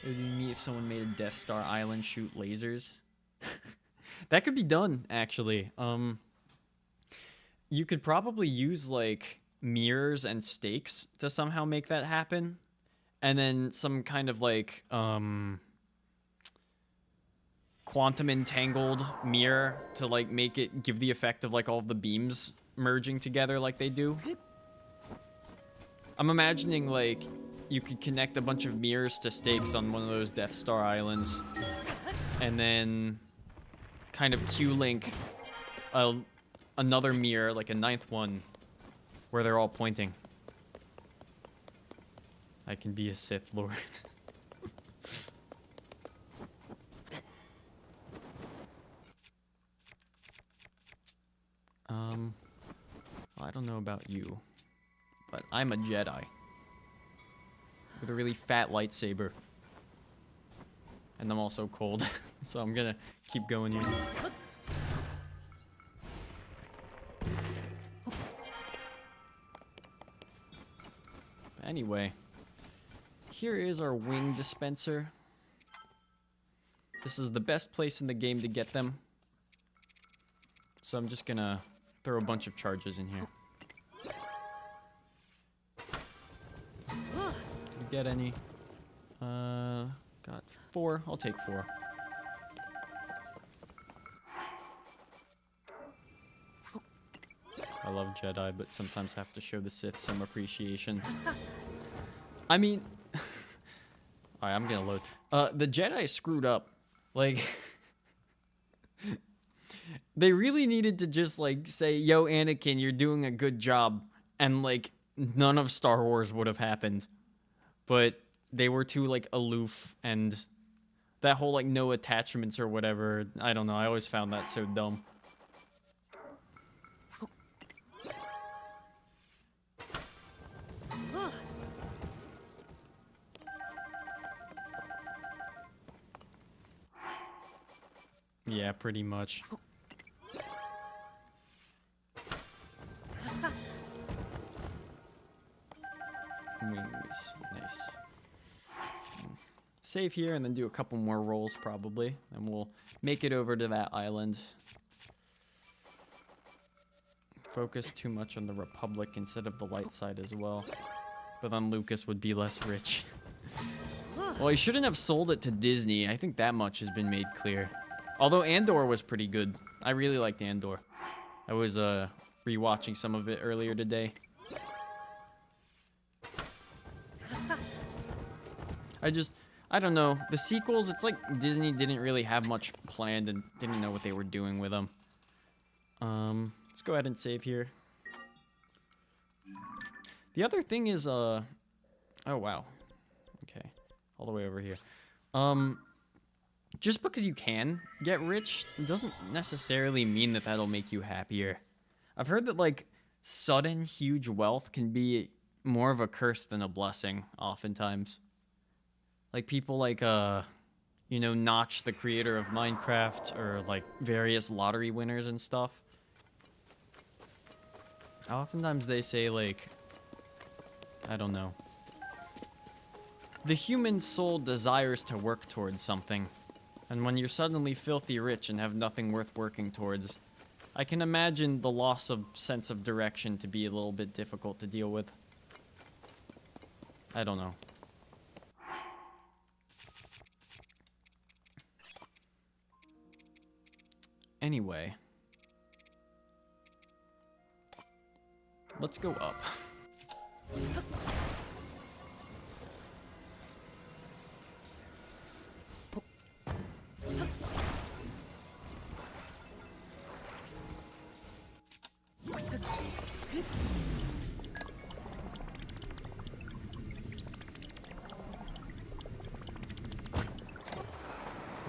It would be me if someone made a Death Star Island shoot lasers. That could be done, actually. You could probably use, like, mirrors and stakes to somehow make that happen. And then some kind of, like, quantum entangled mirror to, like, make it give the effect of, like, all of the beams merging together like they do. I'm imagining, like, you could connect a bunch of mirrors to stakes on one of those Death Star islands. And then kind of Q-link another mirror, like a 9th one, where they're all pointing. I can be a Sith Lord. I don't know about you, but I'm a Jedi with a really fat lightsaber. And I'm also cold, so I'm gonna keep going here. Anyway, here is our wing dispenser. This is the best place in the game to get them. So I'm just gonna throw a bunch of charges in here. Did you get any? Got 4. I'll take 4. I love Jedi, but sometimes have to show the Sith some appreciation. I mean... Alright, I'm gonna load. The Jedi screwed up. Like... They really needed to just, like, say, yo, Anakin, you're doing a good job. And, like, none of Star Wars would have happened. But they were too, like, aloof and That whole, like, no attachments or whatever. I don't know. I always found that so dumb. Yeah, pretty much. Wings. Nice. Save here and then do a couple more rolls probably. And we'll make it over to that island. Focus too much on the Republic instead of the light side as well. But then Lucas would be less rich. Well, he shouldn't have sold it to Disney. I think that much has been made clear. Although Andor was pretty good. I really liked Andor. I was rewatching some of it earlier today. I don't know. The sequels, it's like Disney didn't really have much planned and didn't know what they were doing with them. Let's go ahead and save here. The other thing is, oh wow. Okay. All the way over here. Just because you can get rich doesn't necessarily mean that that'll make you happier. I've heard that, like, sudden huge wealth can be more of a curse than a blessing, oftentimes. Like, people like, you know, Notch, the creator of Minecraft, or, like, various lottery winners and stuff. Oftentimes they say, like, I don't know. The human soul desires to work towards something. And when you're suddenly filthy rich and have nothing worth working towards, I can imagine the loss of sense of direction to be a little bit difficult to deal with. I don't know. Anyway. Let's go up.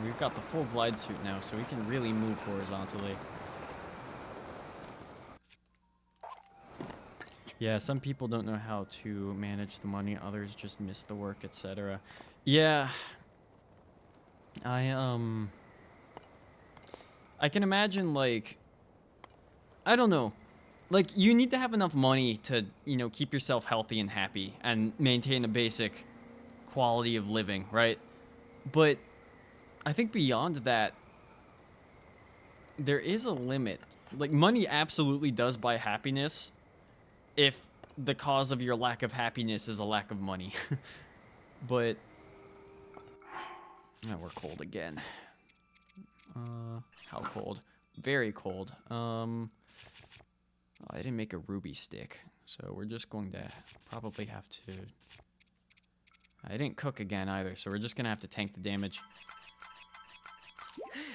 We've got the full glide suit now, so we can really move horizontally. Yeah, some people don't know how to manage the money, others just miss the work, etc. Yeah. I can imagine, like, I don't know. Like, you need to have enough money to, you know, keep yourself healthy and happy and maintain a basic quality of living, right? But I think beyond that, there is a limit. Like, money absolutely does buy happiness if the cause of your lack of happiness is a lack of money. But oh, we're cold again. How cold? Very cold. Oh, I didn't make a ruby stick, so we're just going to probably have to... I didn't cook again either, so we're just gonna have to tank the damage.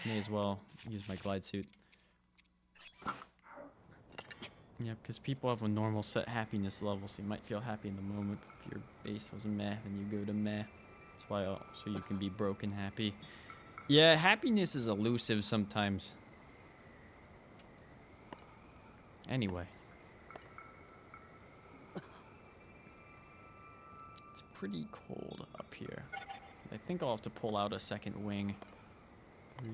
May as well use my glide suit. Yeah, because people have a normal set happiness level, so you might feel happy in the moment. But if your base was meh, then you go to meh. That's why, so you can be broken happy. Yeah, happiness is elusive sometimes. Anyway. It's pretty cold up here. I think I'll have to pull out a second wing. 3...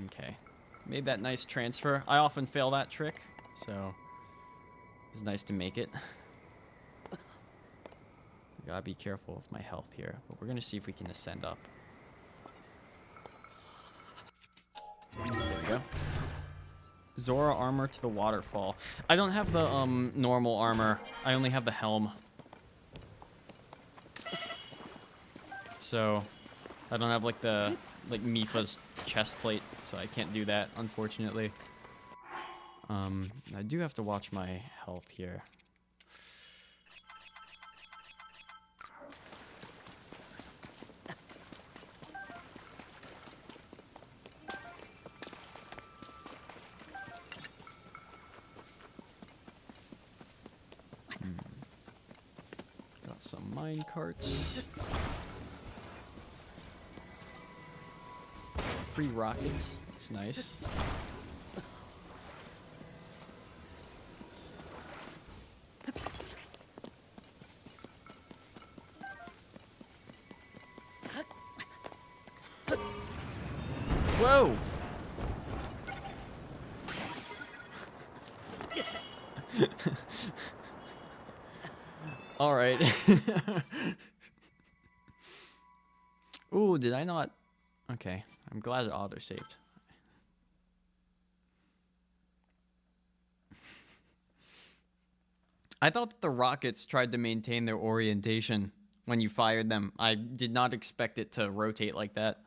Okay. Made that nice transfer. I often fail that trick, so it's nice to make it. Gotta be careful of my health here, but we're gonna see if we can ascend up. There we go. Zora armor to the waterfall. I don't have the normal armor. I only have the helm. So I don't have like the Mifa's chest plate, so I can't do that, unfortunately. I do have to watch my health here. Some mine carts. Some free rockets. It's nice. Whoa! All right. Ooh, did I not? Okay, I'm glad it auto-saved. I thought that the rockets tried to maintain their orientation when you fired them. I did not expect it to rotate like that.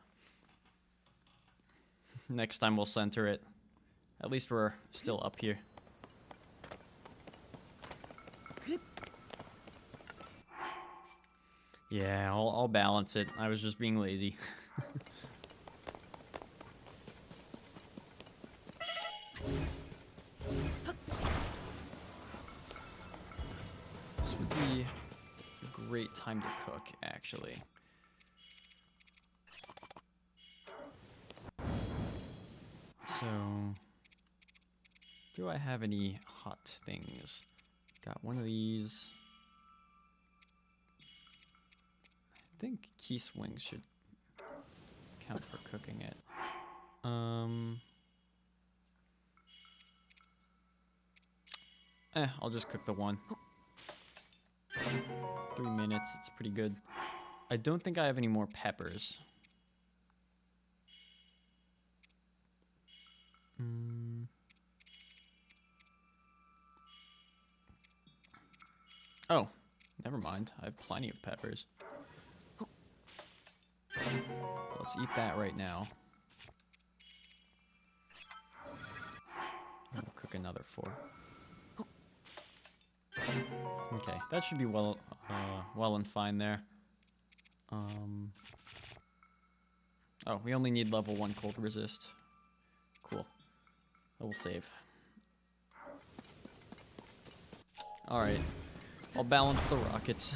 Next time we'll center it. At least we're still up here. Yeah, I'll balance it. I was just being lazy. This would be a great time to cook, actually. So, do I have any hot things? Got one of these. I think geese wings should count for cooking it. I'll just cook the one. 3 minutes, it's pretty good. I don't think I have any more peppers. Oh, never mind. I have plenty of peppers. Let's eat that right now. We'll cook another 4. Okay, that should be well and fine there. Oh, we only need level 1 cold resist. Cool. I will save. Alright. I'll balance the rockets.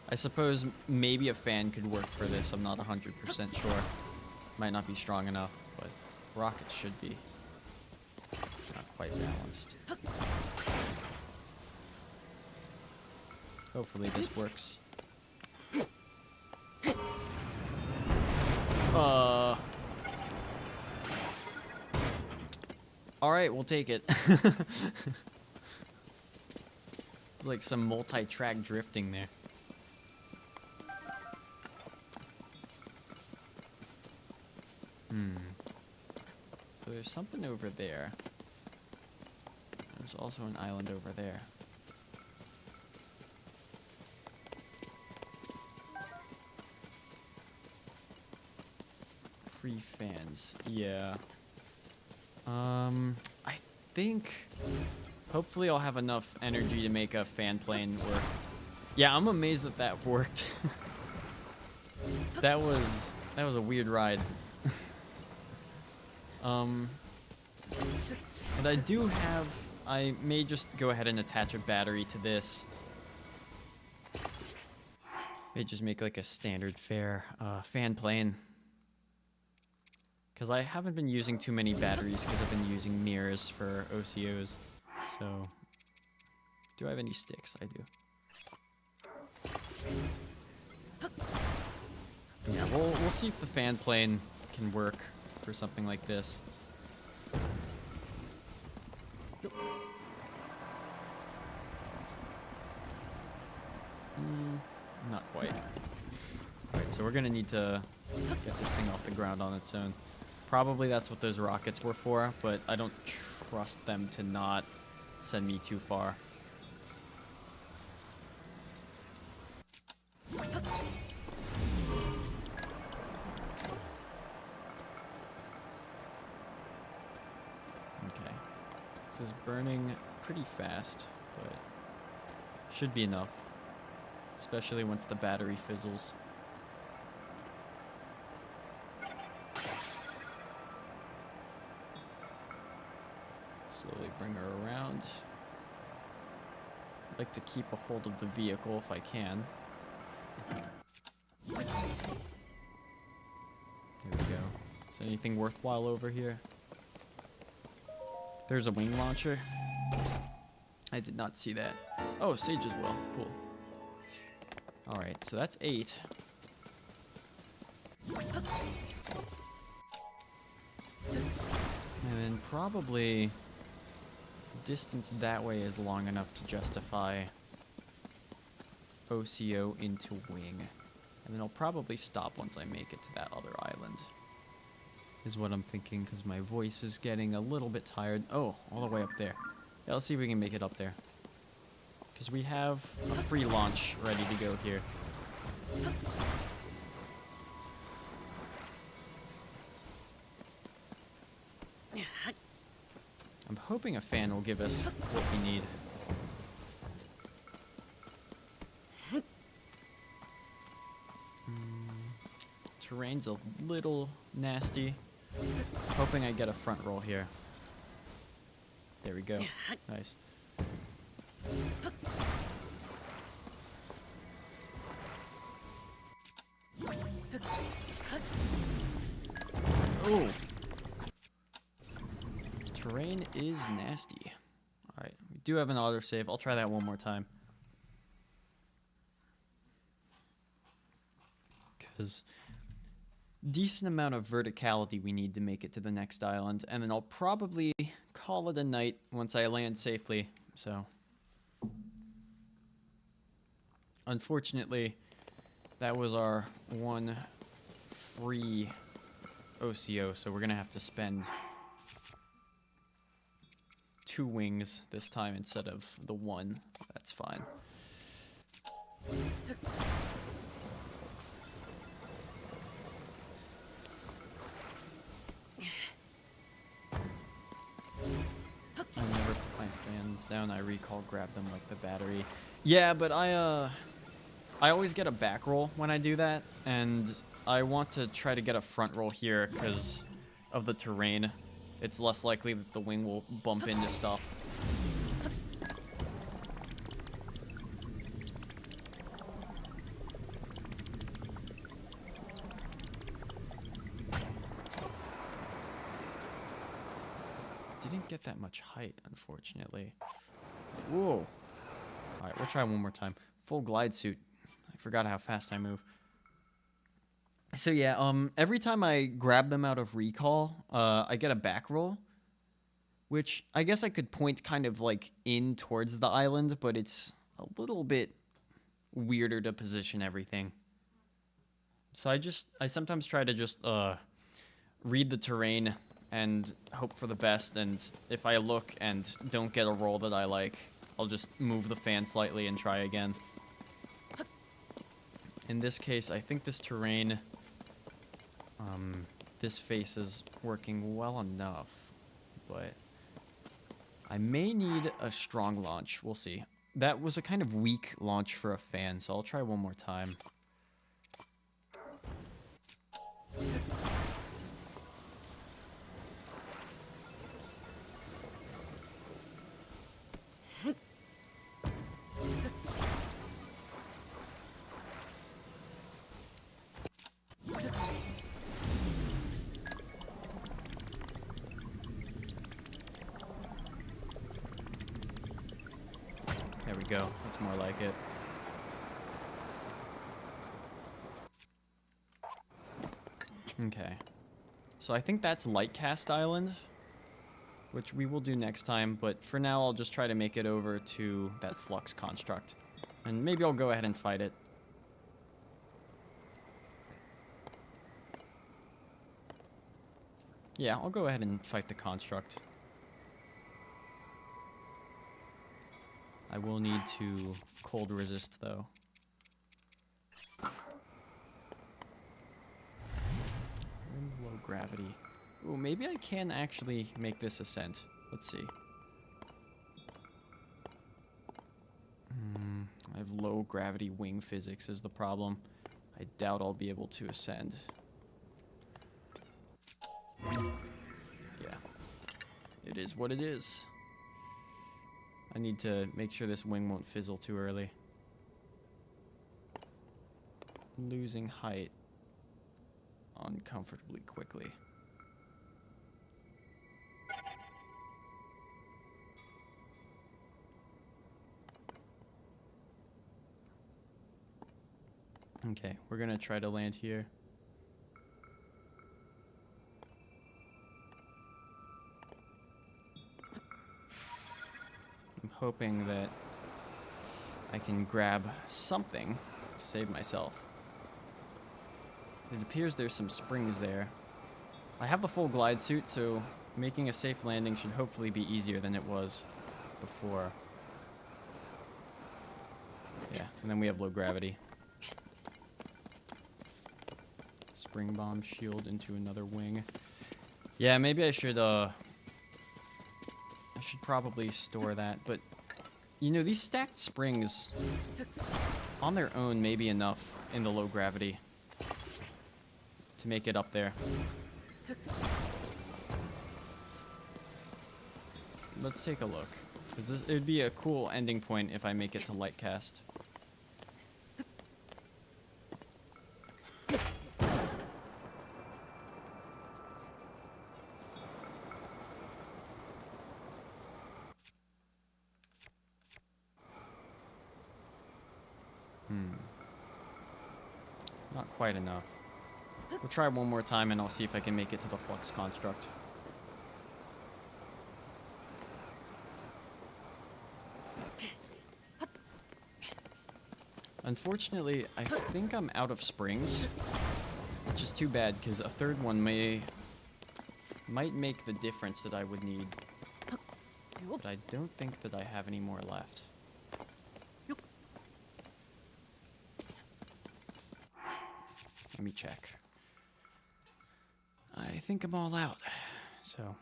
I suppose maybe a fan could work for this. I'm not 100% sure. Might not be strong enough, but rockets should be. Not quite balanced. Hopefully this works. Alright, we'll take it. It's like some multi-track drifting there. So there's something over there. There's also an island over there. Free fans. Yeah. I think hopefully I'll have enough energy to make a fan plane work. Yeah, I'm amazed that that worked. That was a weird ride. And I do have, I may just go ahead and attach a battery to this. May just make like a standard fare fan plane. Because I haven't been using too many batteries because I've been using mirrors for OCOs. So, do I have any sticks? I do. Yeah, we'll see if the fan plane can work for something like this. Not quite. Alright, so we're gonna need to get this thing off the ground on its own. Probably that's what those rockets were for, but I don't trust them to not send me too far. Okay. This is burning pretty fast, but should be enough. Especially once the battery fizzles. Slowly bring her around. I'd like to keep a hold of the vehicle if I can. There we go. Is anything worthwhile over here? There's a wing launcher. I did not see that. Oh, Sage as well. Cool. Alright, so that's 8. And then probably distance that way is long enough to justify OCO into wing. And then I'll probably stop once I make it to that other island. Is what I'm thinking, because my voice is getting a little bit tired. Oh, all the way up there. Yeah, let's see if we can make it up there. Because we have a free launch ready to go here. I'm hoping a fan will give us what we need. Terrain's a little nasty. Hoping I get a front roll here. There we go. Nice. Oh! Terrain is nasty. Alright, we do have an autosave. I'll try that one more time. Because decent amount of verticality we need to make it to the next island, and then I'll probably call it a night once I land safely. So unfortunately, that was our one free OCO, so we're gonna have to spend 2 wings this time instead of the 1. That's fine. I never put my fans down. I recall grab them like the battery. Yeah, but I always get a back roll when I do that, and I want to try to get a front roll here because of the terrain. It's less likely that the wing will bump into stuff. Didn't get that much height, unfortunately. Whoa. Alright, we'll try one more time. Full glide suit. I forgot how fast I move. So yeah, every time I grab them out of recall, I get a back roll, which I guess I could point kind of like in towards the island, but it's a little bit weirder to position everything. So I sometimes try to just read the terrain and hope for the best, and if I look and don't get a roll that I like, I'll just move the fan slightly and try again. In this case, I think this terrain, this face is working well enough, but I may need a strong launch. We'll see. That was a kind of weak launch for a fan, so I'll try one more time. There we go. That's more like it. Okay. So I think that's Lightcast Island, which we will do next time, but for now I'll just try to make it over to that flux construct. And maybe I'll go ahead and fight it. Yeah, I'll go ahead and fight the construct. I will need to cold resist, though. Low gravity. Ooh, maybe I can actually make this ascent. Let's see. I have low gravity wing physics is the problem. I doubt I'll be able to ascend. Yeah. It is what it is. I need to make sure this wing won't fizzle too early. Losing height uncomfortably quickly. Okay, we're gonna try to land here. I'm hoping that I can grab something to save myself. It appears there's some springs there. I have the full glide suit, so making a safe landing should hopefully be easier than it was before. Yeah, and then we have low gravity. Spring bomb shield into another wing. Yeah, maybe I should probably store that, but you know, these stacked springs on their own may be enough in the low gravity to make it up there. Let's take a look, because it would be a cool ending point if I make it to light cast. Not quite enough. We'll try one more time and I'll see if I can make it to the flux construct. Unfortunately, I think I'm out of springs, which is too bad because a third one might make the difference that I would need. But I don't think that I have any more left. Let me check. I think I'm all out. So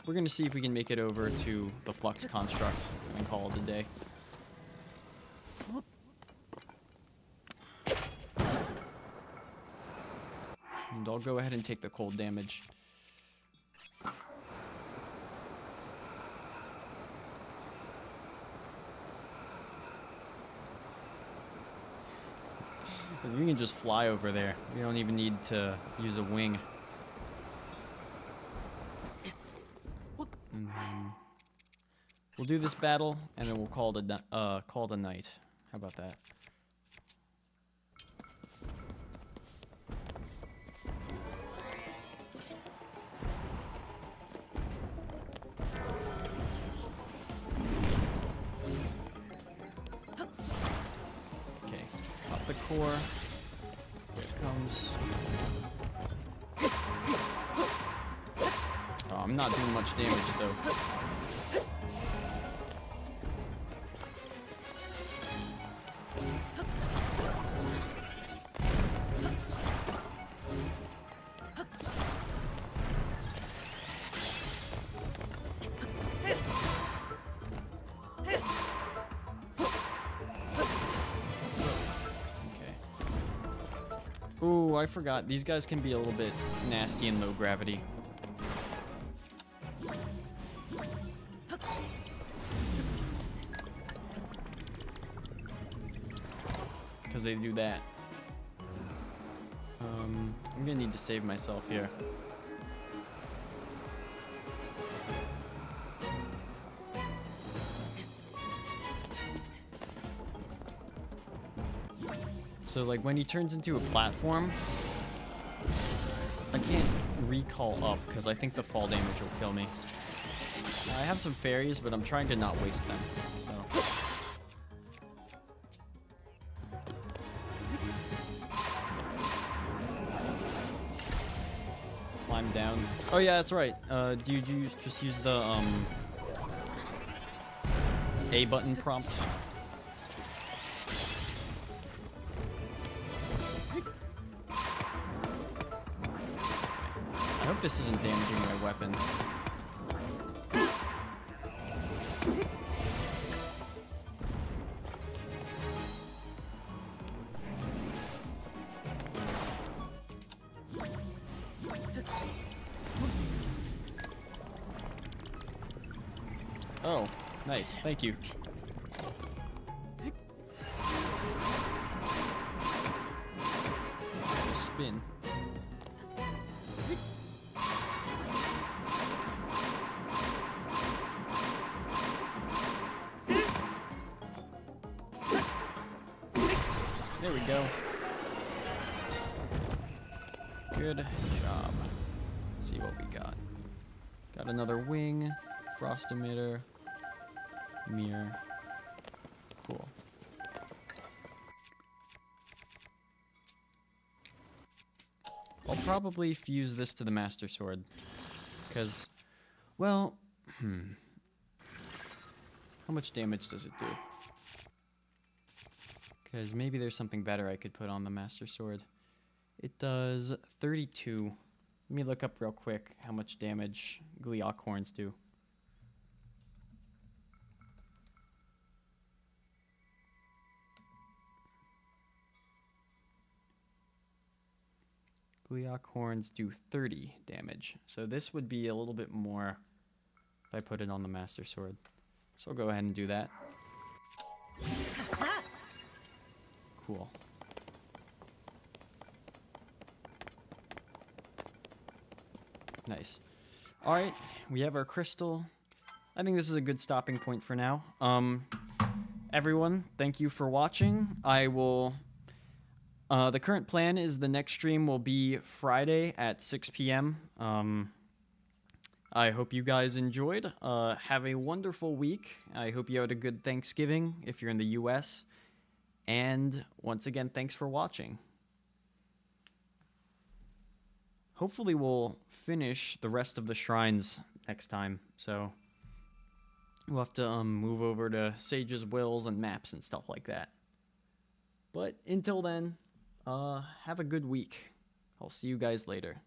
we're gonna see if we can make it over to the flux construct and call it a day. And I'll go ahead and take the cold damage. Because we can just fly over there. We don't even need to use a wing. And we'll do this battle, and then we'll call it a night. How about that? Okay, pop the core. Here it comes. Oh, I'm not doing much damage though. Ooh, I forgot. These guys can be a little bit nasty in low gravity. Because they do that. I'm gonna need to save myself here. So, like, when he turns into a platform, I can't recall up, because I think the fall damage will kill me. I have some fairies, but I'm trying to not waste them. So. Climb down. Oh yeah, that's right. Do you just use the A button prompt? I hope this isn't damaging my weapon. Oh, Nice, thank you. Just spin. There we go. Good job. Let's see what we got. Got another wing, frost emitter, mirror. Cool. I'll probably fuse this to the Master Sword. Because, well, how much damage does it do? Because maybe there's something better I could put on the Master Sword. It does 32. Let me look up real quick how much damage Gleeok horns do. Gleeok horns do 30 damage. So this would be a little bit more if I put it on the Master Sword. So I'll go ahead and do that. Cool. Nice. Alright, we have our crystal. I think this is a good stopping point for now. Everyone, thank you for watching. I will... the current plan is the next stream will be Friday at 6 p.m. I hope you guys enjoyed. Have a wonderful week. I hope you had a good Thanksgiving if you're in the U.S. And once again, thanks for watching. Hopefully we'll finish the rest of the shrines next time. So we'll have to move over to Sage's Wills and maps and stuff like that. But until then, have a good week. I'll see you guys later.